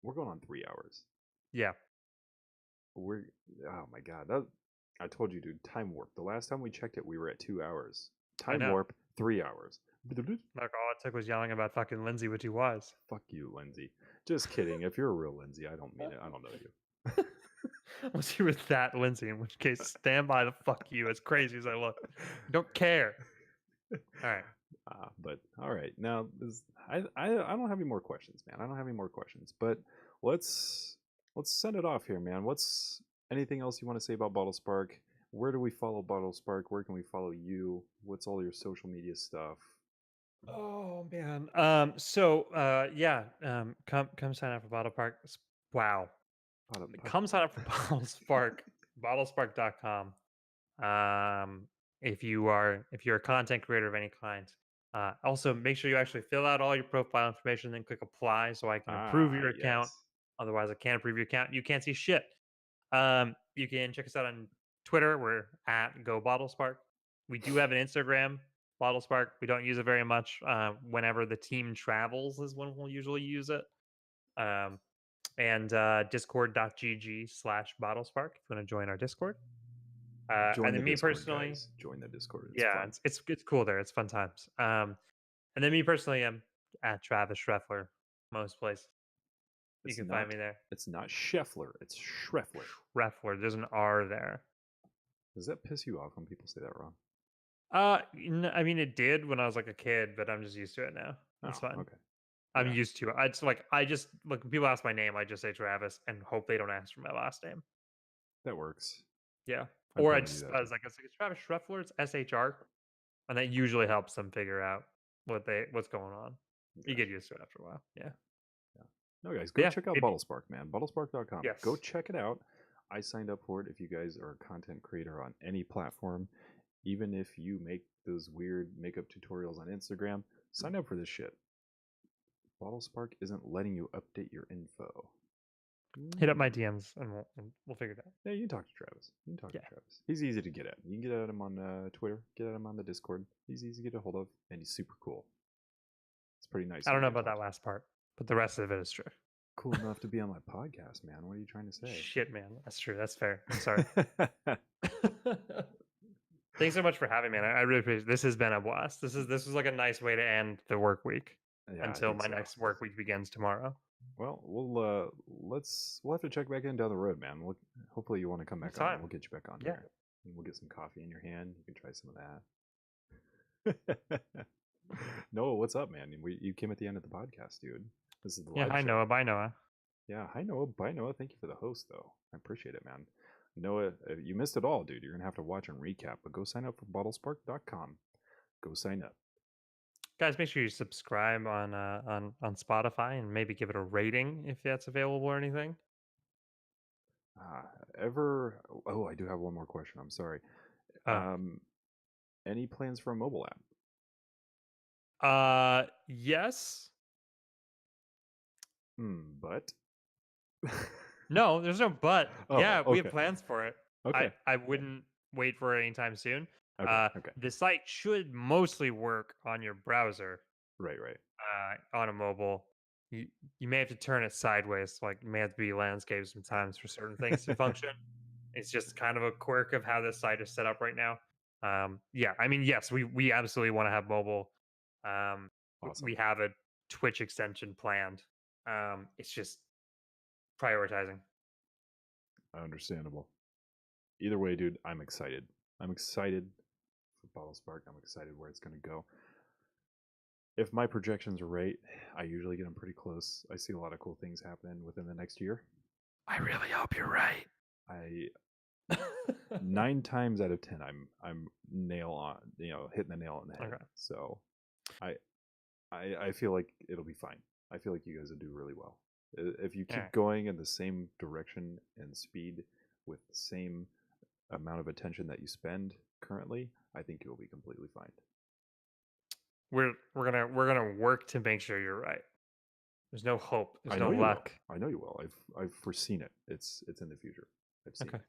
Speaker 1: we're going on 3 hours.
Speaker 2: Yeah.
Speaker 1: Oh my god, I told you, dude. Time warp. The last time we checked it, we were at 2 hours.
Speaker 2: I
Speaker 1: Time
Speaker 2: know.
Speaker 1: warp. 3 hours.
Speaker 2: Like all it took was yelling about fucking Lindsay with 2 Y's.
Speaker 1: Fuck you, Lindsay. Just kidding. If you're a real Lindsay, I don't mean it. I don't know you.
Speaker 2: Unless you were that Lindsay, in which case, stand by the fuck you. As crazy as I look, don't care. All right.
Speaker 1: But all right, now I don't have any more questions, man. I don't have any more questions. But let's send it off here, man. What's anything else you want to say about Bottlespark? Where do we follow Bottlespark? Where can we follow you? What's all your social media stuff?
Speaker 2: Oh man. Yeah. Come sign up for Bottlespark. Wow. Come sign up for Bottlespark. Bottlespark.com. If you're a content creator of any kind. Also, make sure you actually fill out all your profile information, then click apply so I can approve your account.
Speaker 1: Yes.
Speaker 2: Otherwise, I can't approve your account. You can't see shit. You can check us out on Twitter. We're at Go Bottlespark. We do have an Instagram, Bottlespark. We don't use it very much. Whenever the team travels is when we'll usually use it. And discord.gg/Bottlespark if you want to join our Discord.
Speaker 1: Join
Speaker 2: and
Speaker 1: the
Speaker 2: then me
Speaker 1: Discord,
Speaker 2: personally,
Speaker 1: guys. Join the Discord. It's
Speaker 2: yeah,
Speaker 1: fun.
Speaker 2: it's cool there. It's fun times. And then me personally, I'm at Travis Shreffler most places. You can find me there.
Speaker 1: It's not Shreffler. It's Shreffler.
Speaker 2: Shreffler. There's an R there.
Speaker 1: Does that piss you off when people say that wrong?
Speaker 2: I mean, it did when I was like a kid, but I'm just used to it now. That's fine.
Speaker 1: Okay.
Speaker 2: I'm used to it. I just like when people ask my name, I just say Travis and hope they don't ask for my last name.
Speaker 1: That works.
Speaker 2: Yeah.
Speaker 1: I'd
Speaker 2: Or I
Speaker 1: probably do
Speaker 2: just
Speaker 1: that
Speaker 2: I was like, it's Travis Shreffler. It's SHR, and that usually helps them figure out what's going on. You get used to it after a while. Yeah.
Speaker 1: No, guys, go check out
Speaker 2: maybe.
Speaker 1: Bottlespark, man. Bottlespark.com.
Speaker 2: Yes.
Speaker 1: Go check it out. I signed up for it. If you guys are a content creator on any platform, even if you make those weird makeup tutorials on Instagram, sign up for this shit. Bottlespark isn't letting you update your info.
Speaker 2: Hit up my DMs and we'll figure it out.
Speaker 1: Yeah, you can talk to Travis. Travis. He's easy to get at. You can get at him on Twitter. Get at him on the Discord. He's easy to get a hold of, and he's super cool. It's pretty nice.
Speaker 2: I don't know about that last part, but the rest of it is true.
Speaker 1: Cool enough to be on my podcast, man. What are you trying to say?
Speaker 2: Shit, man. That's true. That's fair. I'm sorry. Thanks so much for having me, man. I really appreciate it. This has been a blast. This is like a nice way to end the work week until my next work week begins tomorrow.
Speaker 1: Well, we'll have to check back in down the road, man. Hopefully you want to come back on. We'll get you back on here. and we'll get some coffee in your hand. You can try some of that. Noah, what's up, man? You came at the end of the podcast, dude. This is the
Speaker 2: Yeah,
Speaker 1: live
Speaker 2: hi
Speaker 1: show.
Speaker 2: Noah, bye Noah.
Speaker 1: Yeah, hi Noah. Bye Noah. Thank you for the host, though. I appreciate it, man. Noah, you missed it all, dude. You're gonna have to watch and recap, but go sign up for Bottlespark.com. Go sign up.
Speaker 2: Guys, make sure you subscribe on Spotify and maybe give it a rating if that's available or anything.
Speaker 1: Oh, I do have one more question. I'm sorry.
Speaker 2: Oh.
Speaker 1: Any plans for a mobile app?
Speaker 2: Yes.
Speaker 1: But
Speaker 2: No, there's no but.
Speaker 1: Oh,
Speaker 2: Yeah, we
Speaker 1: okay.
Speaker 2: have plans for it.
Speaker 1: Okay.
Speaker 2: I wouldn't wait for it anytime soon.
Speaker 1: Okay. Okay.
Speaker 2: The site should mostly work on your browser.
Speaker 1: Right.
Speaker 2: On a mobile. You may have to turn it sideways, like you may have to be landscape sometimes for certain things to function. It's just kind of a quirk of how this site is set up right now. Yeah, I mean, yes, we absolutely want to have mobile.
Speaker 1: Awesome.
Speaker 2: We have a Twitch extension planned. It's just prioritizing.
Speaker 1: Understandable. Either way, dude, I'm excited. I'm excited for Bottlespark. I'm excited where it's going to go. If my projections are right, I usually get them pretty close. I see a lot of cool things happening within the next year.
Speaker 2: I really hope you're right.
Speaker 1: 9 times out of 10, I'm nail on, hitting the nail on the head.
Speaker 2: Okay.
Speaker 1: So, I feel like it'll be fine. I feel like you guys will do really well if you keep going in the same direction and speed with the same amount of attention that you spend currently. I think you'll be completely fine.
Speaker 2: We're gonna work to make sure you're right. There's no hope. There's no
Speaker 1: you
Speaker 2: luck.
Speaker 1: will. I know you will. I've foreseen it. It's in the future. I've seen it.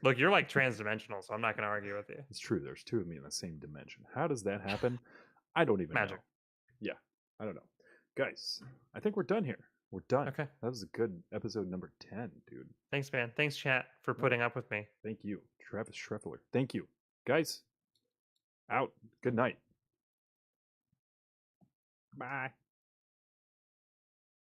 Speaker 2: Look, you're like trans-dimensional, so I'm not gonna argue with you.
Speaker 1: It's true. There's 2 of me in the same dimension. How does that happen? I don't even know. Yeah, I don't know. Guys, I think we're done here. We're done.
Speaker 2: Okay.
Speaker 1: That was a good episode number 10, dude.
Speaker 2: Thanks, man. Thanks, chat, for putting up with me.
Speaker 1: Thank you, Travis Shreffler. Thank you. Guys, out. Good night. Bye.